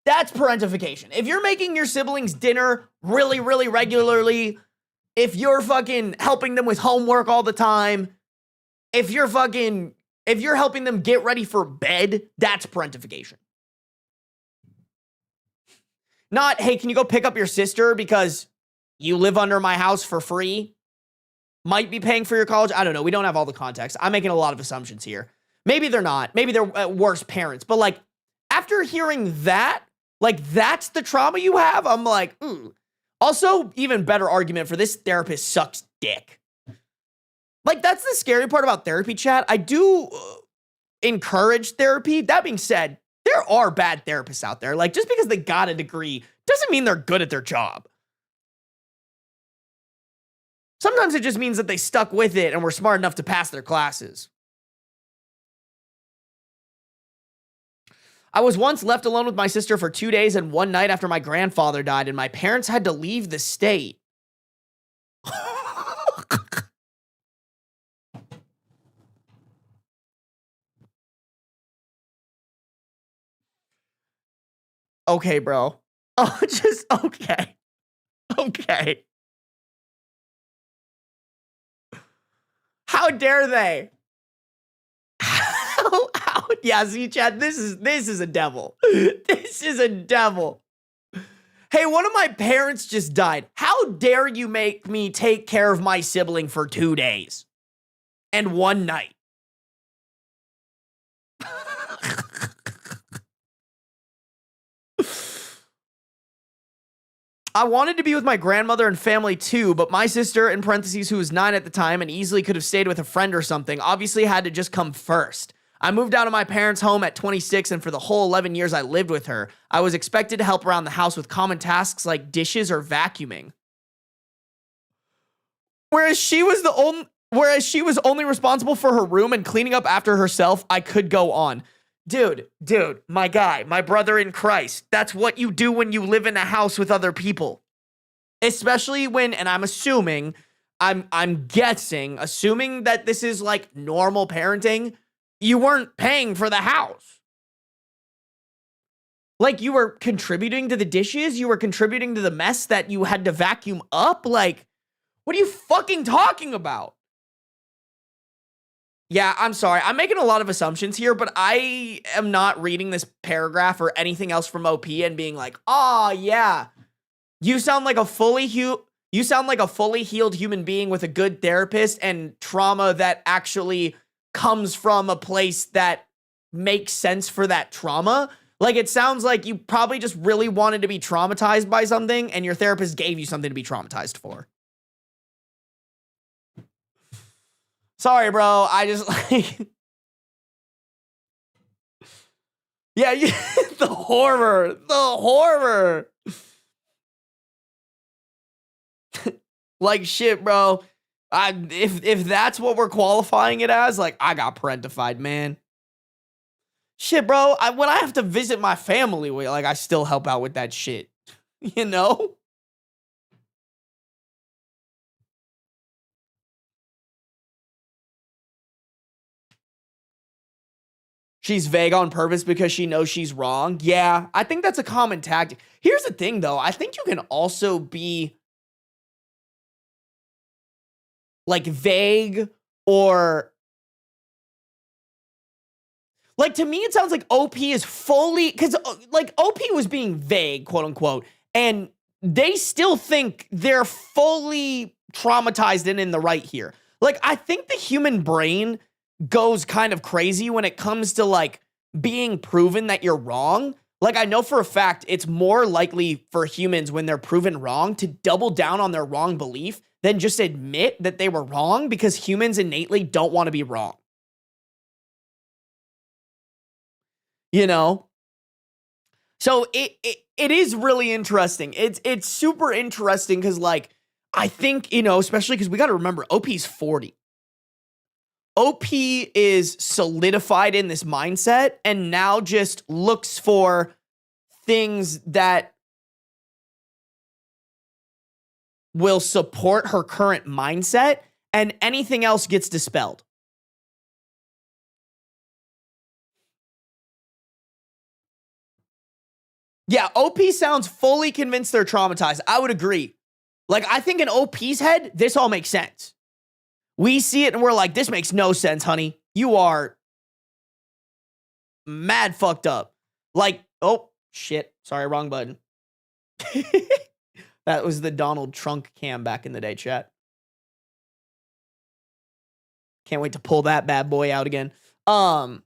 That's parentification. If you're making your siblings dinner really, really regularly, if you're fucking helping them with homework all the time, if you're helping them get ready for bed, that's parentification. Not, hey, can you go pick up your sister because you live under my house for free? Might be paying for your college. I don't know. We don't have all the context. I'm making a lot of assumptions here. Maybe they're not. Maybe they're worse parents. But like, after hearing that, like, that's the trauma you have? I'm like, ooh. Also, even better argument for this therapist sucks dick. Like, that's the scary part about therapy, chat. I do encourage therapy. That being said, there are bad therapists out there. Like, just because they got a degree doesn't mean they're good at their job. Sometimes it just means that they stuck with it and were smart enough to pass their classes. I was once left alone with my sister for 2 days and one night after my grandfather died, and my parents had to leave the state. Okay, bro. Oh, just okay. Okay. How dare they? Yeah, see, Chad, this is a devil. This is a devil. Hey, one of my parents just died. How dare you make me take care of my sibling for 2 days and one night? I wanted to be with my grandmother and family too, but my sister, in parentheses, who was 9 at the time and easily could have stayed with a friend or something, obviously had to just come first. I moved out of my parents' home at 26, and for the whole 11 years I lived with her, I was expected to help around the house with common tasks like dishes or vacuuming. Whereas she was only responsible for her room and cleaning up after herself, I could go on. Dude, my guy, my brother in Christ, that's what you do when you live in a house with other people. Especially when, and I'm assuming, I'm guessing, assuming that this is like normal parenting, you weren't paying for the house. Like, you were contributing to the dishes, you were contributing to the mess that you had to vacuum up. Like, what are you fucking talking about? Yeah, I'm sorry. I'm making a lot of assumptions here, but I am not reading this paragraph or anything else from OP and being like, "Oh, yeah. You sound like a fully healed human being with a good therapist and trauma that actually comes from a place that makes sense for that trauma." Like, it sounds like you probably just really wanted to be traumatized by something and your therapist gave you something to be traumatized for. Sorry, bro. I just like... Yeah, the horror. Like, shit, bro. If that's what we're qualifying it as, like, I got parentified, man. Shit, bro. When I have to visit my family, like, I still help out with that shit. You know? She's vague on purpose because she knows she's wrong. Yeah, I think that's a common tactic. Here's the thing, though. I think you can also be, like, vague or... Like, to me, it sounds like OP is fully... Because, like, OP was being vague, quote-unquote, and they still think they're fully traumatized and in the right here. Like, I think the human brain goes kind of crazy when it comes to, like, being proven that you're wrong. Like, I know for a fact it's more likely for humans when they're proven wrong to double down on their wrong belief than just admit that they were wrong, because humans innately don't want to be wrong. You know? So it is really interesting. It's super interesting because, like, I think, you know, especially because we got to remember, OP's 40. OP is solidified in this mindset and now just looks for things that will support her current mindset, and anything else gets dispelled. Yeah, OP sounds fully convinced they're traumatized. I would agree. Like, I think in OP's head, this all makes sense. We see it and we're like, this makes no sense, honey. You are mad fucked up. Like, oh, shit. Sorry, wrong button. That was the Donald Trump cam back in the day, chat. Can't wait to pull that bad boy out again. I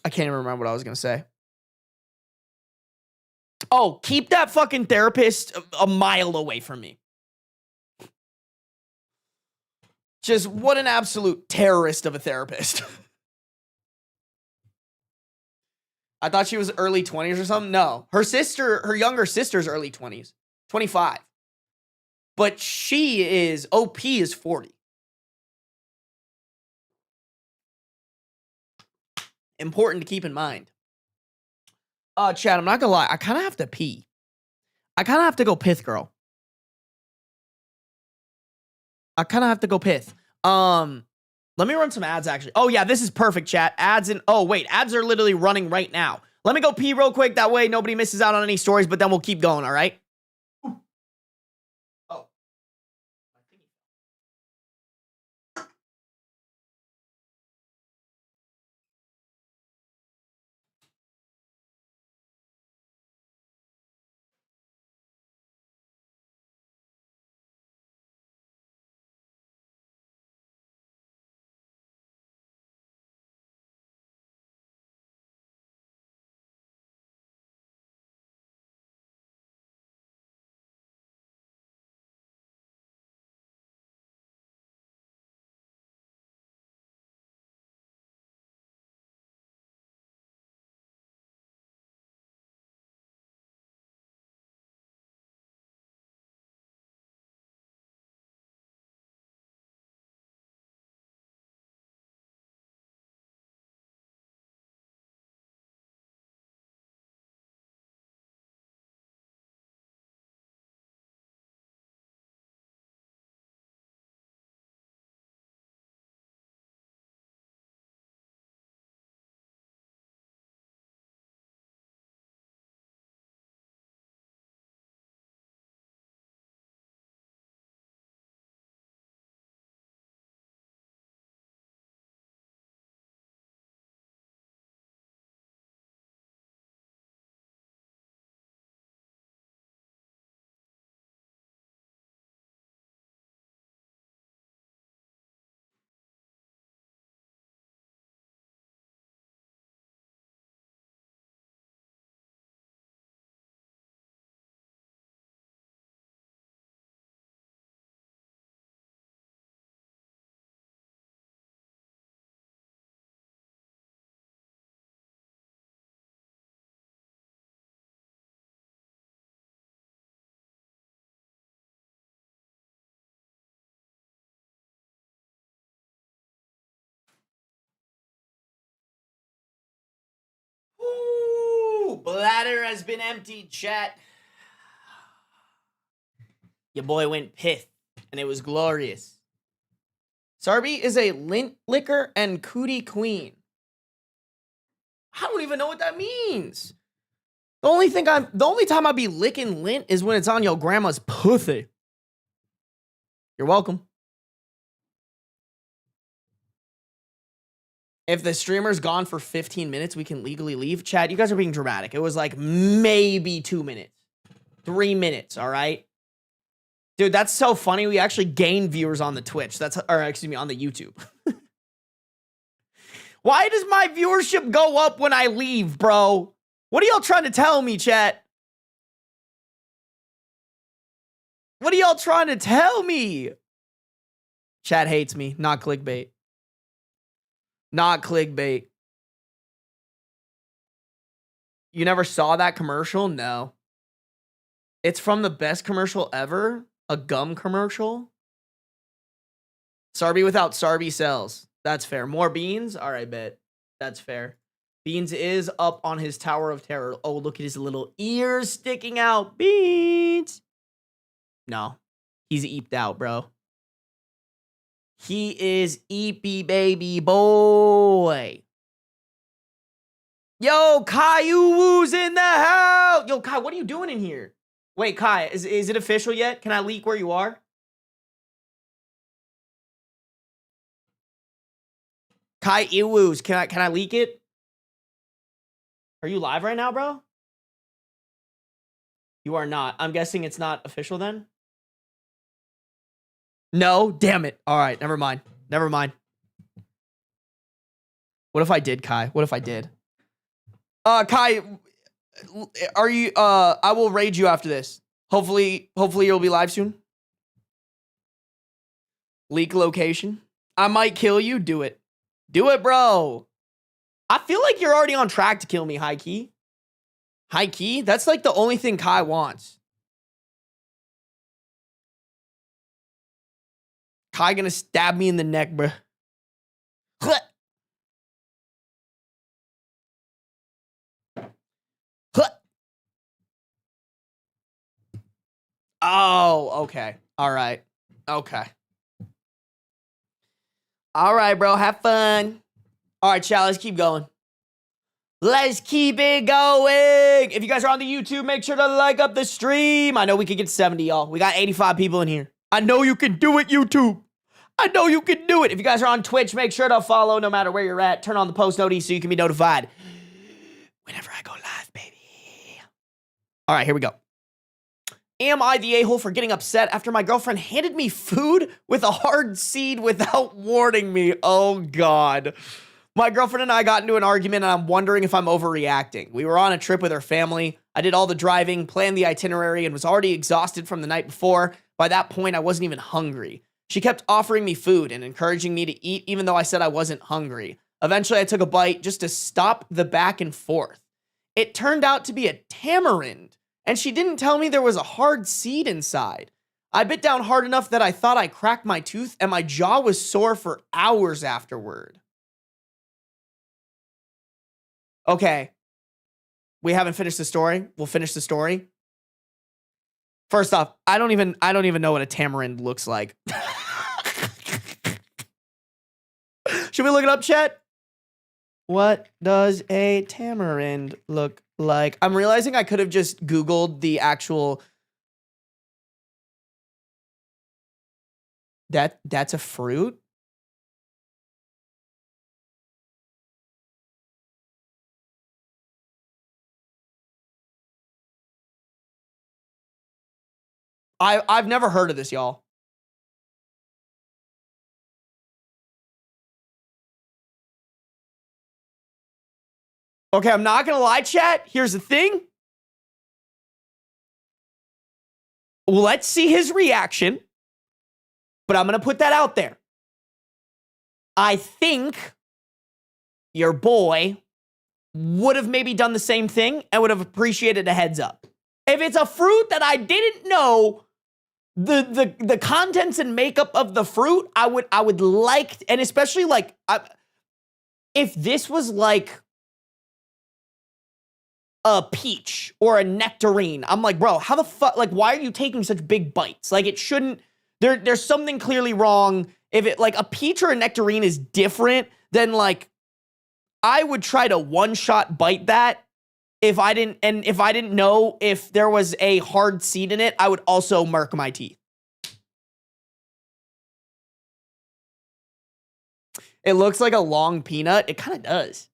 can't even remember what I was going to say. Oh, keep that fucking therapist a mile away from me. Just what an absolute terrorist of a therapist. I thought she was early 20s or something. No, her younger sister's early 20s, 25. But OP is 40. Important to keep in mind. Chad, I'm not gonna lie. I kind of have to pee. I kind of have to go pith, girl. I kind of have to go pith. Let me run some ads, actually. Oh, yeah, this is perfect, chat. Ads ads are literally running right now. Let me go pee real quick. That way nobody misses out on any stories, but then we'll keep going, all right? Oh. Ooh, bladder has been emptied, chat. Your boy went pith, and it was glorious. Sarby is a lint licker and cootie queen. I don't even know what that means. The only time I be licking lint is when it's on your grandma's pussy. You're welcome. If the streamer's gone for 15 minutes, we can legally leave. Chat, you guys are being dramatic. It was like maybe 2 minutes. 3 minutes, all right? Dude, that's so funny. We actually gained viewers on the Twitch. On the YouTube. Why does my viewership go up when I leave, bro? What are y'all trying to tell me, chat? What are y'all trying to tell me? Chat hates me. Not clickbait. Not clickbait. You never saw that commercial? No. It's from the best commercial ever. A gum commercial. Sarby without Sarby sells. That's fair. More beans? All right, bet. That's fair. Beans is up on his Tower of Terror. Oh, look at his little ears sticking out. Beans. No. He's eeped out, bro. He is eepy baby boy. Yo, Kai Uwu's in the house. Yo, Kai, what are you doing in here? Wait, Kai, is it official yet? Can I leak where you are? Kai Iwu's, can I leak it? Are you live right now, bro? You are not. I'm guessing it's not official then? No? Damn it. All right, never mind. Never mind. What if I did, Kai? What if I did? Kai, are you I will raid you after this. Hopefully you'll be live soon. Leak location. I might kill you. Do it. Do it, bro. I feel like you're already on track to kill me, high key. High key? That's like the only thing Kai wants. Kai gonna stab me in the neck, bruh. Oh, okay. All right. Okay. All right, bro. Have fun. All right, chat. Let's keep going. Let's keep it going. If you guys are on the YouTube, make sure to like up the stream. I know we could get 70, y'all. We got 85 people in here. I know you can do it, YouTube. I know you can do it. If you guys are on Twitch, make sure to follow no matter where you're at. Turn on the post notice so you can be notified whenever I go live, baby. All right, here we go. Am I the a-hole for getting upset after my girlfriend handed me food with a hard seed without warning me? Oh, God. My girlfriend and I got into an argument, and I'm wondering if I'm overreacting. We were on a trip with her family. I did all the driving, planned the itinerary, and was already exhausted from the night before. By that point, I wasn't even hungry. She kept offering me food and encouraging me to eat, even though I said I wasn't hungry. Eventually, I took a bite just to stop the back and forth. It turned out to be a tamarind, and she didn't tell me there was a hard seed inside. I bit down hard enough that I thought I cracked my tooth, and my jaw was sore for hours afterward. Okay, we haven't finished the story. We'll finish the story. First off, I don't even know what a tamarind looks like. Should we look it up, chat? What does a tamarind look like? I'm realizing I could have just Googled the actual. That's a fruit? I've never heard of this, y'all. Okay, I'm not gonna lie, chat. Here's the thing. Let's see his reaction. But I'm gonna put that out there. I think your boy would have maybe done the same thing and would have appreciated a heads up. If it's a fruit that I didn't know the contents and makeup of the fruit, I would like, and especially like, if this was like a peach or a nectarine, I'm like, bro, how the fuck, like, why are you taking such big bites? Like, it shouldn't, there's something clearly wrong. If it, like, a peach or a nectarine is different, then, like, I would try to one-shot bite that. If I didn't know if there was a hard seed in it, I would also mark my teeth. It looks like a long peanut. It kind of does.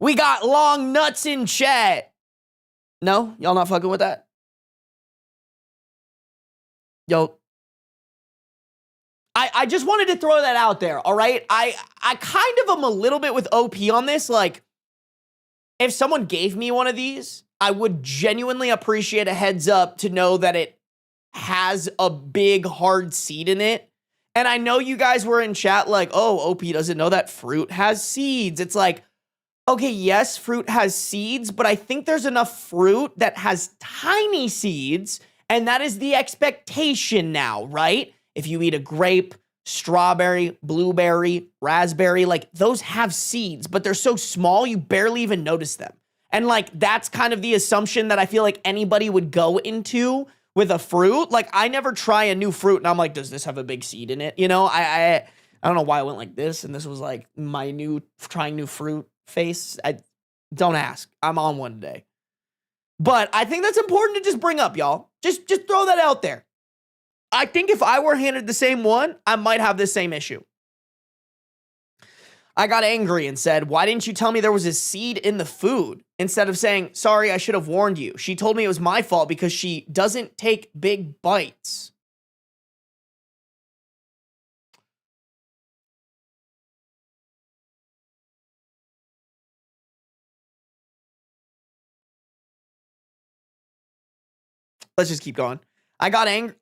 We got long nuts in chat. No? Y'all not fucking with that? Yo. I just wanted to throw that out there, all right? I kind of am a little bit with OP on this. Like, if someone gave me one of these, I would genuinely appreciate a heads up to know that it has a big hard seed in it. And I know you guys were in chat like, oh, OP doesn't know that fruit has seeds. It's like, okay, yes, fruit has seeds, but I think there's enough fruit that has tiny seeds, and that is the expectation now, right? If you eat a grape, strawberry, blueberry, raspberry, like those have seeds, but they're so small you barely even notice them. And like that's kind of the assumption that I feel like anybody would go into with a fruit. Like I never try a new fruit and I'm like, does this have a big seed in it? You know, I don't know why I went like this and this was like my new trying new fruit face. I don't ask. I'm on one today. But I think that's important to just bring up, y'all. Just throw that out there. I think if I were handed the same one, I might have the same issue. I got angry and said, why didn't you tell me there was a seed in the food? Instead of saying, sorry, I should have warned you. She told me it was my fault because she doesn't take big bites. Let's just keep going. I got angry.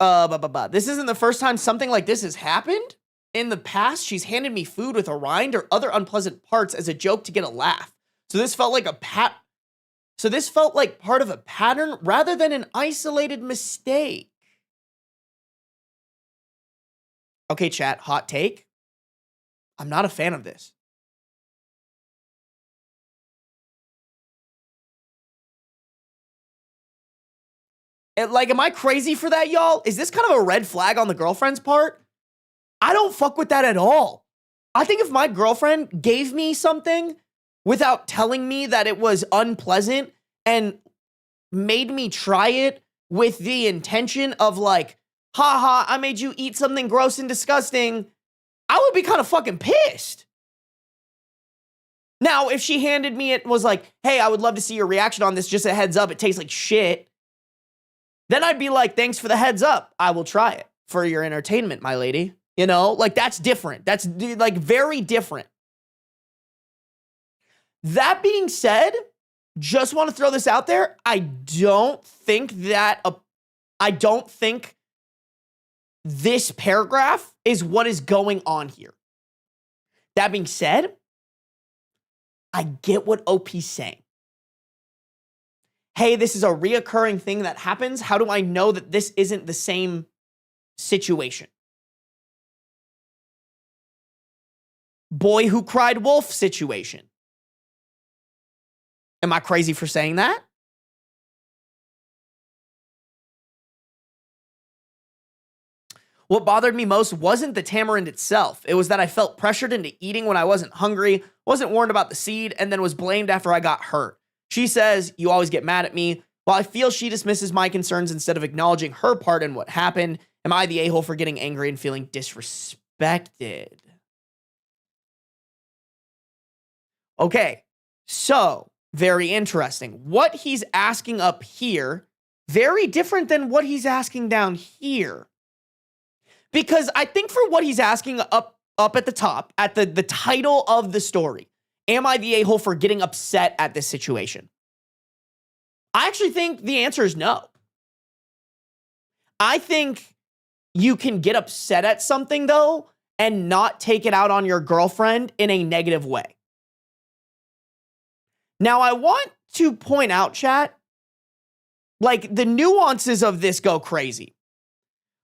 This isn't the first time something like this has happened. In the past, she's handed me food with a rind or other unpleasant parts as a joke to get a laugh. So this felt like part of a pattern rather than an isolated mistake. Okay, chat, hot take. I'm not a fan of this. Like, am I crazy for that, y'all? Is this kind of a red flag on the girlfriend's part? I don't fuck with that at all. I think if my girlfriend gave me something without telling me that it was unpleasant and made me try it with the intention of like, haha, I made you eat something gross and disgusting, I would be kind of fucking pissed. Now, if she handed me it and was like, hey, I would love to see your reaction on this, just a heads up, it tastes like shit, then I'd be like, thanks for the heads up. I will try it for your entertainment, my lady. You know, like that's different. That's like very different. That being said, just want to throw this out there. I don't think this paragraph is what is going on here. That being said, I get what OP's saying. Hey, this is a reoccurring thing that happens. How do I know that this isn't the same situation? Boy who cried wolf situation. Am I crazy for saying that? What bothered me most wasn't the tamarind itself. It was that I felt pressured into eating when I wasn't hungry, wasn't warned about the seed, and then was blamed after I got hurt. She says, you always get mad at me. While I feel she dismisses my concerns instead of acknowledging her part in what happened, am I the a-hole for getting angry and feeling disrespected? Okay, so very interesting. What he's asking up here, very different than what he's asking down here. Because I think for what he's asking up at the top, at the title of the story, am I the a-hole for getting upset at this situation? I actually think the answer is no. I think you can get upset at something, though, and not take it out on your girlfriend in a negative way. Now, I want to point out, chat, like, the nuances of this go crazy.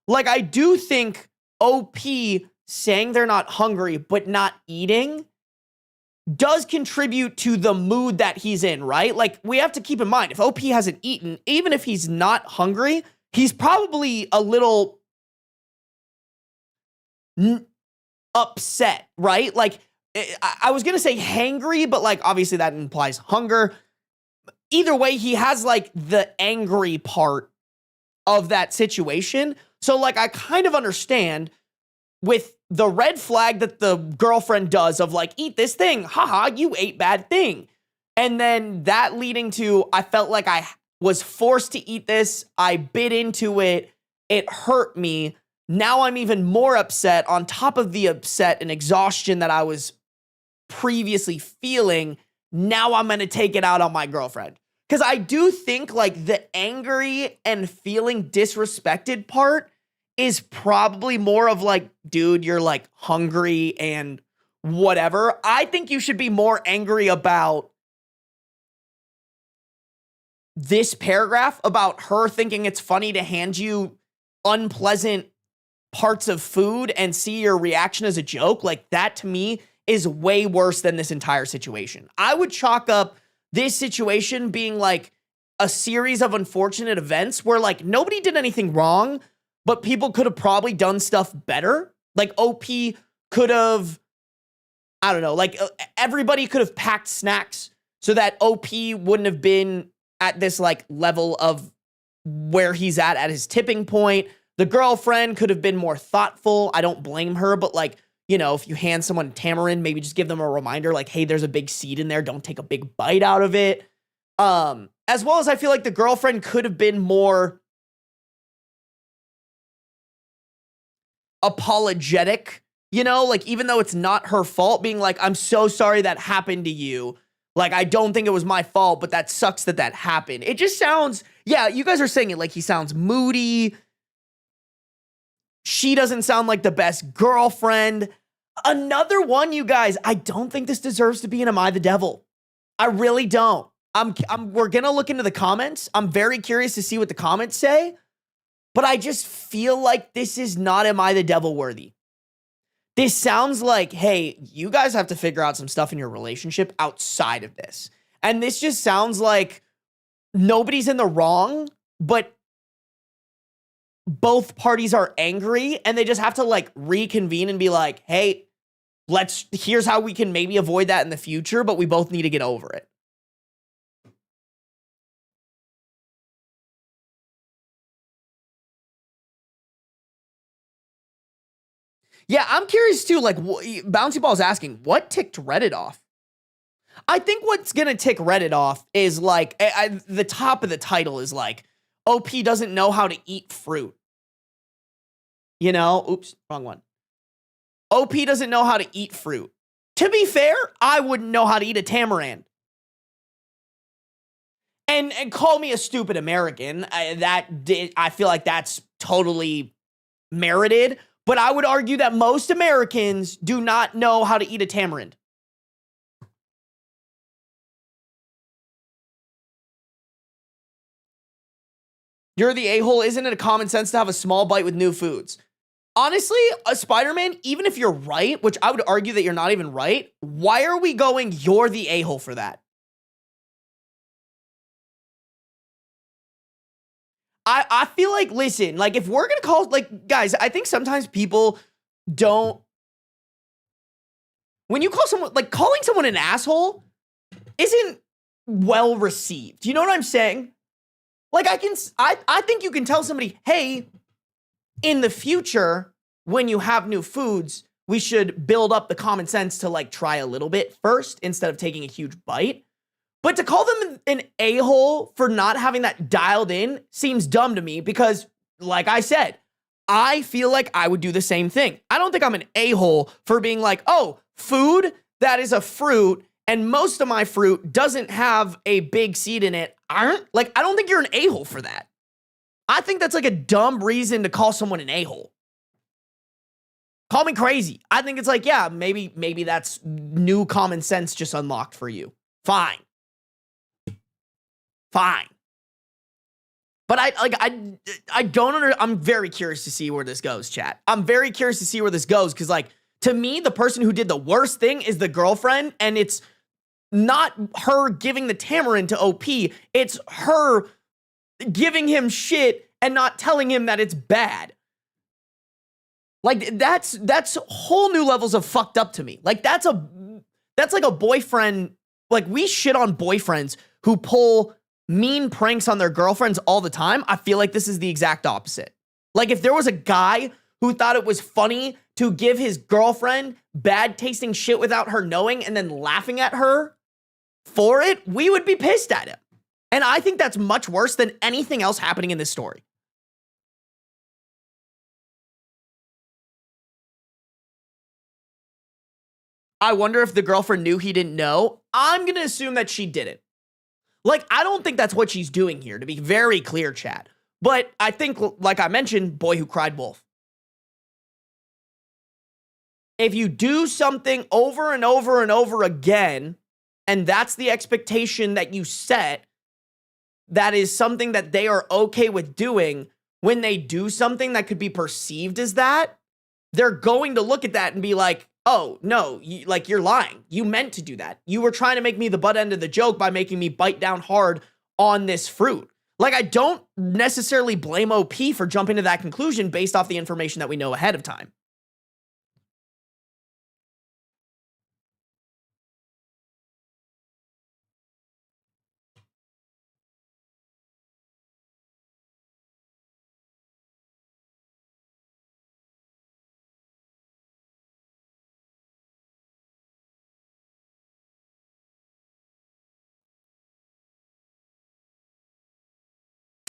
Like, I do think OP saying they're not hungry but not eating does contribute to the mood that he's in, right? Like, we have to keep in mind, if OP hasn't eaten, even if he's not hungry, he's probably a little upset, right? Like, I was going to say hangry, but, like, obviously that implies hunger. Either way, he has, like, the angry part of that situation. So, like, I kind of understand with the red flag that the girlfriend does of like, eat this thing, haha, you ate bad thing. And then that leading to, I felt like I was forced to eat this. I bit into it. It hurt me. Now I'm even more upset on top of the upset and exhaustion that I was previously feeling. Now I'm going to take it out on my girlfriend. Because I do think like the angry and feeling disrespected part is probably more of like, dude, you're like hungry and whatever. I think you should be more angry about this paragraph about her thinking it's funny to hand you unpleasant parts of food and see your reaction as a joke. Like that to me is way worse than this entire situation. I would chalk up this situation being like a series of unfortunate events where like nobody did anything wrong, but people could have probably done stuff better. Like OP could have, I don't know, like everybody could have packed snacks so that OP wouldn't have been at this like level of where he's at his tipping point. The girlfriend could have been more thoughtful. I don't blame her, but like, you know, if you hand someone tamarind, maybe just give them a reminder like, hey, there's a big seed in there. Don't take a big bite out of it. As well as I feel like the girlfriend could have been more apologetic, you know, like even though it's not her fault, being like, I'm so sorry that happened to you. Like, I don't think it was my fault, but that sucks that happened. It just sounds, yeah, you guys are saying it like he sounds moody. She doesn't sound like the best girlfriend. Another one, you guys, I don't think this deserves to be an Am I the Devil? I really don't. We're gonna look into the comments. I'm very curious to see what the comments say, but I just feel like this is not Am I the Devil worthy. This sounds like, hey, you guys have to figure out some stuff in your relationship outside of this. And this just sounds like nobody's in the wrong, but both parties are angry and they just have to like reconvene and be like, hey, here's how we can maybe avoid that in the future, but we both need to get over it. Yeah, I'm curious too, like, Bouncy Ball's asking, what ticked Reddit off? I think what's gonna tick Reddit off is like, the top of the title is like, OP doesn't know how to eat fruit. You know? Oops, wrong one. OP doesn't know how to eat fruit. To be fair, I wouldn't know how to eat a tamarind. And call me a stupid American. I feel like that's totally merited. But I would argue that most Americans do not know how to eat a tamarind. You're the a-hole. Isn't it a common sense to have a small bite with new foods? Honestly, a Spider-Man, even if you're right, which I would argue that you're not even right, why are we going, you're the a-hole for that? I feel like, listen, like, if we're going to call, like, guys, I think sometimes people don't, when you call someone, like, calling someone an asshole isn't well received. You know what I'm saying? Like, I think you can tell somebody, hey, in the future, when you have new foods, we should build up the common sense to, like, try a little bit first instead of taking a huge bite. But to call them an a-hole for not having that dialed in seems dumb to me because, like I said, I feel like I would do the same thing. I don't think I'm an a-hole for being like, oh, food that is a fruit and most of my fruit doesn't have a big seed in it. I don't think you're an a-hole for that. I think that's like a dumb reason to call someone an a-hole. Call me crazy. I think it's like, yeah, maybe that's new common sense just unlocked for you. Fine. But I don't I'm very curious to see where this goes, chat. I'm very curious to see where this goes because, like, to me, the person who did the worst thing is the girlfriend, and it's not her giving the tamarind to OP. It's her giving him shit and not telling him that it's bad. Like, that's whole new levels of fucked up to me. Like, that's like a boyfriend. Like, we shit on boyfriends who pull mean pranks on their girlfriends all the time. I feel like this is the exact opposite. Like, if there was a guy who thought it was funny to give his girlfriend bad tasting shit without her knowing and then laughing at her for it, we would be pissed at him. And I think that's much worse than anything else happening in this story. I wonder if the girlfriend knew he didn't know. I'm going to assume that she didn't. Like, I don't think that's what she's doing here, to be very clear, chat. But I think, like I mentioned, boy who cried wolf. If you do something over and over and over again, and that's the expectation that you set, that is something that they are okay with doing, when they do something that could be perceived as that, they're going to look at that and be like, oh, no, you're lying. You meant to do that. You were trying to make me the butt end of the joke by making me bite down hard on this fruit. Like, I don't necessarily blame OP for jumping to that conclusion based off the information that we know ahead of time.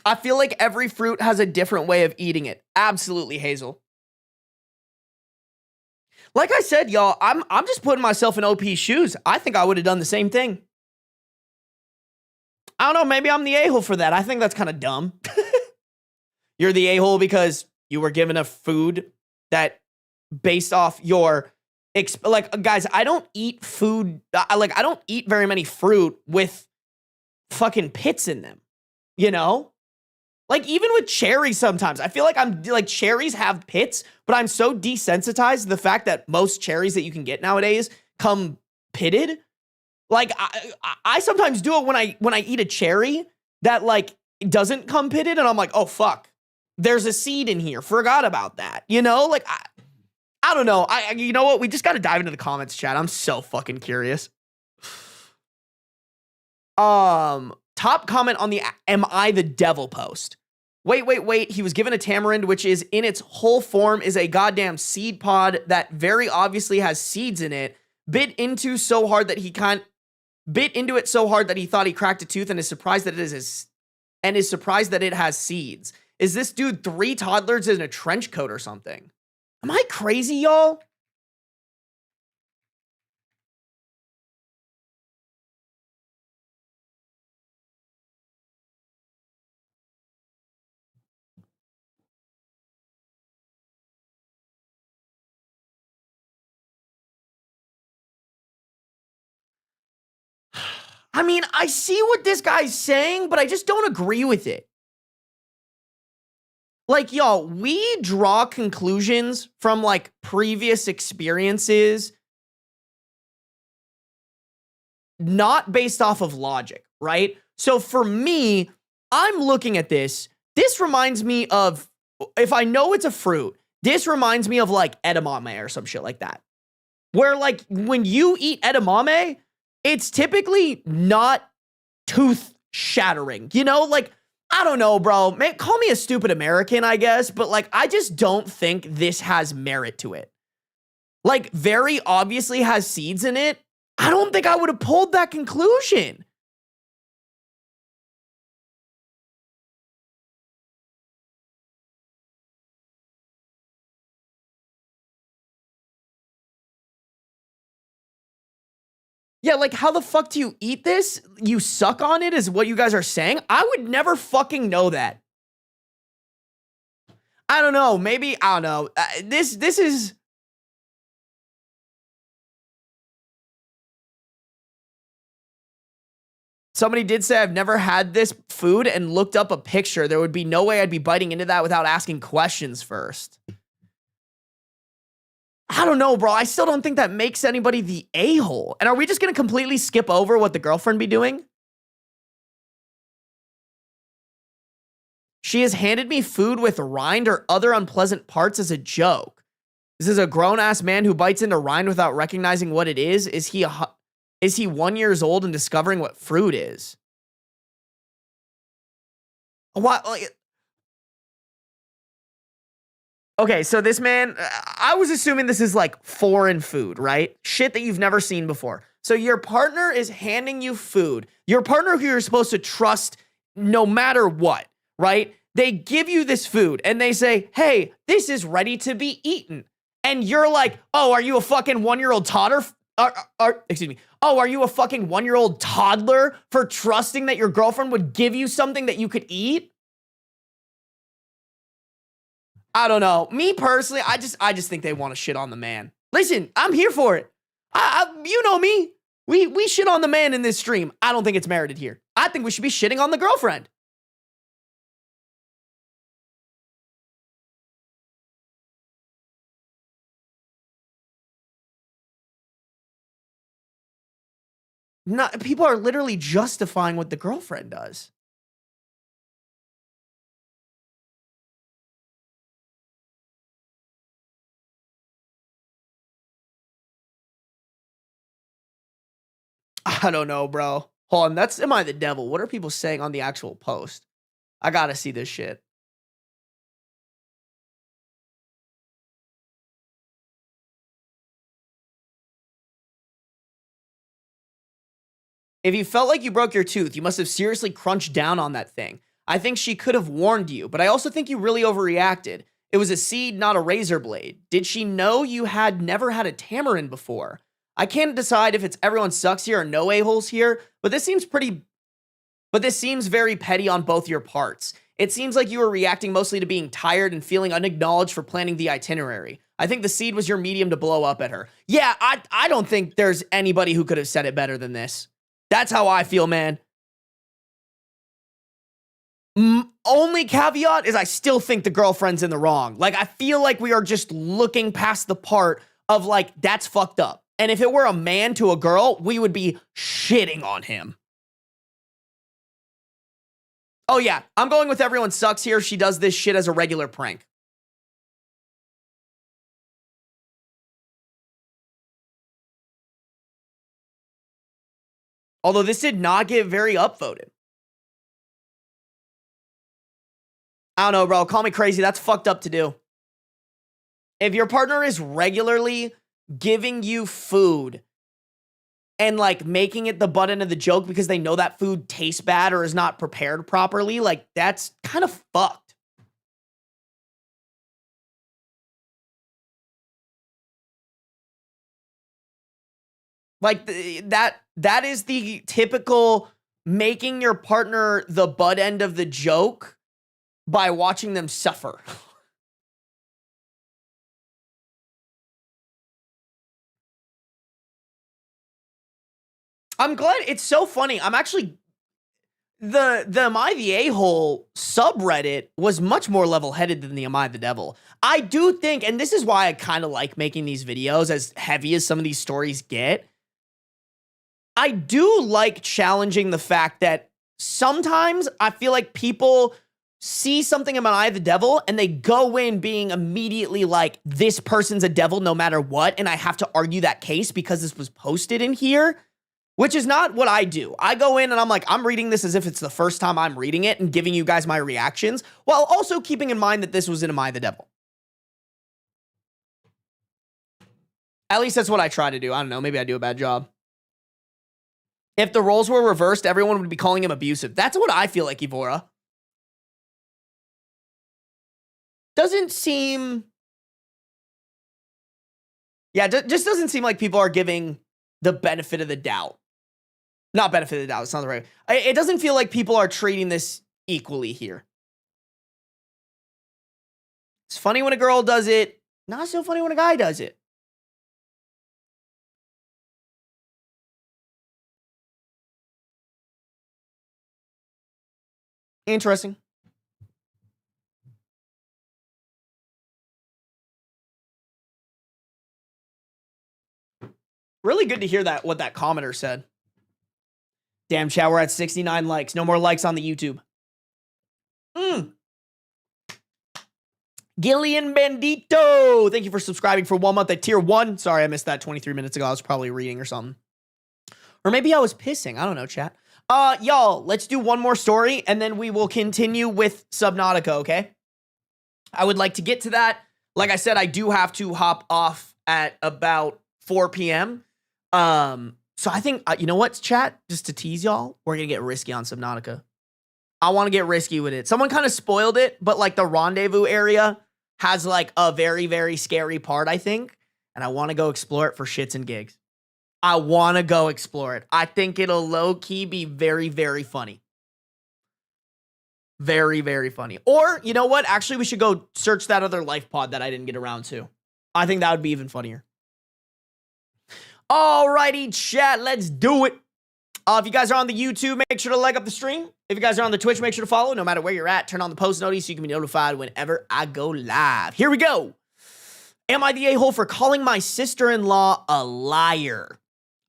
I feel like every fruit has a different way of eating it. Absolutely, Hazel. Like I said, y'all, I'm just putting myself in OP's shoes. I think I would have done the same thing. I don't know, maybe I'm the a-hole for that. I think that's kind of dumb. You're the a-hole because you were given a food that based off your like, guys, I don't eat food. I don't eat very many fruit with fucking pits in them, you know? Like, even with cherries sometimes, I feel like cherries have pits, but I'm so desensitized to the fact that most cherries that you can get nowadays come pitted. Like, I sometimes do it when I eat a cherry that, like, doesn't come pitted, and I'm like, oh, fuck. There's a seed in here. Forgot about that. You know? Like, I don't know. You know what? We just got to dive into the comments, chat. I'm so fucking curious. Top comment on the AmITheDevil post. Wait. He was given a tamarind, which is in its whole form is a goddamn seed pod that very obviously has seeds in it. Bit into it so hard that he thought he cracked a tooth and is surprised that it has seeds. Is this dude 3 toddlers in a trench coat or something? Am I crazy, y'all? I mean, I see what this guy's saying, but I just don't agree with it. Like, y'all, we draw conclusions from, like, previous experiences not based off of logic, right? So for me, I'm looking at this. This reminds me of, if I know it's a fruit, this reminds me of, like, edamame or some shit like that. Where, like, when you eat edamame, it's typically not tooth shattering, you know? Like, I don't know, bro. Man, call me a stupid American, I guess, but, like, I just don't think this has merit to it. Like, very obviously has seeds in it. I don't think I would have pulled that conclusion. Yeah, like, how the fuck do you eat this? You suck on it is what you guys are saying? I would never fucking know that. I don't know. Maybe, I don't know. This is... Somebody did say, I've never had this food and looked up a picture. There would be no way I'd be biting into that without asking questions first. I don't know, bro. I still don't think that makes anybody the a-hole. And are we just going to completely skip over what the girlfriend be doing? She has handed me food with rind or other unpleasant parts as a joke. This is a grown-ass man who bites into rind without recognizing what it is. Is he 1 year old and discovering what fruit is? What? Like, okay, so this man, I was assuming this is like foreign food, right? Shit that you've never seen before. So your partner is handing you food. Your partner who you're supposed to trust no matter what, right? They give you this food and they say, hey, this is ready to be eaten. And you're like, oh, are you a fucking 1 year old toddler? Excuse me. Oh, are you a fucking 1 year old toddler for trusting that your girlfriend would give you something that you could eat? I don't know. Me personally, I just think they want to shit on the man. Listen, I'm here for it. You know me. We shit on the man in this stream. I don't think it's merited here. I think we should be shitting on the girlfriend. Not, people are literally justifying what the girlfriend does. I don't know, bro. Hold on, that's AmITheDevil. What are people saying on the actual post? I gotta see this shit. If you felt like you broke your tooth, you must have seriously crunched down on that thing. I think she could have warned you, but I also think you really overreacted. It was a seed, not a razor blade. Did she know you had never had a tamarind before? I can't decide if it's everyone sucks here or no a-holes here, but this seems very petty on both your parts. It seems like you were reacting mostly to being tired and feeling unacknowledged for planning the itinerary. I think the seed was your medium to blow up at her. Yeah, I don't think there's anybody who could have said it better than this. That's how I feel, man. Only caveat is I still think the girlfriend's in the wrong. Like, I feel like we are just looking past the part of, like, that's fucked up. And if it were a man to a girl, we would be shitting on him. Oh, yeah. I'm going with everyone sucks here. She does this shit as a regular prank. Although this did not get very upvoted. I don't know, bro. Call me crazy. That's fucked up to do. If your partner is regularly giving you food and, like, making it the butt end of the joke because they know that food tastes bad or is not prepared properly, like, that's kind of fucked. Like, that is the typical making your partner the butt end of the joke by watching them suffer. I'm glad. It's so funny. I'm actually... The Am I the A-hole subreddit was much more level-headed than the Am I the Devil. I do think, and this is why I kind of like making these videos, as heavy as some of these stories get, I do like challenging the fact that sometimes I feel like people see something in Am I the Devil and they go in being immediately like, this person's a devil no matter what, and I have to argue that case because this was posted in here, which is not what I do. I go in and I'm like, I'm reading this as if it's the first time I'm reading it and giving you guys my reactions, while also keeping in mind that this was in Am I the Devil. At least that's what I try to do. I don't know, maybe I do a bad job. If the roles were reversed, everyone would be calling him abusive. That's what I feel like, Evora. Doesn't seem... Yeah, just doesn't seem like people are giving the benefit of the doubt. Not benefit of the doubt, it's not the right... It doesn't feel like people are treating this equally here. It's funny when a girl does it, not so funny when a guy does it. Interesting. Really good to hear that, what that commenter said. Damn, chat, we're at 69 likes. No more likes on the YouTube. Gillian Bandito, thank you for subscribing for 1 month at tier 1. Sorry, I missed that 23 minutes ago. I was probably reading or something. Or maybe I was pissing. I don't know, chat. Y'all, let's do one more story, and then we will continue with Subnautica, okay? I would like to get to that. Like I said, I do have to hop off at about 4 p.m. So I think, you know what, chat? Just to tease y'all, we're going to get risky on Subnautica. I want to get risky with it. Someone kind of spoiled it, but, like, the rendezvous area has, like, a very, very scary part, I think. And I want to go explore it for shits and gigs. I want to go explore it. I think it'll low-key be very, very funny. Very, very funny. Or, you know what? Actually, we should go search that other life pod that I didn't get around to. I think that would be even funnier. Alrighty, chat. Let's do it. If you guys are on the YouTube, make sure to like up the stream. If you guys are on the Twitch, make sure to follow. No matter where you're at, turn on the post notice so you can be notified whenever I go live. Here we go. Am I the a-hole for calling my sister-in-law a liar?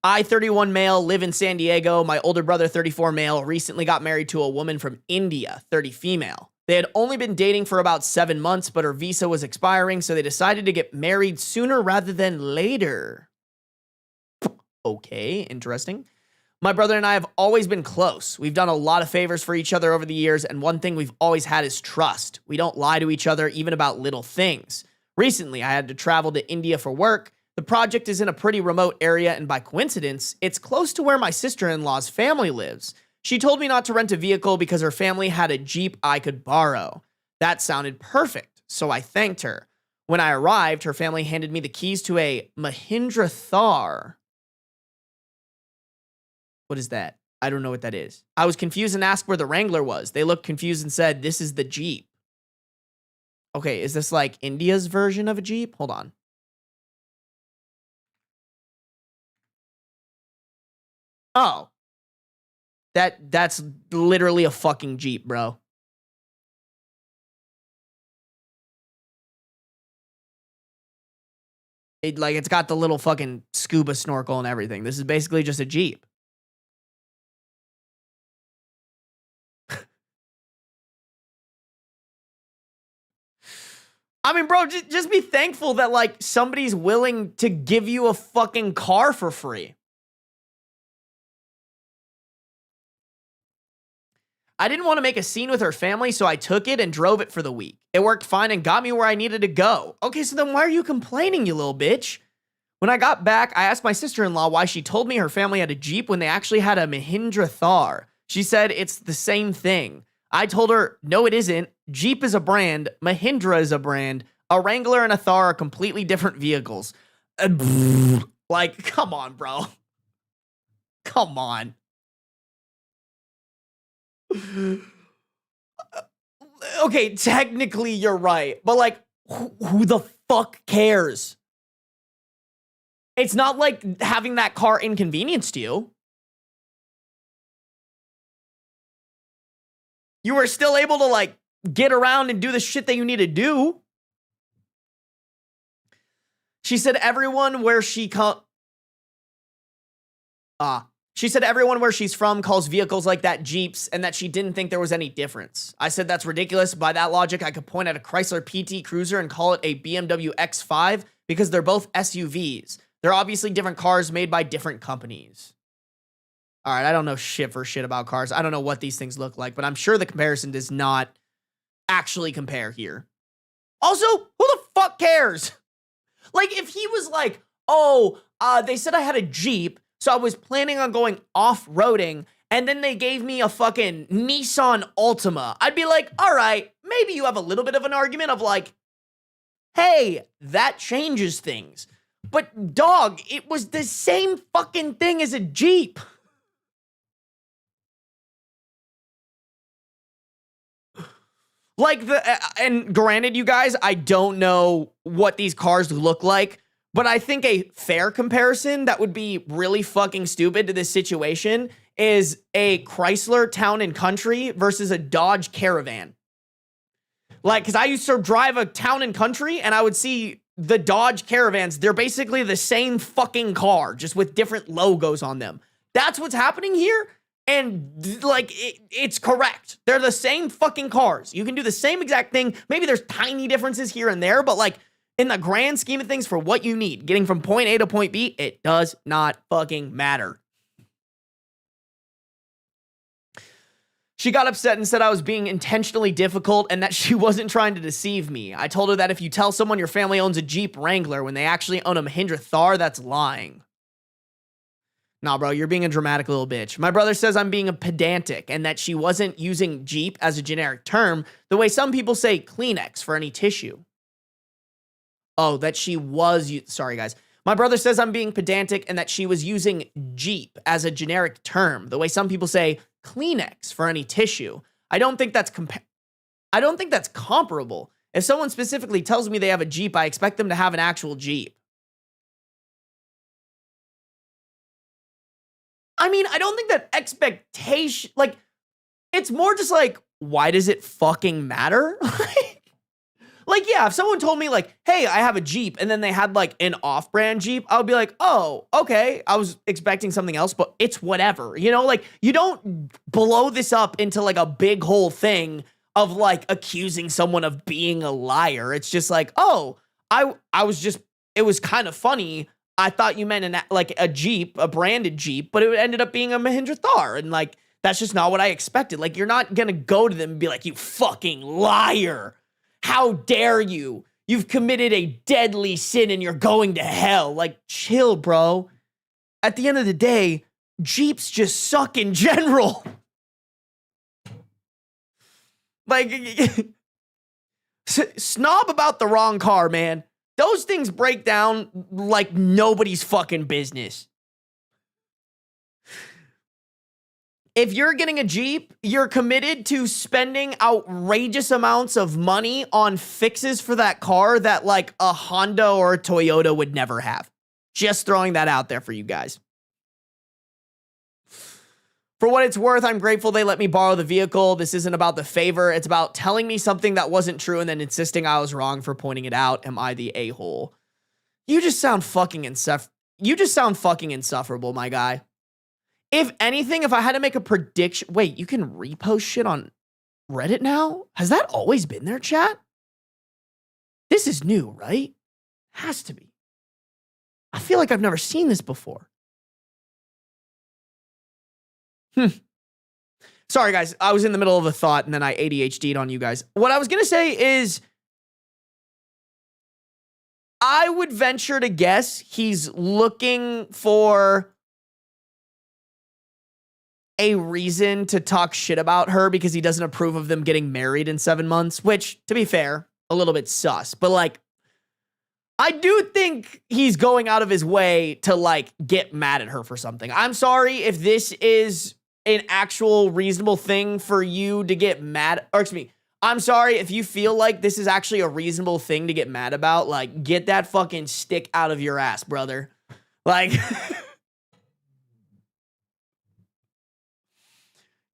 I, 31 male, live in San Diego. My older brother, 34 male, recently got married to a woman from India, 30 female. They had only been dating for about 7 months, but her visa was expiring, so they decided to get married sooner rather than later. Okay, interesting. My brother and I have always been close. We've done a lot of favors for each other over the years, and one thing we've always had is trust. We don't lie to each other, even about little things. Recently, I had to travel to India for work. The project is in a pretty remote area, and by coincidence, it's close to where my sister-in-law's family lives. She told me not to rent a vehicle because her family had a Jeep I could borrow. That sounded perfect, so I thanked her. When I arrived, her family handed me the keys to a Mahindra Thar. What is that? I don't know what that is. I was confused and asked where the Wrangler was. They looked confused and said, this is the Jeep. Okay, is this like India's version of a Jeep? Hold on. Oh. That's literally a fucking Jeep, bro. It's got the little fucking scuba snorkel and everything. This is basically just a Jeep. I mean, bro, just be thankful that, like, somebody's willing to give you a fucking car for free. I didn't want to make a scene with her family, so I took it and drove it for the week. It worked fine and got me where I needed to go. Okay, so then why are you complaining, you little bitch? When I got back, I asked my sister-in-law why she told me her family had a Jeep when they actually had a Mahindra Thar. She said it's the same thing. I told her, no, it isn't. Jeep is a brand. Mahindra is a brand. A Wrangler and a Thar are completely different vehicles. Like, come on, bro. Come on. Okay, technically you're right. But, like, who the fuck cares? It's not like having that car inconvenienced you. You were still able to, like, get around and do the shit that you need to do. She said everyone where she She said everyone where she's from calls vehicles like that Jeeps and that she didn't think there was any difference. I said that's ridiculous. By that logic, I could point at a Chrysler PT Cruiser and call it a BMW X5 because they're both SUVs. They're obviously different cars made by different companies. All right, I don't know shit for shit about cars. I don't know what these things look like, but I'm sure the comparison does not actually compare here. Also, who the fuck cares? Like, if he was like, oh, they said I had a Jeep, so I was planning on going off-roading, and then they gave me a fucking Nissan Altima, I'd be like, all right, maybe you have a little bit of an argument of like, hey, that changes things. But dog, it was the same fucking thing as a Jeep. Like, and granted, you guys, I don't know what these cars look like, but I think a fair comparison that would be really fucking stupid to this situation is a Chrysler Town and Country versus a Dodge Caravan. Like, because I used to drive a Town and Country, and I would see the Dodge Caravans. They're basically the same fucking car, just with different logos on them. That's what's happening here. And, like, it's correct. They're the same fucking cars. You can do the same exact thing. Maybe there's tiny differences here and there, but, like, in the grand scheme of things for what you need, getting from point A to point B, it does not fucking matter. She got upset and said I was being intentionally difficult and that she wasn't trying to deceive me. I told her that if you tell someone your family owns a Jeep Wrangler when they actually own a Mahindra Thar, that's lying. Nah, bro, you're being a dramatic little bitch. My brother says I'm being a pedantic and that she wasn't using Jeep as a generic term the way some people say Kleenex for any tissue. Oh, that she was... Sorry, guys. My brother says I'm being pedantic and that she was using Jeep as a generic term the way some people say Kleenex for any tissue. I don't think that's comparable. If someone specifically tells me they have a Jeep, I expect them to have an actual Jeep. I mean, I don't think that expectation, like, it's more just like, why does it fucking matter? Like, yeah, if someone told me, like, hey, I have a Jeep, and then they had, like, an off-brand Jeep, I would be like, oh, okay, I was expecting something else, but it's whatever. You know, like, you don't blow this up into, like, a big whole thing of, like, accusing someone of being a liar. It's just like, oh, I was just, it was kind of funny. I thought you meant like a Jeep, a branded Jeep, but it ended up being a Mahindra Thar. And like, that's just not what I expected. Like, you're not going to go to them and be like, you fucking liar. How dare you? You've committed a deadly sin and you're going to hell. Like, chill, bro. At the end of the day, Jeeps just suck in general. Like, snob about the wrong car, man. Those things break down like nobody's fucking business. If you're getting a Jeep, you're committed to spending outrageous amounts of money on fixes for that car that like a Honda or a Toyota would never have. Just throwing that out there for you guys. For what it's worth, I'm grateful they let me borrow the vehicle. This isn't about the favor. It's about telling me something that wasn't true and then insisting I was wrong for pointing it out. Am I the a-hole? You just sound fucking insufferable, my guy. If anything, if I had to make a prediction... Wait, you can repost shit on Reddit now? Has that always been there, chat? This is new, right? Has to be. I feel like I've never seen this before. Sorry, guys. I was in the middle of a thought, and then I ADHD'd on you guys. What I was going to say is... I would venture to guess he's looking for a reason to talk shit about her because he doesn't approve of them getting married in 7 months, which, to be fair, a little bit sus. But, like, I do think he's going out of his way to, like, get mad at her for something. I'm sorry if this is an actual reasonable thing for you to get mad, or excuse me, I'm sorry if you feel like this is actually a reasonable thing to get mad about. Like, get that fucking stick out of your ass, brother. Like...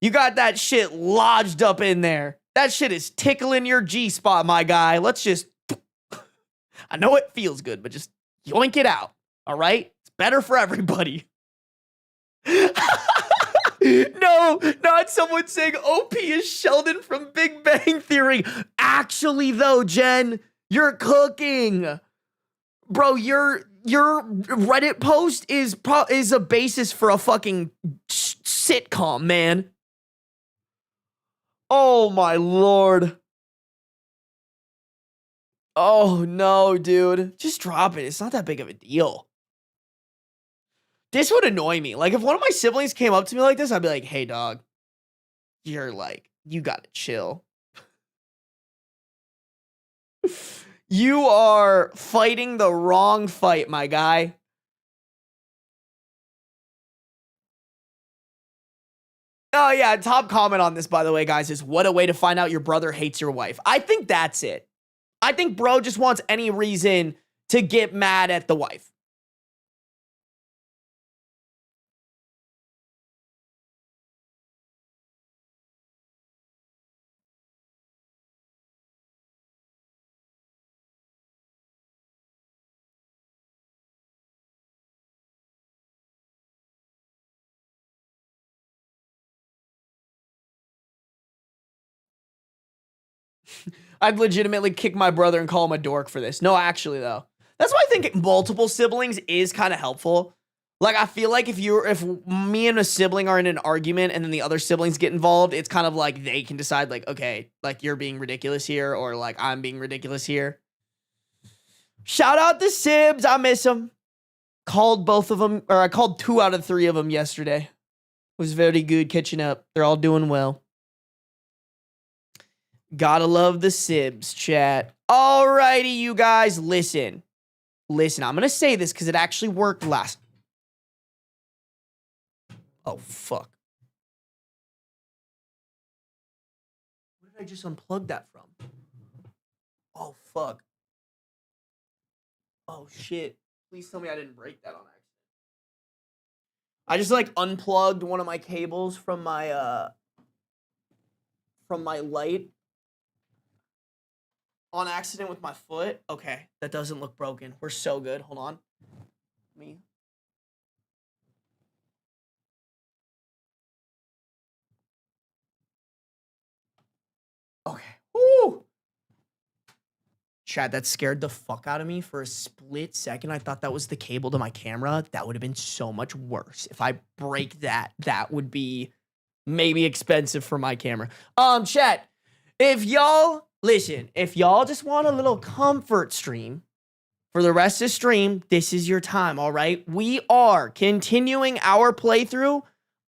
You got that shit lodged up in there. That shit is tickling your G-spot, my guy. Let's just... I know it feels good, but just yoink it out, all right? It's better for everybody. No, not someone saying OP is Sheldon from Big Bang Theory. Actually, though, Jen, you're cooking. Bro, your Reddit post is a basis for a fucking sitcom, man. Oh, my Lord. Oh, no, dude. Just drop it. It's not that big of a deal. This would annoy me. Like, if one of my siblings came up to me like this, I'd be like, hey, dog. You're like, you gotta chill. You are fighting the wrong fight, my guy. Oh, yeah, top comment on this, by the way, guys, is what a way to find out your brother hates your wife. I think that's it. I think bro just wants any reason to get mad at the wife. I'd legitimately kick my brother and call him a dork for this. No, actually, though. That's why I think multiple siblings is kind of helpful. Like, I feel like if me and a sibling are in an argument and then the other siblings get involved, it's kind of like they can decide, like, okay, like, you're being ridiculous here, or, like, I'm being ridiculous here. Shout out to Sibs. I miss them. Called both of them, or I called 2 out of 3 of them yesterday. It was very good catching up. They're all doing well. Gotta love the Sibs, chat. Alrighty, you guys, listen. Listen, I'm gonna say this because it actually worked last. Oh, fuck. Where did I just unplug that from? Oh, fuck. Oh, shit. Please tell me I didn't break that on accident. I just, like, unplugged one of my cables from my light. On accident with my foot. Okay, that doesn't look broken. We're so good. Hold on. Me. Okay. Woo! Chad, that scared the fuck out of me for a split second. I thought that was the cable to my camera. That would have been so much worse. If I break that, that would be maybe expensive for my camera. Chat, if y'all... Listen, if y'all just want a little comfort stream for the rest of the stream, this is your time, all right? We are continuing our playthrough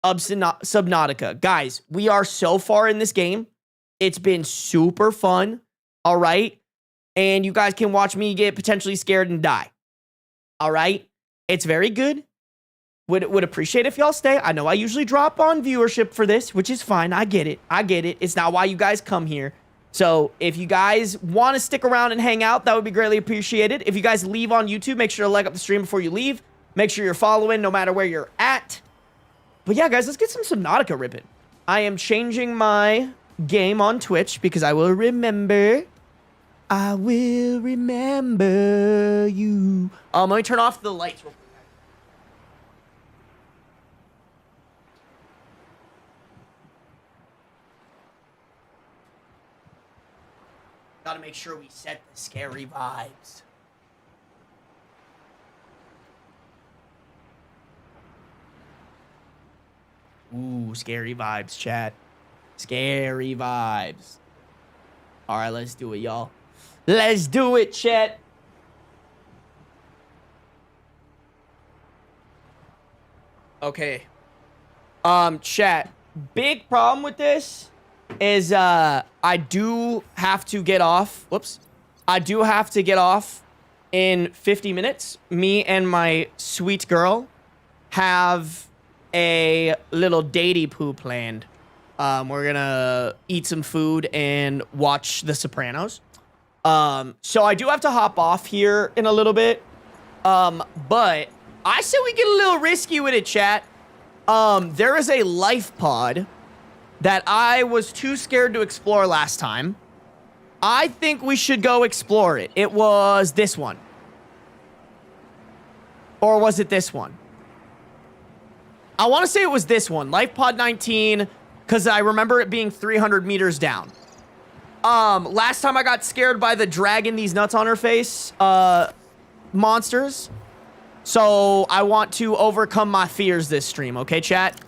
of Subnautica. Guys, we are so far in this game. It's been super fun, all right? And you guys can watch me get potentially scared and die, all right? It's very good. Would appreciate if y'all stay. I know I usually drop on viewership for this, which is fine. I get it. It's not why you guys come here. So if you guys want to stick around and hang out, that would be greatly appreciated. If you guys leave on YouTube, make sure to like up the stream before you leave. Make sure you're following no matter where you're at. But yeah, guys, let's get some Subnautica ripping. I am changing my game on Twitch because I will remember. I will remember you. Let me turn off the lights real quick. Gotta make sure we set the scary vibes. Ooh, scary vibes, chat. Scary vibes. All right, let's do it, y'all. Let's do it, chat. Okay. Chat. Big problem with this is I do have to get off. Whoops. I do have to get off in 50 minutes. Me and my sweet girl have a little datey poo planned. We're gonna eat some food and watch The Sopranos. So I do have to hop off here in a little bit. But I said we get a little risky with it, chat. There is a life pod that I was too scared to explore last time. I think we should go explore it. It was this one. Or was it this one? I want to say it was this one. Life pod 19, because I remember it being 300 meters down. Last time I got scared by the dragon, these nuts on her face, monsters. So I want to overcome my fears this stream, okay, chat?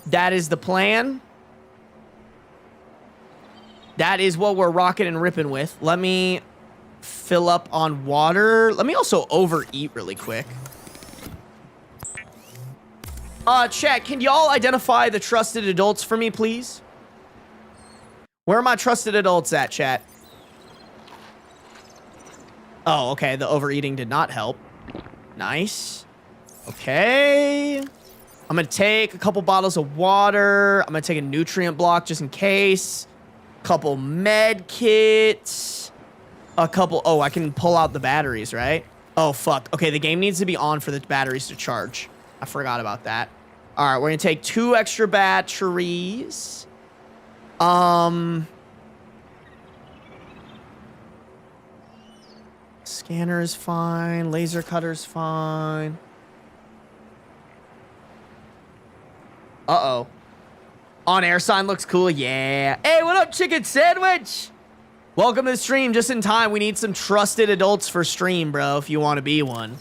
That is the plan. That is what we're rocking and ripping with. Let me fill up on water. Let me also overeat really quick. Chat, can y'all identify the trusted adults for me, please? Where are my trusted adults at, chat? Oh, okay. The overeating did not help. Nice. Okay. I'm going to take a couple bottles of water. I'm going to take a nutrient block just in case. Couple med kits. A couple... Oh, I can pull out the batteries, right? Oh, fuck. Okay, the game needs to be on for the batteries to charge. I forgot about that. All right, we're going to take 2 extra batteries. Scanner is fine. Laser cutter's fine. Uh-oh. On-air sign looks cool. Yeah. Hey, what up, chicken sandwich? Welcome to the stream. Just in time. We need some trusted adults for stream, bro, if you want to be one.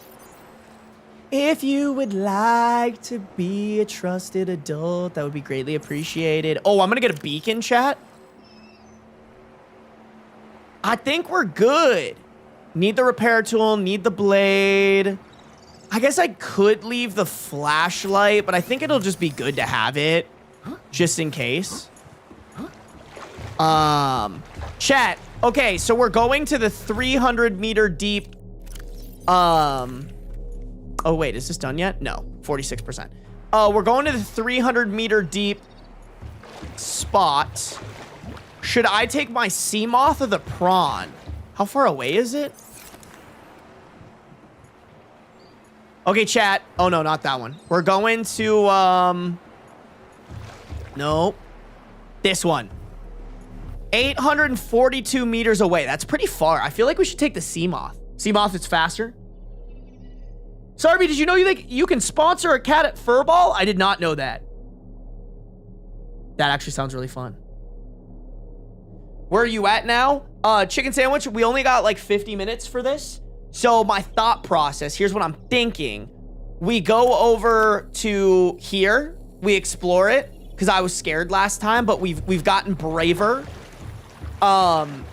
If you would like to be a trusted adult, that would be greatly appreciated. Oh, I'm going to get a beacon, chat. I think we're good. Need the repair tool, need the blade. I guess I could leave the flashlight, but I think it'll just be good to have it. Just in case. Chat. Okay, so we're going to the 300 meter deep. Oh, wait, is this done yet? No, 46%. We're going to the 300 meter deep spot. Should I take my sea moth or the prawn? How far away is it? Okay, chat. Oh, no, not that one. We're going to, no. This one. 842 meters away. That's pretty far. I feel like we should take the sea moth. Sea moth is faster. Sarby, did you know you can sponsor a cat at Furball? I did not know that. That actually sounds really fun. Where are you at now? Chicken sandwich, we only got like 50 minutes for this. So my thought process, here's what I'm thinking. We go over to here. We explore it. Because I was scared last time, but we've gotten braver. And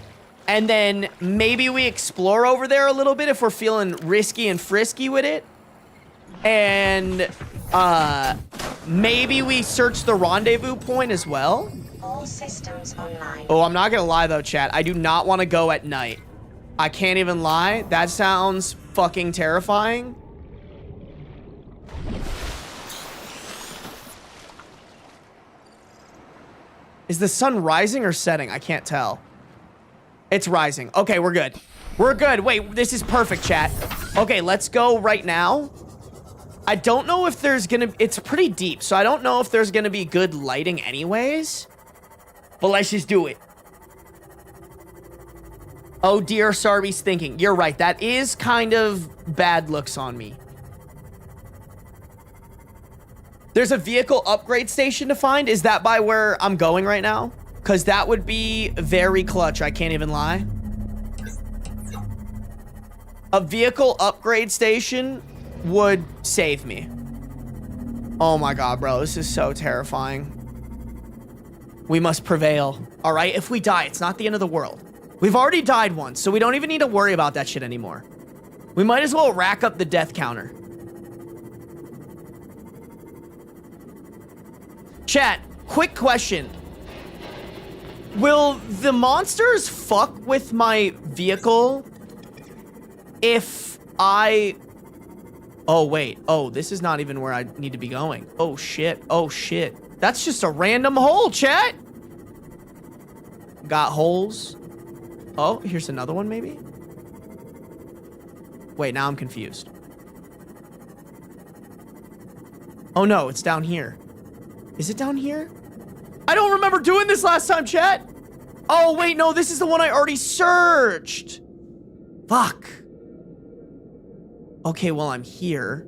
then maybe we explore over there a little bit if we're feeling risky and frisky with it. And maybe we search the rendezvous point as well. All systems online. Oh, I'm not gonna lie though, chat. I do not want to go at night. I can't even lie. That sounds fucking terrifying. Is the sun rising or setting? I can't tell. It's rising. Okay, we're good. We're good. Wait, this is perfect, chat. Okay, let's go right now. I don't know if there's gonna... It's pretty deep, so I don't know if there's gonna be good lighting anyways. But let's just do it. Oh dear, Sarby's thinking. You're right. That is kind of bad looks on me. There's a vehicle upgrade station to find. Is that by where I'm going right now? Because that would be very clutch. I can't even lie. A vehicle upgrade station would save me. Oh my god, bro. This is so terrifying. We must prevail. All right, if we die, it's not the end of the world. We've already died once, so we don't even need to worry about that shit anymore. We might as well rack up the death counter. Chat, quick question. Will the monsters fuck with my vehicle if I... Oh, wait. Oh, this is not even where I need to be going. Oh, shit. Oh, shit. That's just a random hole, chat. Got holes. Oh, here's another one, maybe? Wait, now I'm confused. Oh, no, it's down here. Is it down here? I don't remember doing this last time, chat. Oh, wait, no, this is the one I already searched. Fuck. Okay, well, I'm here.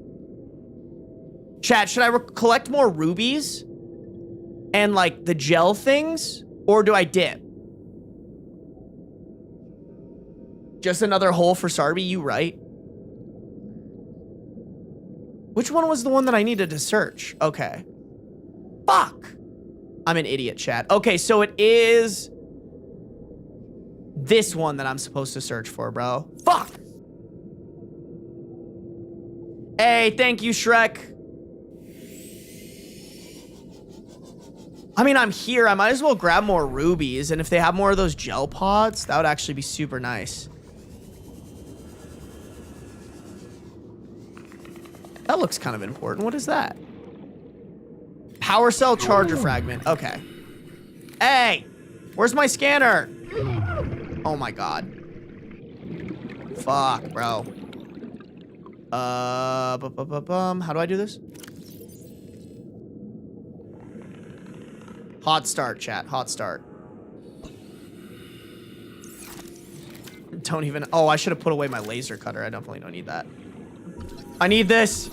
Chat, should I collect more rubies? And, like, the gel things? Or do I dip? Just another hole for Sarby, you right. Which one was the one that I needed to search? Okay. Fuck. I'm an idiot, chat. Okay, so it is this one that I'm supposed to search for, bro. Fuck. Hey, thank you, Shrek. I mean, I'm here. I might as well grab more rubies. And if they have more of those gel pods, that would actually be super nice. That looks kind of important. What is that? Power cell charger fragment. Okay. Hey, where's my scanner? Oh my god. Fuck, bro. How do I do this? Hot start, chat. Hot start. Don't even... Oh, I should have put away my laser cutter. I definitely don't need that. I need this.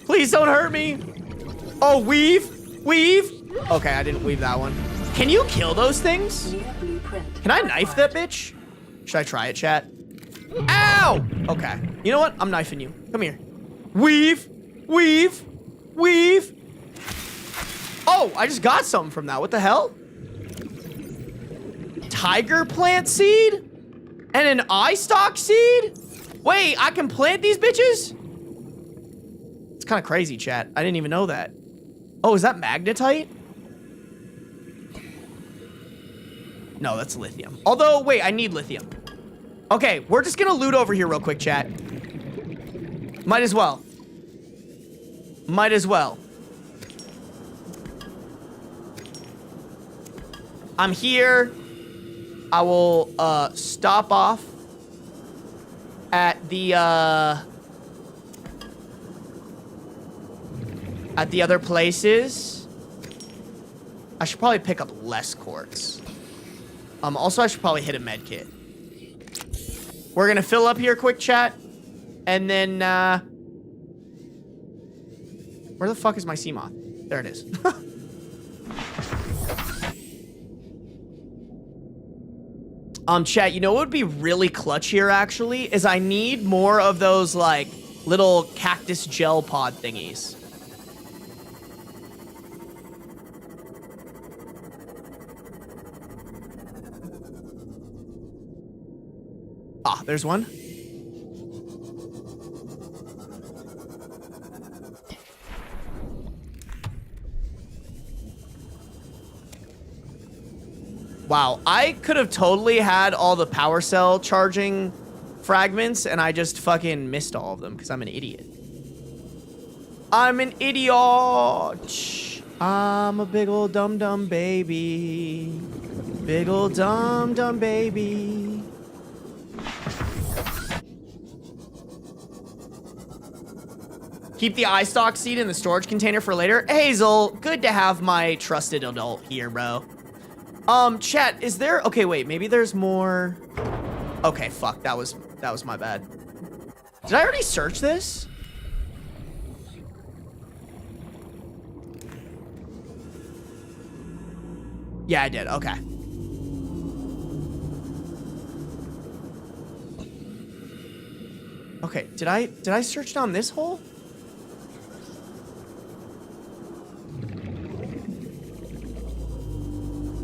Please don't hurt me. Oh, weave. Weave. Okay, I didn't weave that one. Can you kill those things? Can I knife that bitch? Should I try it, chat? Ow! Okay. You know what? I'm knifing you. Come here. Weave. Weave. Weave. Oh, I just got something from that. What the hell? Tiger plant seed? And an eye stalk seed? Wait, I can plant these bitches? It's kind of crazy, chat. I didn't even know that. Oh, is that magnetite? No, that's lithium. Although, wait, I need lithium. Okay, we're just gonna loot over here real quick, chat. Might as well. Might as well. I'm here. I will stop off at the other places. I should probably pick up less quartz. Also, I should probably hit a med kit. We're gonna fill up here quick, chat. And then, where the fuck is my sea moth? There it is. Chat, you know what would be really clutch here, actually? Is I need more of those, like, little cactus gel pod thingies. Ah, there's one. Wow, I could have totally had all the power cell charging fragments and I just fucking missed all of them because I'm an idiot. I'm an idiot. I'm a big old dum-dum baby. Big old dum-dum baby. Keep the eye stalk seed in the storage container for later. Hazel, good to have my trusted adult here, bro. Chat, is there... Okay, wait, maybe there's more... Okay, fuck, that was my bad. Did I already search this? Yeah, I did. Okay. Okay, did I search down this hole?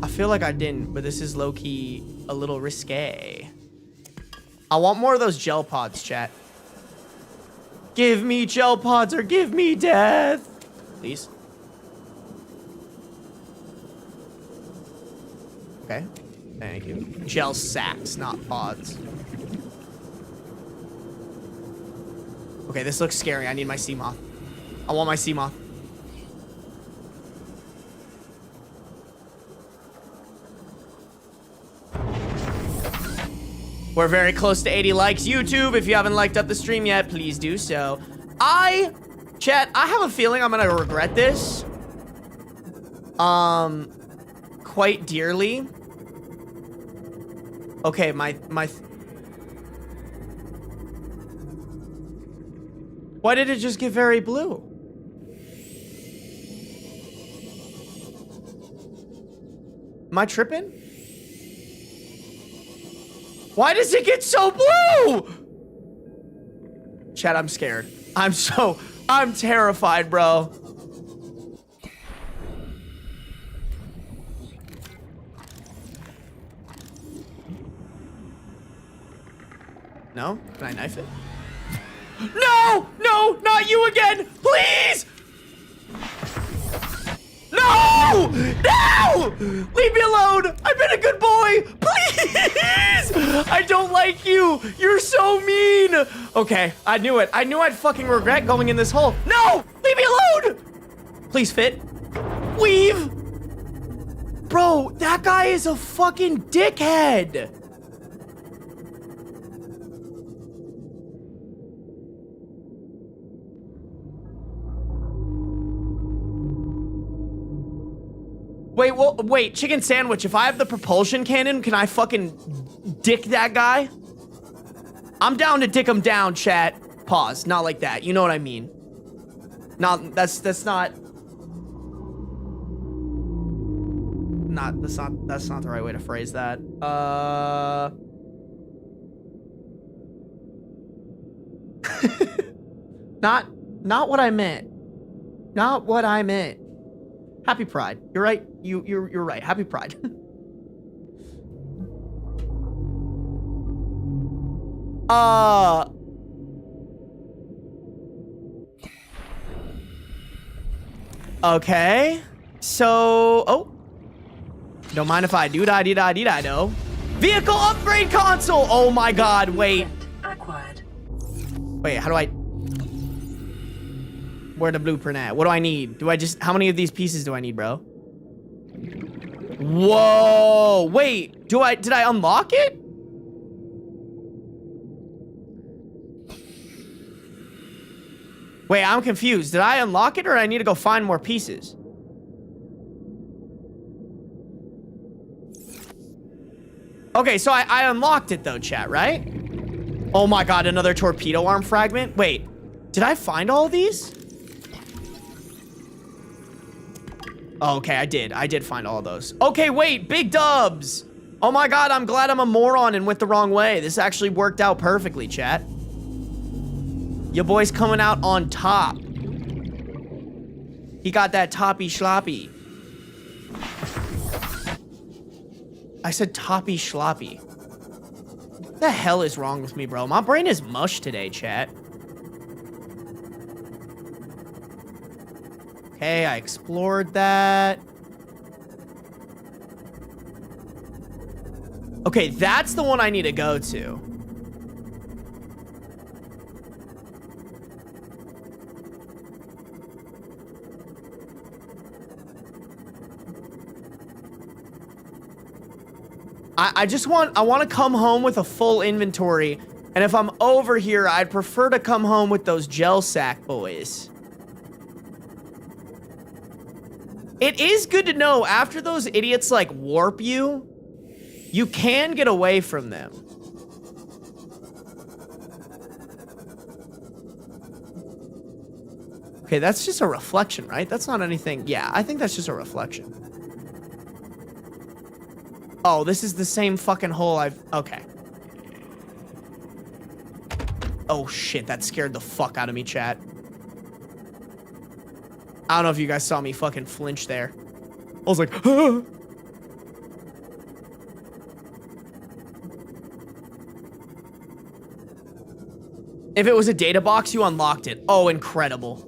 I feel like I didn't, but this is low-key a little risque. I want more of those gel pods, chat. Give me gel pods or give me death. Please. Okay. Thank you. Gel sacks, not pods. Okay, this looks scary. I need my sea moth. I want my sea moth. We're very close to 80 likes. YouTube, if you haven't liked up the stream yet, please do so. Chat, I have a feeling I'm gonna regret this. Quite dearly. Okay, why did it just get very blue? Am I tripping? Why does it get so blue? Chat, I'm scared. I'm terrified, bro. No? Can I knife it? No! No! Not you again! Please! No! No! Leave me alone! I've been a good boy! Please! I don't like you! You're so mean! Okay, I knew it. I knew I'd fucking regret going in this hole. No! Leave me alone! Please fit. Leave! Bro, that guy is a fucking dickhead! Wait, well, wait, chicken sandwich. If I have the propulsion cannon, can I fucking dick that guy? I'm down to dick him down, chat. Pause. Not like that. You know what I mean. Not, that's not the right way to phrase that. Not what I meant. Not what I meant. Happy Pride. You're right. You're right. Happy Pride. Okay. So, oh. Don't mind if I do-da-dee-da-dee-da, though. Vehicle upgrade console. Oh my god, wait. Acquired. Wait, how do I... Where the blueprint at? What do I need? How many of these pieces do I need, bro? Whoa! Wait, did I unlock it? Wait, I'm confused. Did I unlock it or I need to go find more pieces? Okay, so I unlocked it though, chat, right? Oh my god, another torpedo arm fragment? Wait, did I find all of these? Oh, okay, I did find all of those. Okay, wait, big dubs. Oh my god, I'm glad I'm a moron and went the wrong way. This actually worked out perfectly, chat. Your boy's coming out on top. He got that toppy schloppy. I said toppy schloppy. What the hell is wrong with me, bro? My brain is mush today, chat. Okay, I explored that. Okay, that's the one I need to go to. I want to come home with a full inventory. And if I'm over here, I'd prefer to come home with those gel sack boys. It is good to know after those idiots like warp you, you can get away from them. Okay, that's just a reflection, right? That's not anything. Yeah, I think that's just a reflection. Oh, this is the same fucking hole okay. Oh shit, that scared the fuck out of me, chat. I don't know if you guys saw me fucking flinch there. I was like, ah! If it was a data box, you unlocked it. Oh, incredible.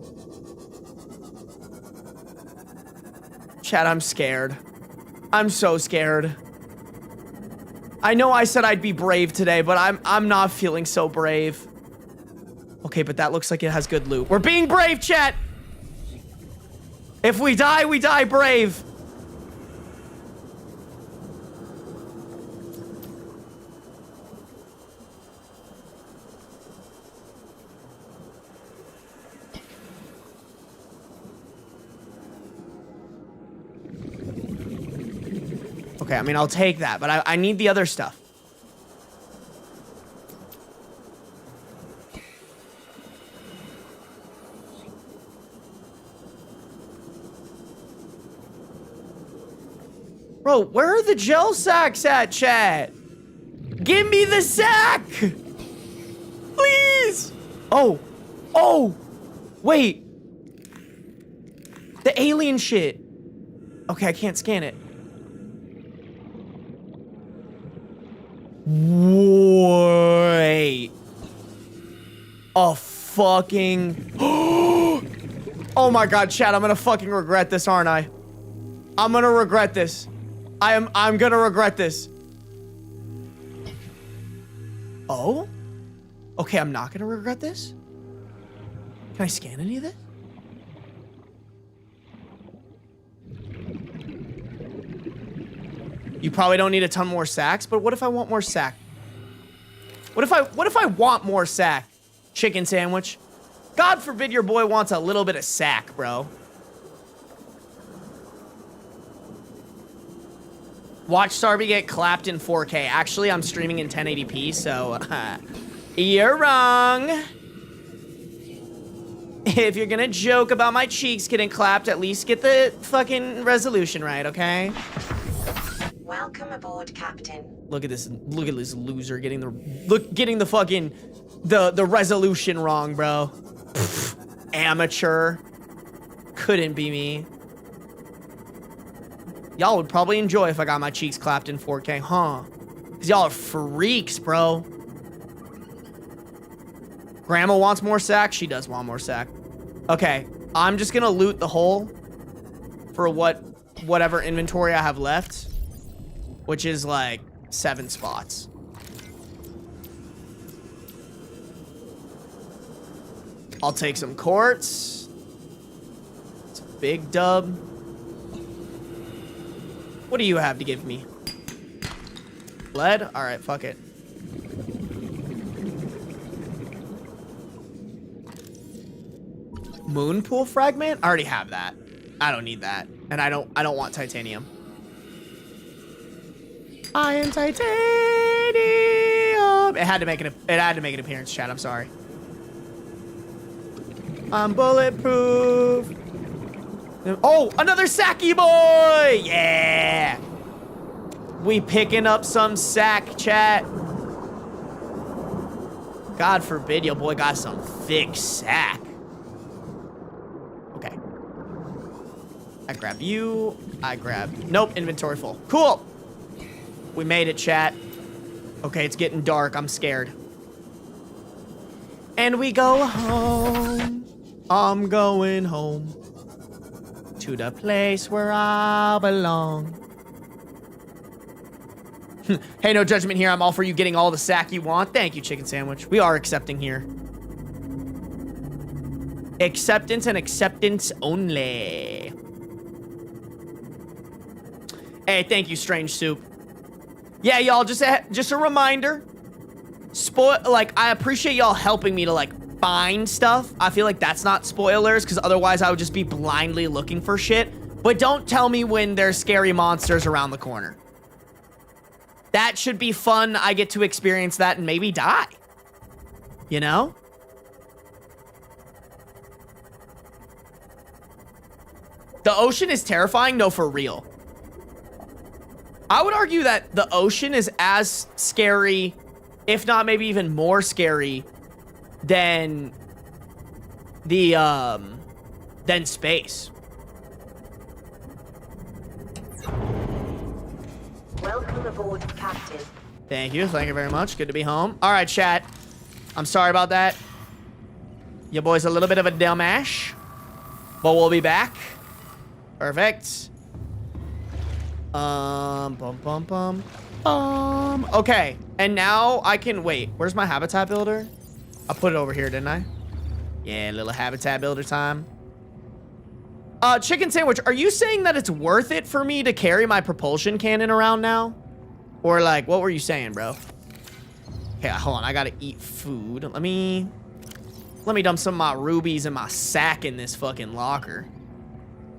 Chat, I'm scared. I'm so scared. I know I said I'd be brave today, but I'm not feeling so brave. Okay, but that looks like it has good loot. We're being brave, chat! If we die brave. Okay, I mean, I'll take that, but I need the other stuff. Bro, where are the gel sacks at, chat? Give me the sack! Please! Oh. Oh! Wait. The alien shit. Okay, I can't scan it. Wait. A fucking... Oh my god, chat, I'm gonna fucking regret this, aren't I? I'm gonna regret this. I'm gonna regret this. Oh? Okay, I'm not gonna regret this? Can I scan any of this? You probably don't need a ton more sacks, but what if I want more sack? What if I want more sack? Chicken sandwich? God forbid your boy wants a little bit of sack, bro. Watch Sarby get clapped in 4K. Actually, I'm streaming in 1080p, so you're wrong. If you're gonna joke about my cheeks getting clapped, at least get the fucking resolution right, okay? Welcome aboard, Captain. Look at this loser getting the fucking the resolution wrong, bro. Pfft, amateur. Couldn't be me. Y'all would probably enjoy if I got my cheeks clapped in 4K, huh? Cause y'all are freaks, bro. Grandma wants more sack. She does want more sack. Okay, I'm just gonna loot the hole for whatever inventory I have left, which is like 7 spots. I'll take some quartz. It's a big dub. What do you have to give me? Lead? All right, fuck it. Moon pool fragment? I already have that. I don't need that. And I don't want titanium. I am titanium. It had to make an appearance, chat. I'm sorry. I'm bulletproof. Oh, another Sacky boy! Yeah! We picking up some sack, chat. God forbid your boy got some thick sack. Okay. I grab you. Nope, inventory full. Cool! We made it, chat. Okay, it's getting dark. I'm scared. And we go home. I'm going home. To the place where I belong. Hey, no judgment here. I'm all for you getting all the sack you want. Thank you, chicken sandwich. We are accepting here. Acceptance and acceptance only. Hey, thank you, Strange Soup. Yeah, y'all, just a reminder. I appreciate y'all helping me to, like, find stuff. I feel like that's not spoilers, because otherwise I would just be blindly looking for shit. But don't tell me when there's scary monsters around the corner. That should be fun. I get to experience that and maybe die. You know? The ocean is terrifying? No, for real. I would argue that the ocean is as scary, if not maybe even more scary, than than space. Welcome aboard, Captain. Thank you very much. Good to be home. All right, chat. I'm sorry about that. Your boy's a little bit of a dumbass, but we'll be back. Perfect. Okay, and now I can wait. Where's my habitat builder? I put it over here, didn't I? Yeah, little habitat builder time. Chicken sandwich, are you saying that it's worth it for me to carry my propulsion cannon around now? Or like, what were you saying, bro? Okay, hold on, I gotta eat food. Let me dump some of my rubies in my sack in this fucking locker.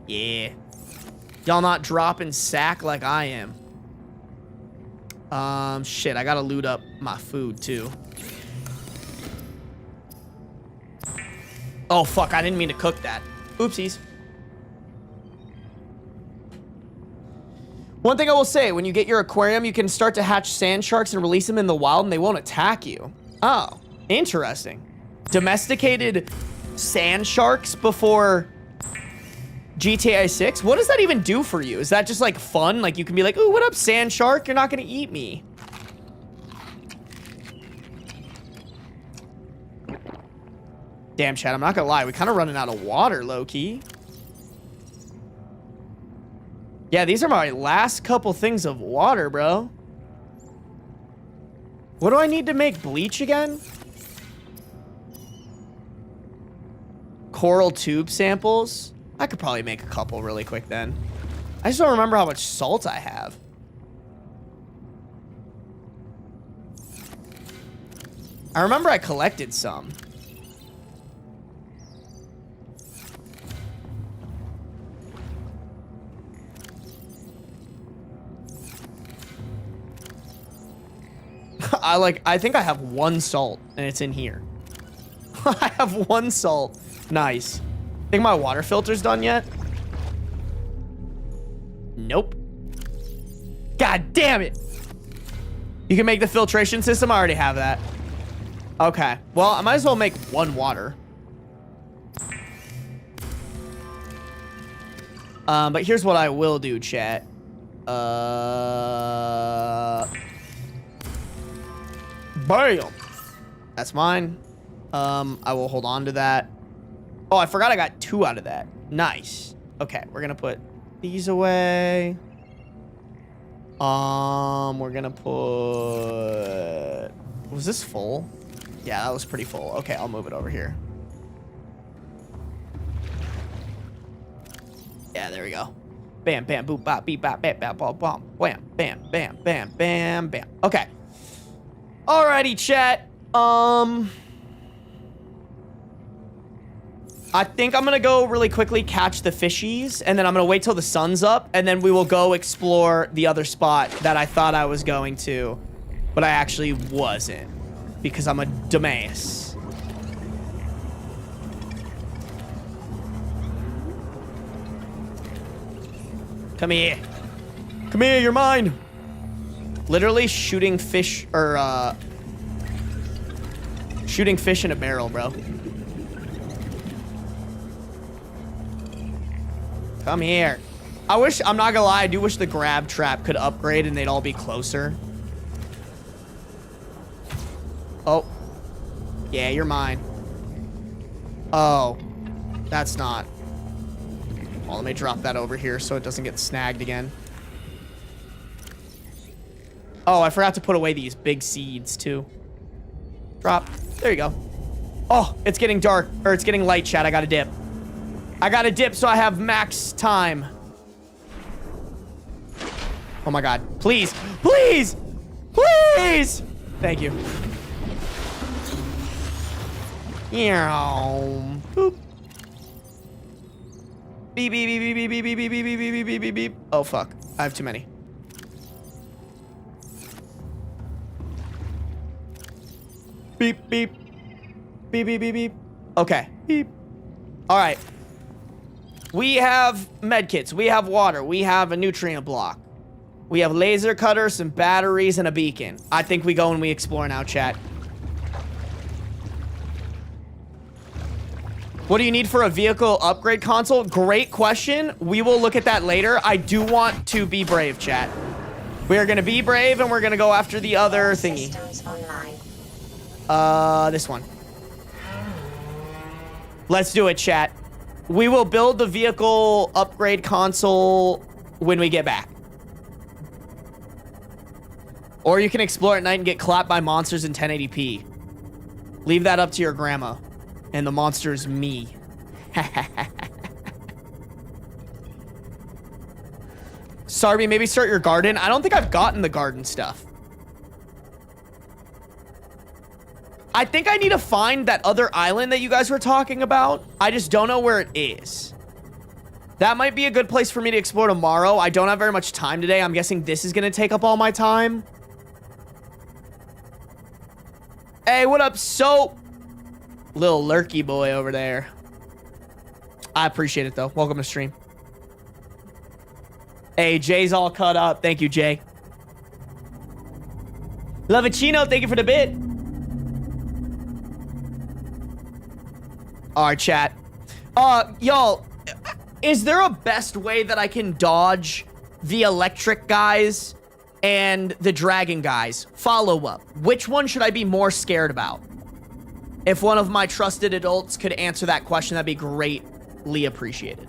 Yeah. Y'all not dropping sack like I am. Shit, I gotta loot up my food too. Oh, fuck, I didn't mean to cook that. Oopsies. One thing I will say, when you get your aquarium, you can start to hatch sand sharks and release them in the wild and they won't attack you. Oh, interesting. Domesticated sand sharks before GTA 6? What does that even do for you? Is that just like fun? Like you can be like, ooh, what up, sand shark? You're not gonna eat me. Damn, chat, I'm not gonna lie. We're kind of running out of water, low-key. Yeah, these are my last couple things of water, bro. What do I need to make bleach again? Coral tube samples? I could probably make a couple really quick then. I just don't remember how much salt I have. I remember I collected some. I think I have one salt and it's in here. I have one salt. Nice. Think my water filter's done yet? Nope. God damn it. You can make the filtration system. I already have that. Okay. Well, I might as well make one water. But here's what I will do, chat. Bam! That's mine. I will hold on to that. Oh, I forgot I got 2 out of that. Nice. Okay, we're gonna put these away. We're gonna put... Was this full? Yeah, that was pretty full. Okay, I'll move it over here. Yeah, there we go. Bam, bam, boop, bop, beep, bop, bam, bam, bam, bam, bam, bam, bam, bam, bam, bam. Okay. Alrighty, chat. I think I'm gonna go really quickly catch the fishies, and then I'm gonna wait till the sun's up, and then we will go explore the other spot that I thought I was going to, but I actually wasn't, because I'm a dumbass. Come here. Come here, you're mine. Literally shooting fish, or, shooting fish in a barrel, bro. Come here. I wish, I'm not gonna lie, I do wish the grab trap could upgrade and they'd all be closer. Oh. Yeah, you're mine. Oh. That's not. Well, let me drop that over here so it doesn't get snagged again. Oh, I forgot to put away these big seeds, too. Drop. There you go. Oh, it's getting dark. Or it's getting light, chat. I gotta dip. I gotta dip so I have max time. Oh my god. Please. Please! Please! Thank you. Boop. Beep, beep, beep, beep, beep, beep, beep, beep, beep, beep, beep, beep, beep. Oh, fuck. I have too many. Beep, beep. Beep, beep, beep, beep. Okay. Beep. All right. We have medkits. We have water. We have a nutrient block. We have laser cutters, some batteries, and a beacon. I think we go and we explore now, chat. What do you need for a vehicle upgrade console? Great question. We will look at that later. I do want to be brave, chat. We are going to be brave, and we're going to go after the other thingy. This one. Let's do it, chat. We will build the vehicle upgrade console when we get back. Or you can explore at night and get clapped by monsters in 1080p. Leave that up to your grandma. And the monster is me. Sarby, maybe start your garden. I don't think I've gotten the garden stuff. I think I need to find that other island that you guys were talking about. I just don't know where it is. That might be a good place for me to explore tomorrow. I don't have very much time today. I'm guessing this is going to take up all my time. Hey, what up, Soap? Little lurky boy over there. I appreciate it, though. Welcome to stream. Hey, Jay's all cut up. Thank you, Jay. Lovachino, thank you for the bit. All right, chat. Y'all, is there a best way that I can dodge the electric guys and the dragon guys? Follow up. Which one should I be more scared about? If one of my trusted adults could answer that question, that'd be greatly appreciated.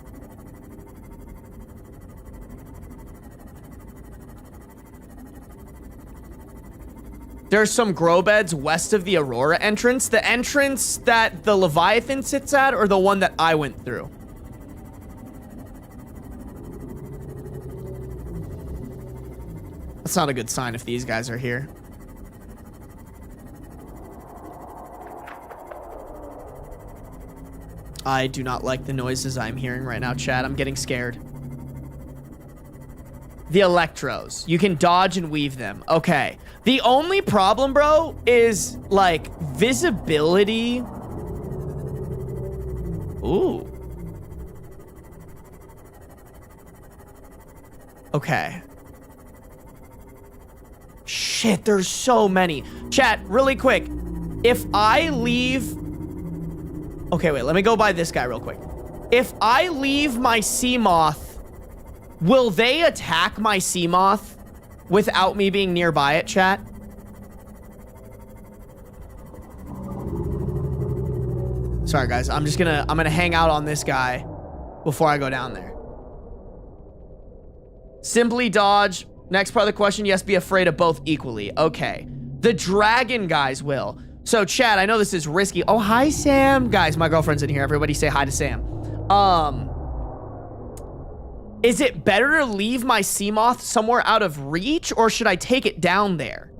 There's some grow beds west of the Aurora entrance. The entrance that the Leviathan sits at, or the one that I went through? That's not a good sign if these guys are here. I do not like the noises I'm hearing right now, chat. I'm getting scared. The Electros. You can dodge and weave them. Okay. The only problem, bro, is, like, visibility. Ooh. Okay. Shit, there's so many. Chat, really quick. If I leave... Okay, wait, let me go by this guy real quick. If I leave my Seamoth, will they attack my Seamoth without me being nearby it, chat? Sorry, guys. I'm gonna hang out on this guy before I go down there. Simply dodge. Next part of the question, yes, be afraid of both equally. Okay. The dragon guys will. So, chat, I know this is risky. Oh, hi, Sam. Guys, my girlfriend's in here. Everybody say hi to Sam. Is it better to leave my Seamoth somewhere out of reach, or should I take it down there?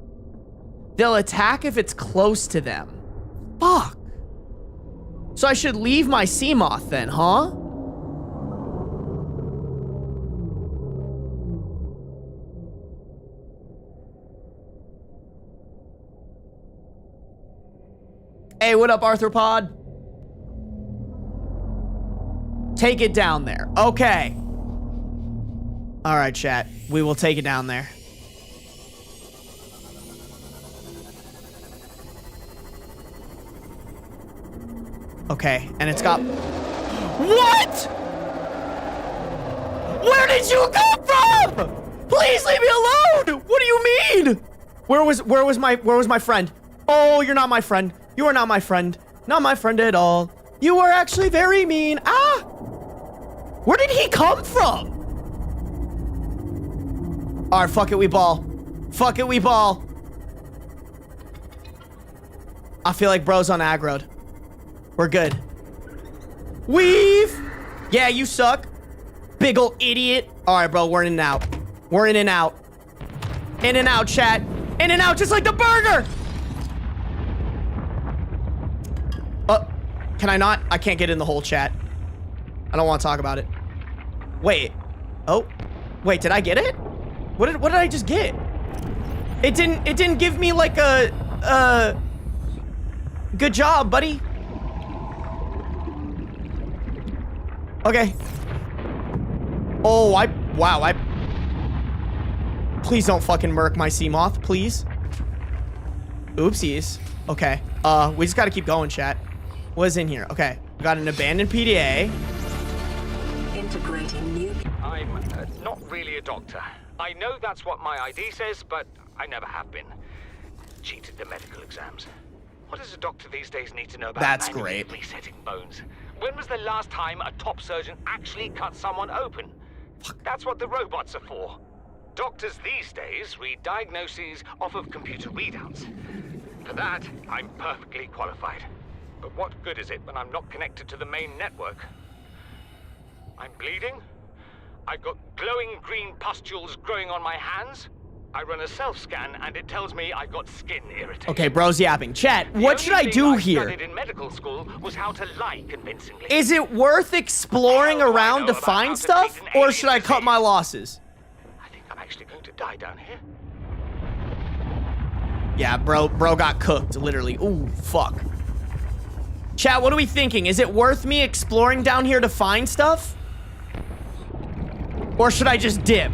They'll attack if it's close to them. Fuck. So I should leave my Seamoth then, huh? Hey, what up, Arthropod? Take it down there. Okay. All right, chat. We will take it down there. Okay, and it's got... What? Where did you come from? Please leave me alone. What do you mean? Where was my friend? Oh, you're not my friend. You are not my friend. Not my friend at all. You are actually very mean. Ah! Where did he come from? All right, fuck it, we ball. Fuck it, we ball. I feel like bro's on aggroed. We're good. Weave! Yeah, you suck. Big ol' idiot. All right, bro, we're in and out. We're in and out. In and out, chat. In and out, just like the burger. Can I not? I can't get in the whole chat. I don't want to talk about it. Wait. Oh. Wait, did I get it? What did I just get? It didn't give me like a good job, buddy. Okay. Oh, wow, please don't fucking murk my sea moth, please. Oopsies. Okay. We just gotta keep going, chat. What is in here? Okay. We got an abandoned PDA. Integrating new. I'm not really a doctor. I know that's what my ID says, but I never have been. Cheated the medical exams. What does a doctor these days need to know about That's manually great. resetting bones? When was the last time a top surgeon actually cut someone open? That's what the robots are for. Doctors these days read diagnoses off of computer readouts. For that, I'm perfectly qualified. But what good is it when I'm not connected to the main network? I'm bleeding. I've got glowing green pustules growing on my hands. I run a self-scan and it tells me I've got skin irritation. Okay, bro's yapping. Chat, what should I do here? Studied in medical school was how to lie convincingly. Is it worth exploring around to find stuff, or should I cut my losses? I think I'm actually going to die down here. Yeah, bro got cooked, literally. Ooh, fuck. Chat, what are we thinking? Is it worth me exploring down here to find stuff? Or should I just dip?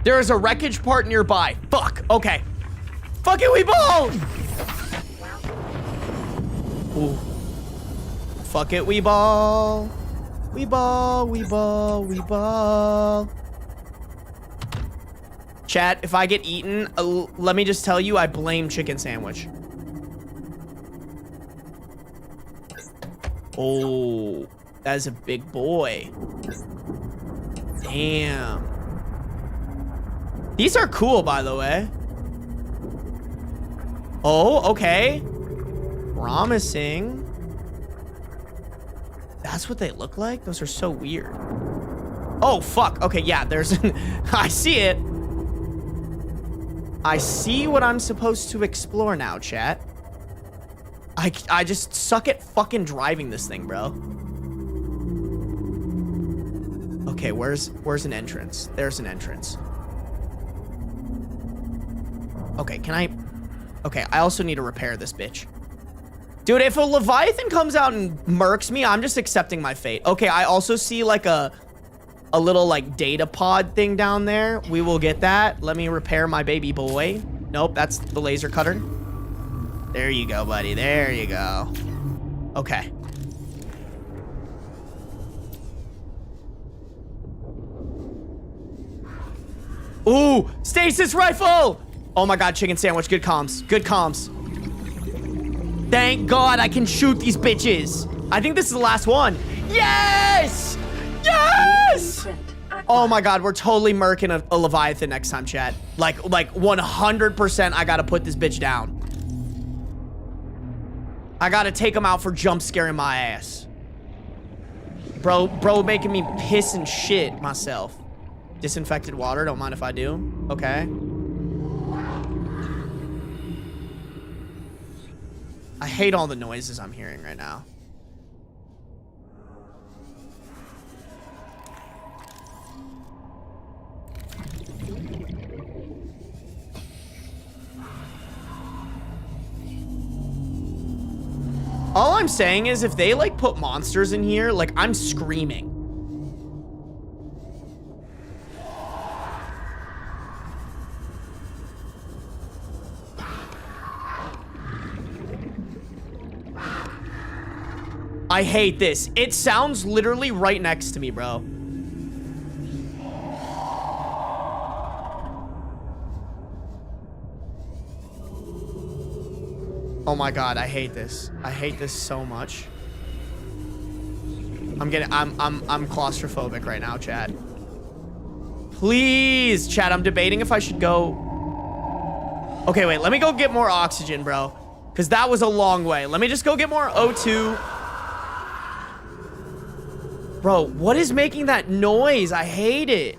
There is a wreckage part nearby. Fuck, okay. Fuck it, we ball! Ooh. Fuck it, we ball. We ball, we ball, we ball. Chat, if I get eaten, let me just tell you, I blame chicken sandwich. Oh, that is a big boy. Damn. These are cool, by the way. Oh, okay. Promising. That's what they look like? Those are so weird. Oh, fuck. Okay, yeah, there's... I see it. I see what I'm supposed to explore now, chat. I just suck at fucking driving this thing, bro. Okay, where's an entrance? There's an entrance. Okay, can I... Okay, I also need to repair this bitch. Dude, if a Leviathan comes out and murks me, I'm just accepting my fate. Okay, I also see like a little like data pod thing down there. We will get that. Let me repair my baby boy. Nope, that's the laser cutter. There you go, buddy. There you go. Okay. Ooh, stasis rifle! Oh my god, chicken sandwich. Good comms. Good comms. Thank God I can shoot these bitches. I think this is the last one. Yes! Yes! Oh my god, we're totally murking a Leviathan next time, chat. Like 100% I gotta put this bitch down. I gotta take him out for jump scaring my ass. Bro making me piss and shit myself. Disinfected water, don't mind if I do. Okay. I hate all the noises I'm hearing right now. All I'm saying is if they like put monsters in here, like I'm screaming. I hate this. It sounds literally right next to me, bro. Oh my god, I hate this. I hate this so much. I'm claustrophobic right now, chat. Please, chat, I'm debating if I should go. Okay, wait, let me go get more oxygen, bro. Because that was a long way. Let me just go get more O2. Bro, what is making that noise? I hate it.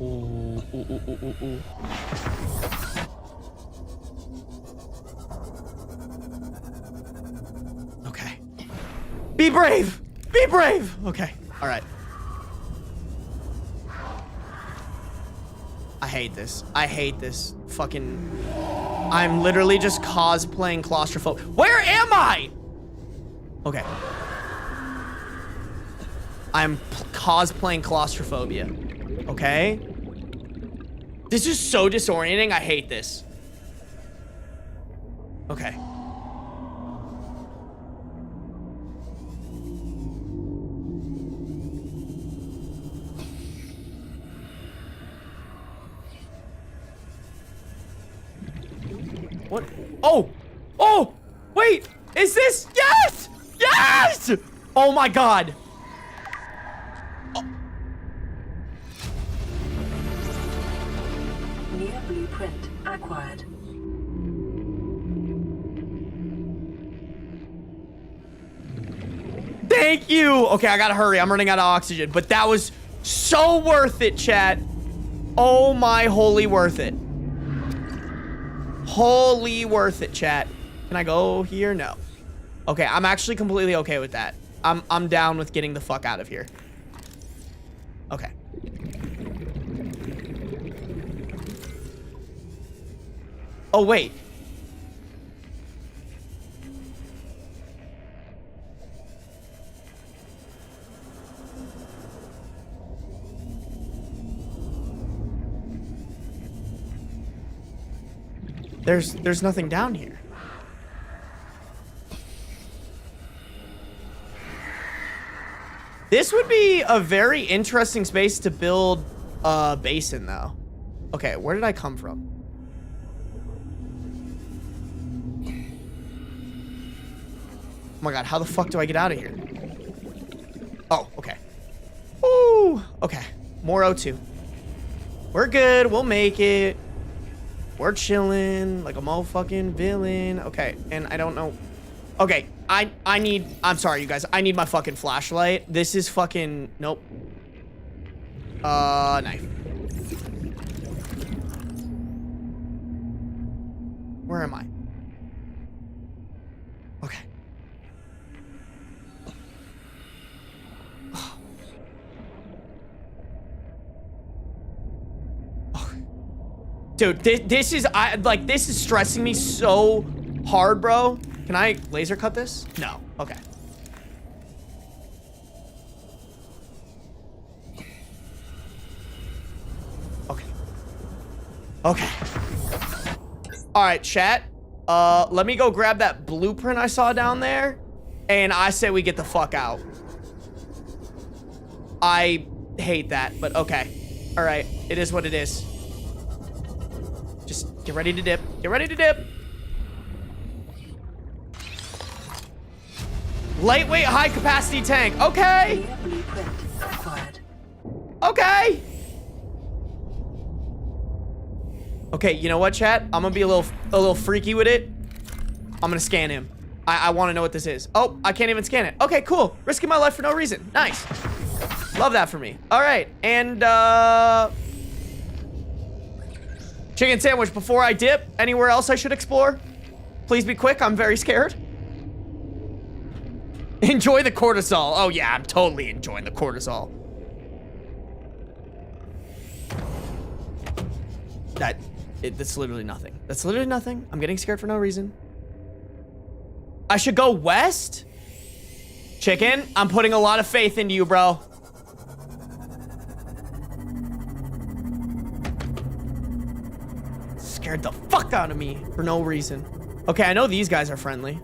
Ooh, ooh, ooh, ooh, ooh, ooh. Okay. Be brave! Be brave! Okay. All right. I hate this. I hate this. Fucking... I'm literally just cosplaying claustrophobic. Where am I? Okay. I'm cosplaying claustrophobia. Okay? This is so disorienting. I hate this. Okay. What? Oh! Oh! Wait! Is this? Yes! Yes! Oh my god! Near blueprint acquired. Thank you! Okay, I gotta hurry. I'm running out of oxygen. But that was so worth it, chat. Oh my holy worth it. Holy worth it, chat. Can I go here? No. Okay, I'm actually completely okay with that. I'm down with getting the fuck out of here. Okay. Oh, wait. There's nothing down here. This would be a very interesting space to build a basin, though. Okay, where did I come from? Oh my god, how the fuck do I get out of here? Oh, okay. Ooh, okay. More O2. We're good, we'll make it. We're chilling like a motherfucking villain. Okay, and I don't know. Okay, I'm sorry, you guys. I need my fucking flashlight. This is fucking, nope. Knife. Where am I? Okay. Dude, this is, this is stressing me so hard, bro. Can I laser cut this? No. Okay. Okay. Okay. All right, chat. Let me go grab that blueprint I saw down there, and I say we get the fuck out. I hate that, but okay. All right, it is what it is. Just get ready to dip. Get ready to dip. Lightweight, high capacity tank. Okay. Okay. Okay, you know what, chat? I'm gonna be a little freaky with it. I'm gonna scan him. I want to know what this is. Oh, I can't even scan it. Okay, cool. Risking my life for no reason. Nice. Love that for me. All right, and chicken sandwich before I dip. Anywhere else I should explore? Please be quick. I'm very scared. Enjoy the cortisol. Oh yeah, I'm totally enjoying the cortisol. That's literally nothing. That's literally nothing. I'm getting scared for no reason. I should go west? Chicken, I'm putting a lot of faith into you, bro. Scared the fuck out of me for no reason. Okay, I know these guys are friendly.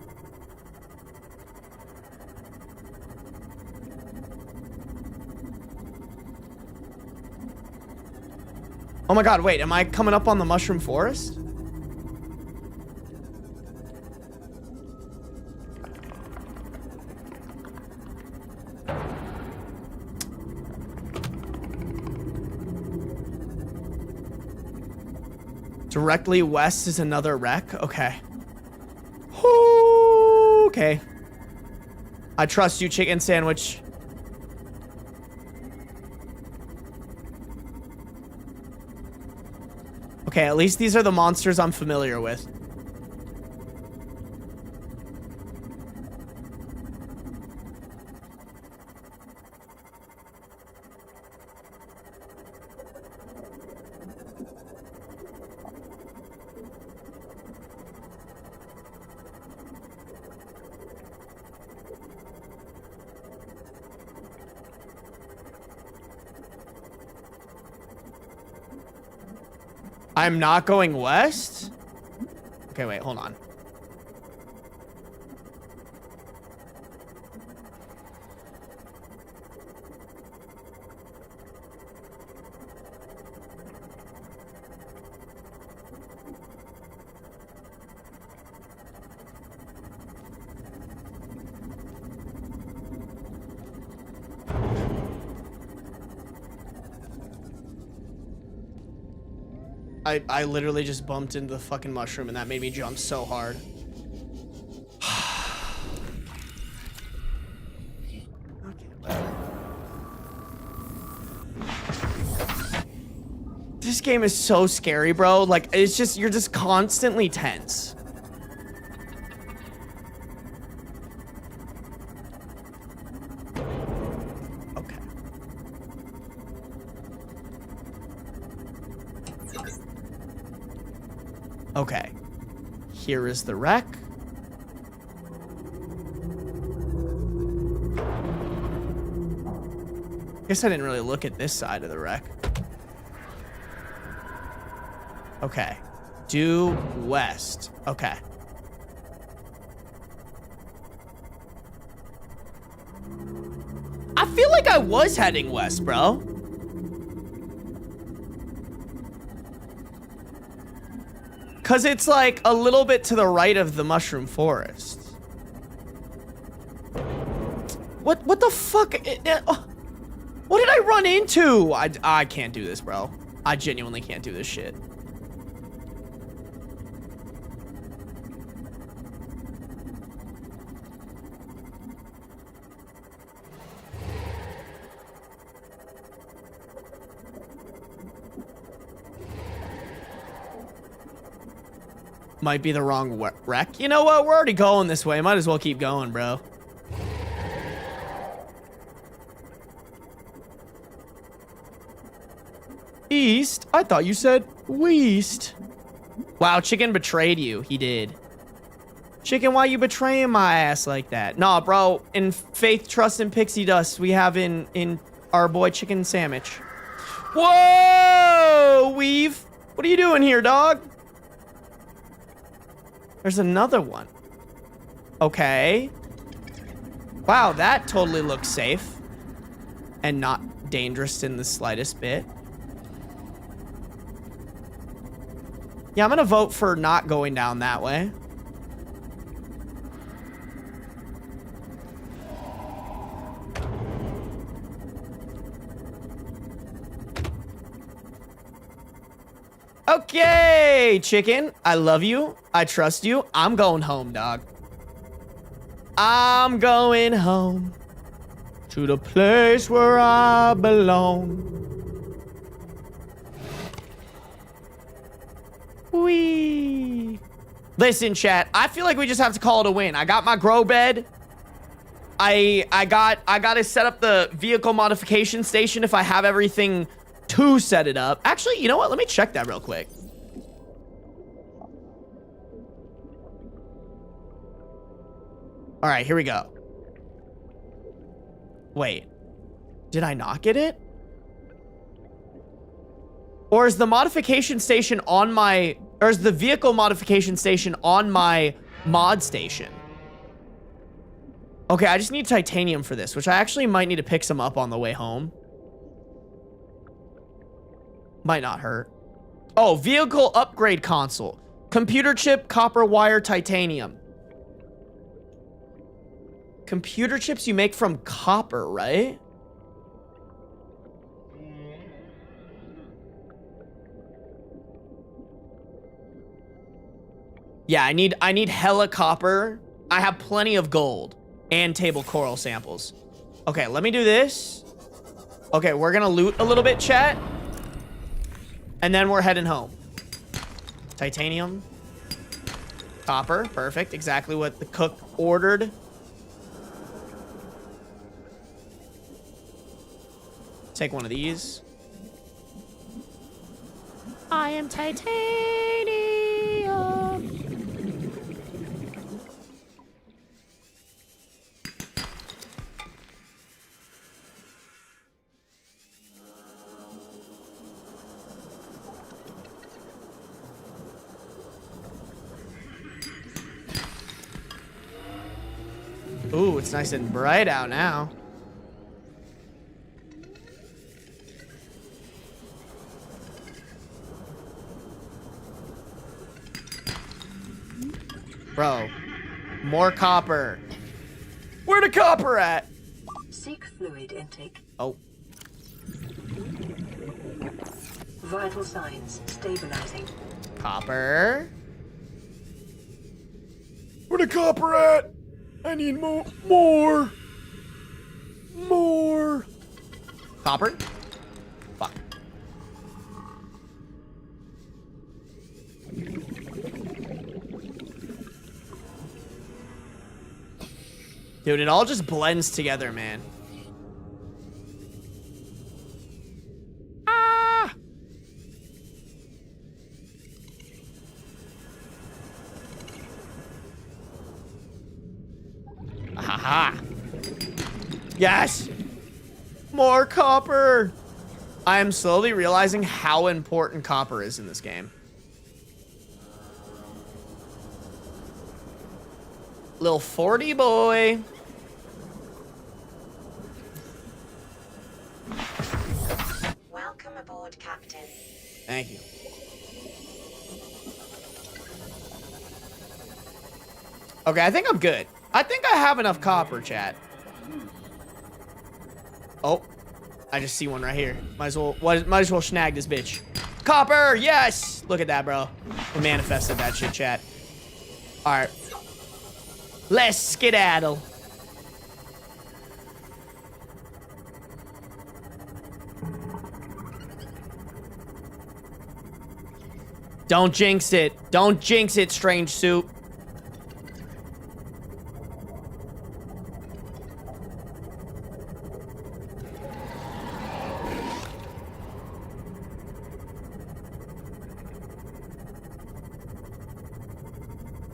Oh my god, wait, am I coming up on the mushroom forest? Directly west is another wreck? Okay. Okay. I trust you, chicken sandwich. Okay, at least these are the monsters I'm familiar with. I'm not going west? Okay, wait, hold on. I literally just bumped into the fucking mushroom and that made me jump so hard. Okay, whatever. This game is so scary, bro. Like, it's just, you're just constantly tense. Okay, here is the wreck. Guess I didn't really look at this side of the wreck. Okay, due west. Okay. I feel like I was heading west, bro. Because it's like a little bit to the right of the mushroom forest. What the fuck? What did I run into? I can't do this, bro. I genuinely can't do this shit. Might be the wrong wreck. You know what? We're already going this way. Might as well keep going, bro. East? I thought you said west. Wow, Chicken betrayed you. He did. Chicken, why you betraying my ass like that? Nah, bro. In faith, trust, and pixie dust, we have in our boy Chicken Sandwich. Whoa, Weave. What are you doing here, dog? There's another one. Okay. Wow, that totally looks safe. And not dangerous in the slightest bit. Yeah, I'm gonna vote for not going down that way. Okay, Chicken. I love you. I trust you. I'm going home, dog. I'm going home to the place where I belong. Whee. Listen, chat. I feel like we just have to call it a win. I got my grow bed. I got to set up the vehicle modification station if I have everything to set it up. Actually, you know what? Let me check that real quick. All right, here we go. Wait, did I not get it? Or is the modification station on my, or is the vehicle modification station on my mod station? Okay, I just need titanium for this, which I actually might need to pick some up on the way home. Might not hurt. Oh, vehicle upgrade console. Computer chip, copper wire, titanium. Computer chips you make from copper, right? Yeah, I need hella copper. I have plenty of gold and table coral samples. Okay, let me do this. Okay, we're gonna loot a little bit, chat. And then we're heading home. Titanium. Copper. Perfect. Exactly what the cook ordered. Take one of these. I am titanium. Ooh, it's nice and bright out now. Bro, more copper. Where the copper at? Seek fluid intake. Oh. Vital signs stabilizing. Copper. Where the copper at? I need more. More. Copper? Fuck. Dude, it all just blends together, man. Ah! Aha! Yes! More copper! I am slowly realizing how important copper is in this game. Little 40 boy. Welcome aboard, Captain. Thank you. Okay, I think I'm good. I think I have enough copper, chat. Oh, I just see one right here. Might as well snag this bitch. Copper, yes! Look at that, bro. We manifested that shit, chat. All right. Let's skedaddle. Don't jinx it. Don't jinx it, strange soup.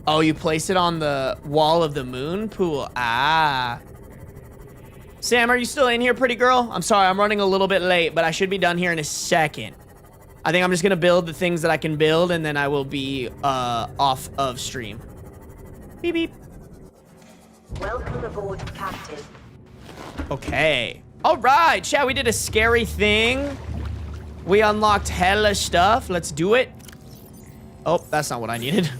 Oh, you place it on the wall of the moon pool. Ah. Sam, are you still in here, pretty girl? I'm sorry, I'm running a little bit late, but I should be done here in a second. I think I'm just gonna build the things that I can build, and then I will be off of stream. Beep, beep. Welcome aboard, Captain. Okay. All right, chat, we did a scary thing. We unlocked hella stuff. Let's do it. Oh, that's not what I needed.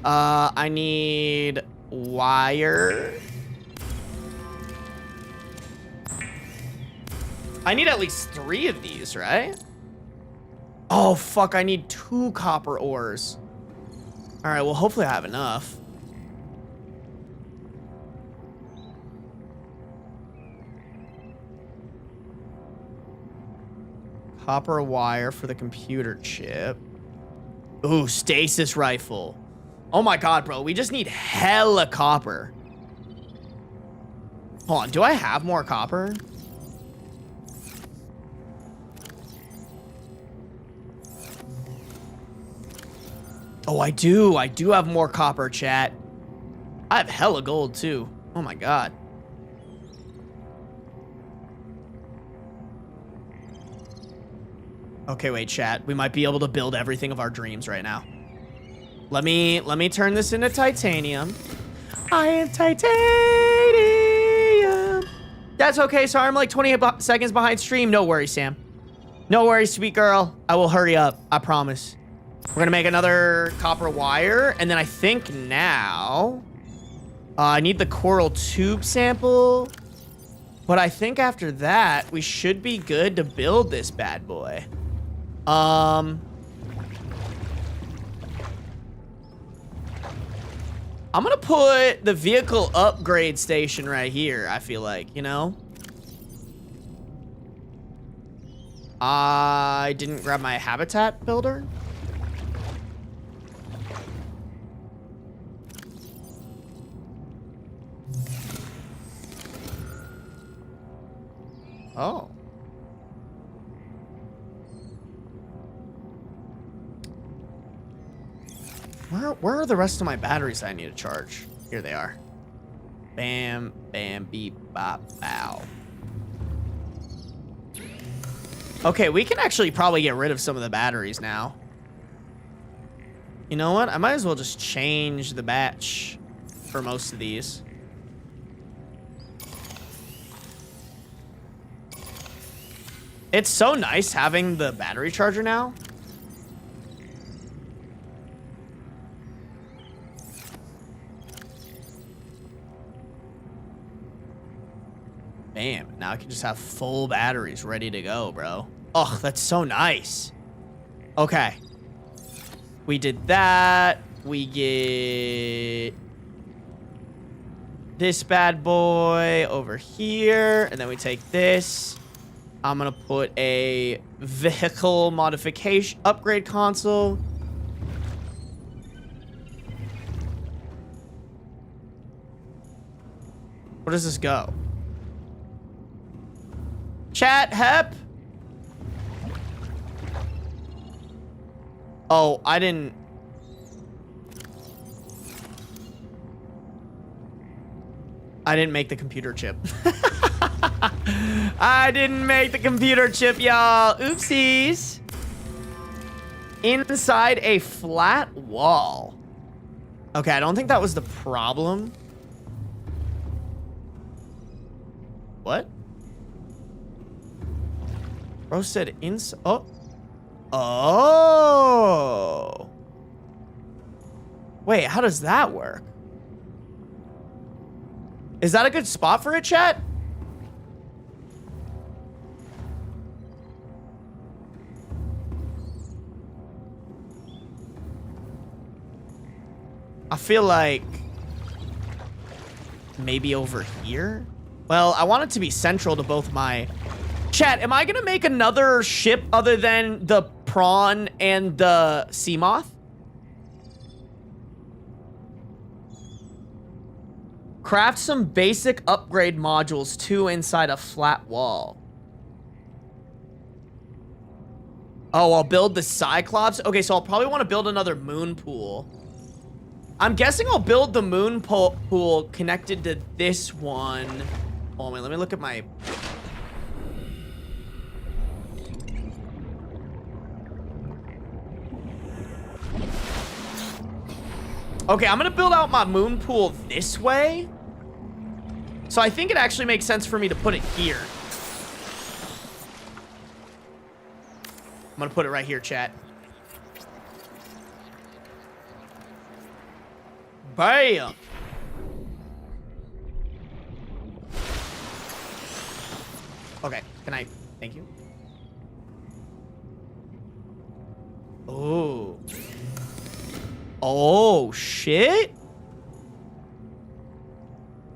I need wire. I need at least 3 of these, right? Oh, fuck, I need 2 copper ores. All right, well, hopefully I have enough. Copper wire for the computer chip. Ooh, stasis rifle. Oh my god, bro. We just need hella copper. Hold on. Do I have more copper? Oh, I do. I do have more copper, chat. I have hella gold, too. Oh my god. Okay, wait, chat. We might be able to build everything of our dreams right now. Let me turn this into titanium. I am titanium. That's okay. Sorry, I'm like 20 seconds behind stream. No worries, Sam. No worries, sweet girl. I will hurry up. I promise. We're gonna make another copper wire, and then I think now I need the coral tube sample. But I think after that we should be good to build this bad boy. I'm gonna put the vehicle upgrade station right here, I feel like, you know? I didn't grab my habitat builder. Where are the rest of my batteries I need to charge? Here they are. Bam, bam, beep, bop, bow. Okay, we can actually probably get rid of some of the batteries now. You know what? I might as well just change the batch for most of these. It's so nice having the battery charger now. Bam. Now I can just have full batteries ready to go, bro. Oh, that's so nice. Okay. We did that. We get this bad boy over here. And then we take this. I'm going to put a vehicle modification upgrade console. Where does this go? Chat, hep. Oh, I didn't make the computer chip. I didn't make the computer chip, y'all. Oopsies. Inside a flat wall. Okay, I don't think that was the problem. What? Bro said inside. Oh. Oh. Wait, how does that work? Is that a good spot for it, chat? I feel like maybe over here? Well, I want it to be central to both my... Chat, am I gonna make another ship other than the prawn and the sea moth? Craft some basic upgrade modules too inside a flat wall. Oh, I'll build the Cyclops. Okay, so I'll probably want to build another moon pool. I'm guessing I'll build the moon pool connected to this one. Oh, wait, let me look at my... Okay, I'm gonna build out my moon pool this way. So I think it actually makes sense for me to put it here. I'm gonna put it right here, chat. Bam! Okay, can I... Thank you. Oh. Oh, shit.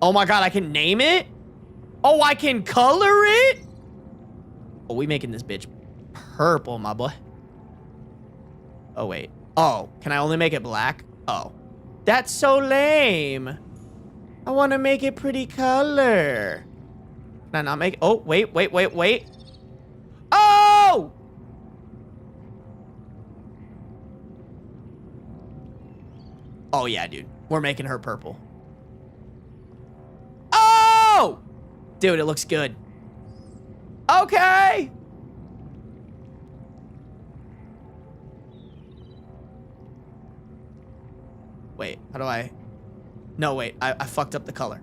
Oh my god, I can name it? Oh, I can color it? Oh, we making this bitch purple, my boy. Oh, wait. Oh, can I only make it black? Oh. That's so lame. I want to make it pretty color. Can I not make it? Oh, wait. Oh! Oh, yeah, dude. We're making her purple. Oh! Dude, it looks good. Okay. Wait, how do I... No, wait. I fucked up the color.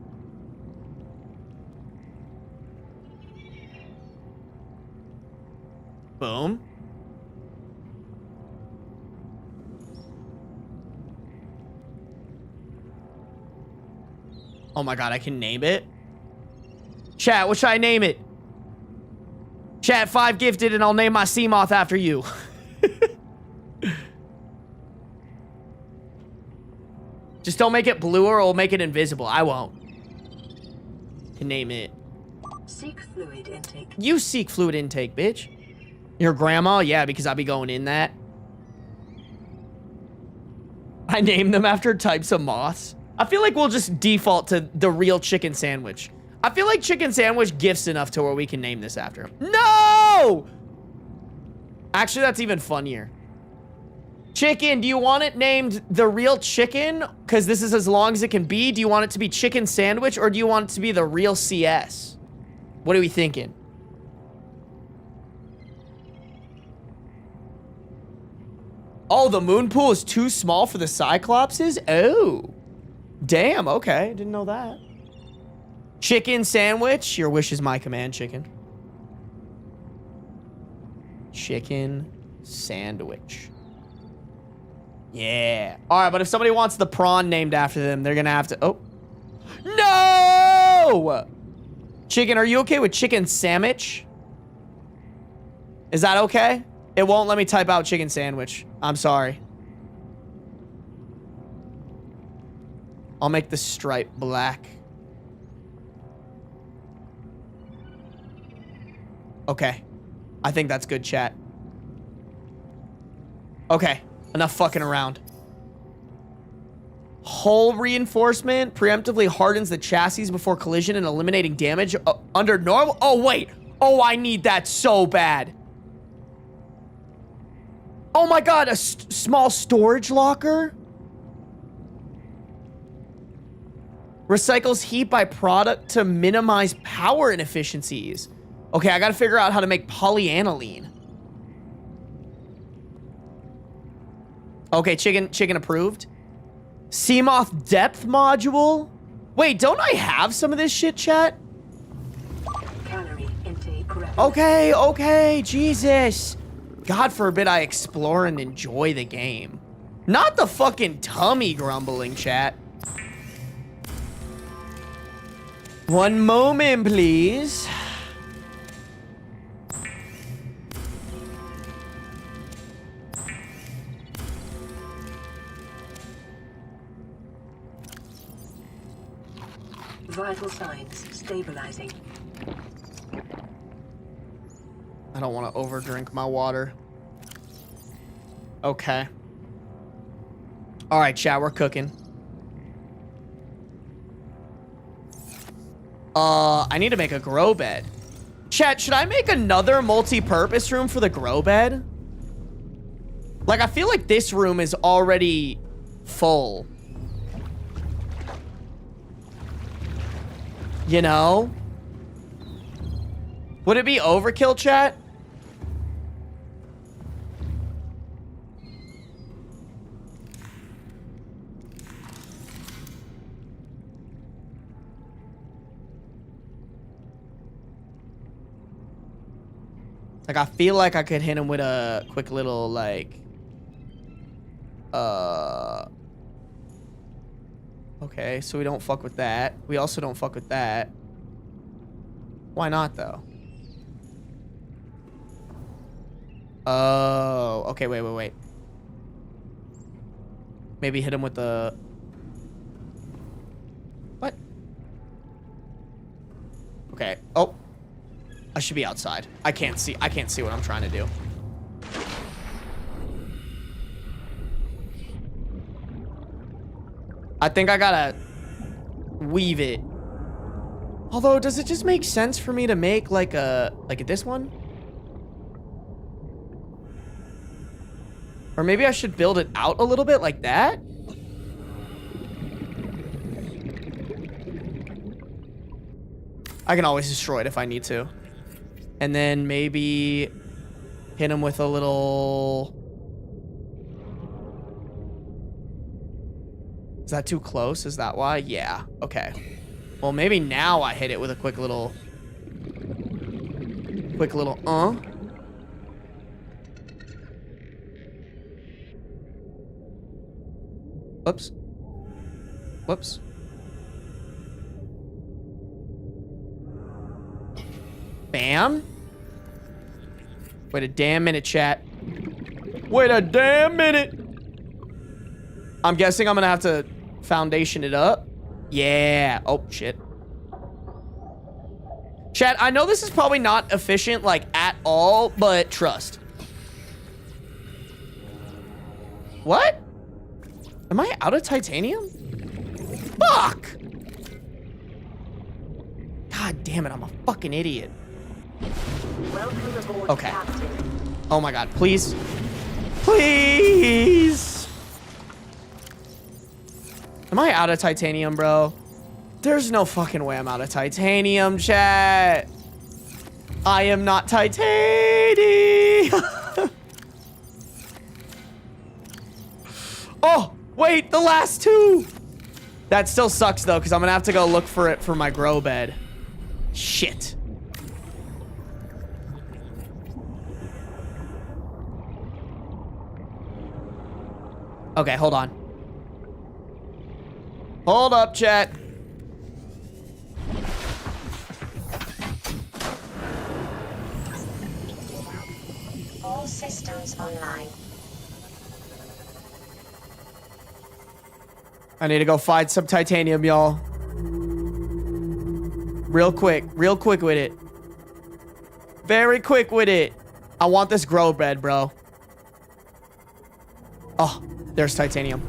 Boom. Oh my god, I can name it? Chat, what should I name it? Chat, 5 gifted and I'll name my sea moth after you. Just don't make it blue or it'll make it invisible. I won't. Can name it. Seek fluid intake. You seek fluid intake, bitch. Your grandma? Yeah, because I'll be going in that. I named them after types of moths. I feel like we'll just default to the real chicken sandwich. I feel like chicken sandwich gifts enough to where we can name this after him. No! Actually, that's even funnier. Chicken, do you want it named The Real Chicken? Because this is as long as it can be. Do you want it to be Chicken Sandwich, or do you want it to be The Real CS? What are we thinking? Oh, the moon pool is too small for the Cyclopses? Oh. Damn, okay. Didn't know that. Chicken Sandwich. Your wish is my command, chicken. Chicken Sandwich. Yeah. All right, but if somebody wants the prawn named after them, they're going to have to... Oh. No! Chicken, are you okay with Chicken Sandwich? Is that okay? It won't let me type out Chicken Sandwich. I'm sorry. I'll make the stripe black. Okay. I think that's good, chat. Okay. Enough fucking around. Hull reinforcement preemptively hardens the chassis before collision and eliminating damage under normal. Oh, wait. Oh, I need that so bad. Oh my god, a small storage locker? Recycles heat by product to minimize power inefficiencies. Okay, I gotta figure out how to make polyaniline. Okay, chicken approved. Seamoth depth module? Wait, don't I have some of this shit, chat? Calorie intake correct. Okay, Jesus. God forbid I explore and enjoy the game. Not the fucking tummy grumbling, chat. One moment, please. Vital signs stabilizing. I don't want to overdrink my water. Okay. All right, chat, we're cooking. I need to make a grow bed. Chat, should I make another multi-purpose room for the grow bed? Like, I feel like this room is already full. You know? Would it be overkill, chat? Like, I feel like I could hit him with a quick little, like... Okay, so we don't fuck with that. We also don't fuck with that. Why not, though? Oh, okay, wait. Maybe hit him with the... What? Okay. Oh. I should be outside. I can't see what I'm trying to do. I think I gotta weave it. Although, does it just make sense for me to make like this one? Or maybe I should build it out a little bit like that? I can always destroy it if I need to. And then maybe hit him with a little... Is that too close? Is that why? Yeah. Okay. Well, maybe now I hit it with a quick little... Whoops. Whoops. Bam. Wait a damn minute, chat. Wait a damn minute. I'm guessing I'm gonna have to foundation it up. Yeah. Oh, shit. Chat, I know this is probably not efficient, like, at all, but trust. What? Am I out of titanium? Fuck! God damn it, I'm a fucking idiot. Welcome aboard, Okay. Captain. Oh my god, please. Please. Am I out of titanium, bro? There's no fucking way I'm out of titanium, chat. I am not titanium. Oh, wait, the last two. That still sucks, though, because I'm going to have to go look for it for my grow bed. Shit. Okay, hold on. Hold up, chat. All systems online. I need to go find some titanium, y'all. Real quick with it. Very quick with it. I want this grow bed, bro. Oh, there's titanium.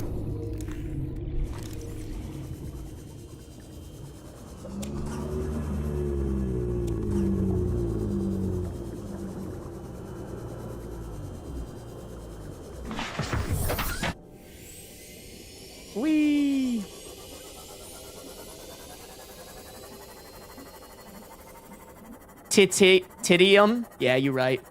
Whee! Titium? Yeah, you're right.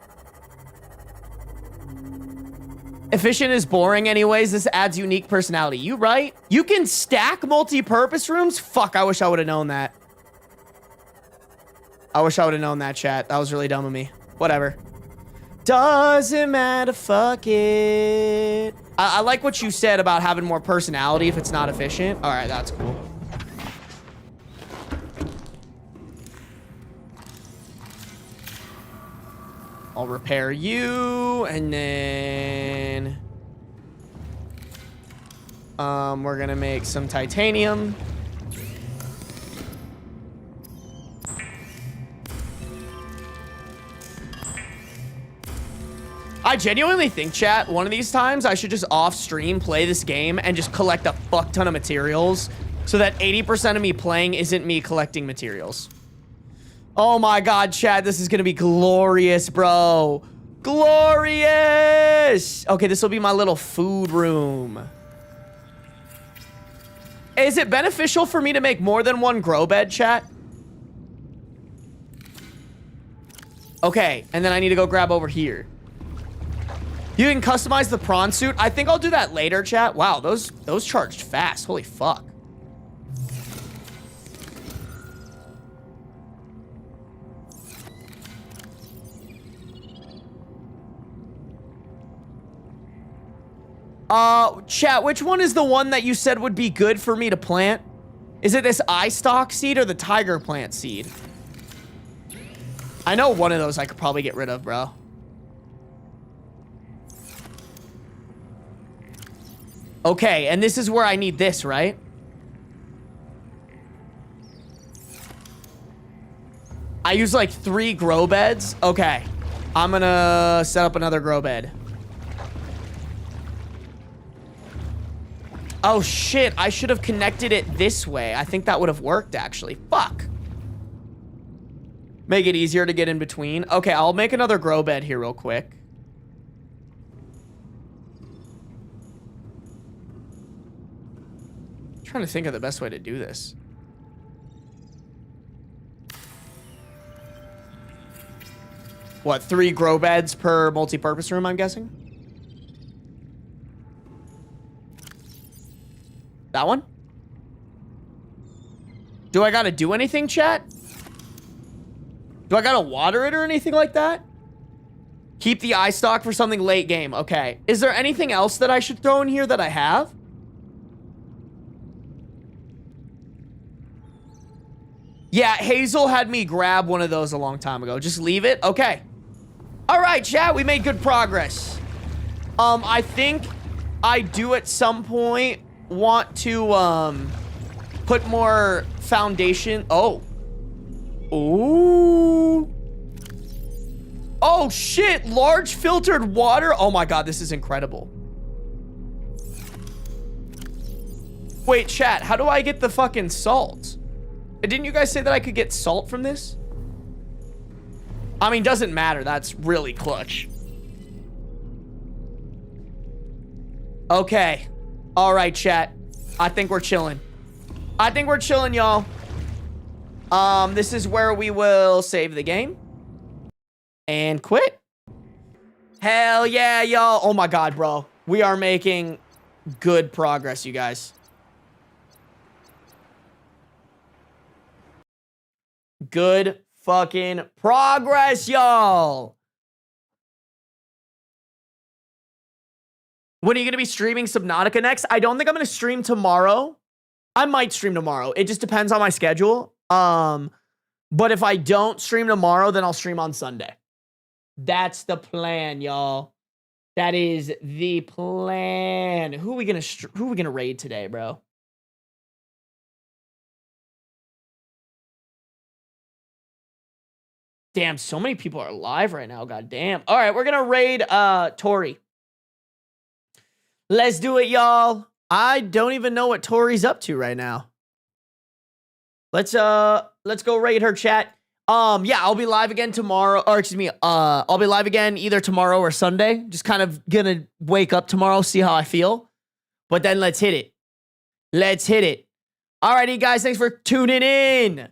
Efficient is boring anyways. This adds unique personality. You right? You can stack multi-purpose rooms? Fuck, I wish I would have known that. I wish I would have known that, chat. That was really dumb of me. Whatever. Doesn't matter, fuck it. I like what you said about having more personality if it's not efficient. All right, that's cool. I'll repair you, and then we're gonna make some titanium. I genuinely think, chat, one of these times I should just off stream play this game and just collect a fuck ton of materials so that 80% of me playing isn't me collecting materials. Oh my god, chat, this is gonna be glorious, bro. Glorious! Okay, this will be my little food room. Is it beneficial for me to make more than one grow bed, chat? Okay, and then I need to go grab over here. You can customize the prawn suit. I think I'll do that later, chat. Wow, those charged fast. Holy fuck. Chat, which one is the one that you said would be good for me to plant? Is it this eye stalk seed or the tiger plant seed? I know one of those I could probably get rid of, bro. Okay, and this is where I need this, right? I use like 3 grow beds. Okay, I'm gonna set up another grow bed. Oh shit, I should have connected it this way. I think that would have worked actually. Fuck. Make it easier to get in between. Okay, I'll make another grow bed here real quick. Trying to think of the best way to do this. What, 3 grow beds per multi-purpose room, I'm guessing? That one? Do I gotta do anything, chat? Do I gotta water it or anything like that? Keep the eye stalk for something late game. Okay. Is there anything else that I should throw in here that I have? Yeah, Hazel had me grab one of those a long time ago. Just leave it? Okay. All right, chat, we made good progress. I think I do at some point want to, put more foundation. Oh. Ooh. Oh, shit. Large filtered water. Oh, my God. This is incredible. Wait, chat. How do I get the fucking salt? Didn't you guys say that I could get salt from this? I mean, doesn't matter. That's really clutch. Okay. All right, chat. I think we're chilling. I think we're chilling, y'all. This is where we will save the game. And quit. Hell yeah, y'all. Oh my god, bro. We are making good progress, you guys. Good fucking progress, y'all. When are you going to be streaming Subnautica next? I don't think I'm going to stream tomorrow. I might stream tomorrow. It just depends on my schedule. But if I don't stream tomorrow, then I'll stream on Sunday. That's the plan, y'all. That is the plan. Who are we gonna raid today, bro? Damn, so many people are live right now. God damn. All right, we're gonna raid Tori. Let's do it, y'all. I don't even know what Tori's up to right now. Let's go raid her, chat. Yeah, I'll be live again tomorrow, or excuse me, I'll be live again either tomorrow or Sunday. Just kind of gonna wake up tomorrow, see how I feel. But then let's hit it. Let's hit it. Alrighty, guys, thanks for tuning in.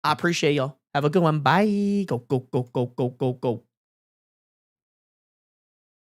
I appreciate y'all. Have a good one. Bye. Go, go, go, go, go, go, go.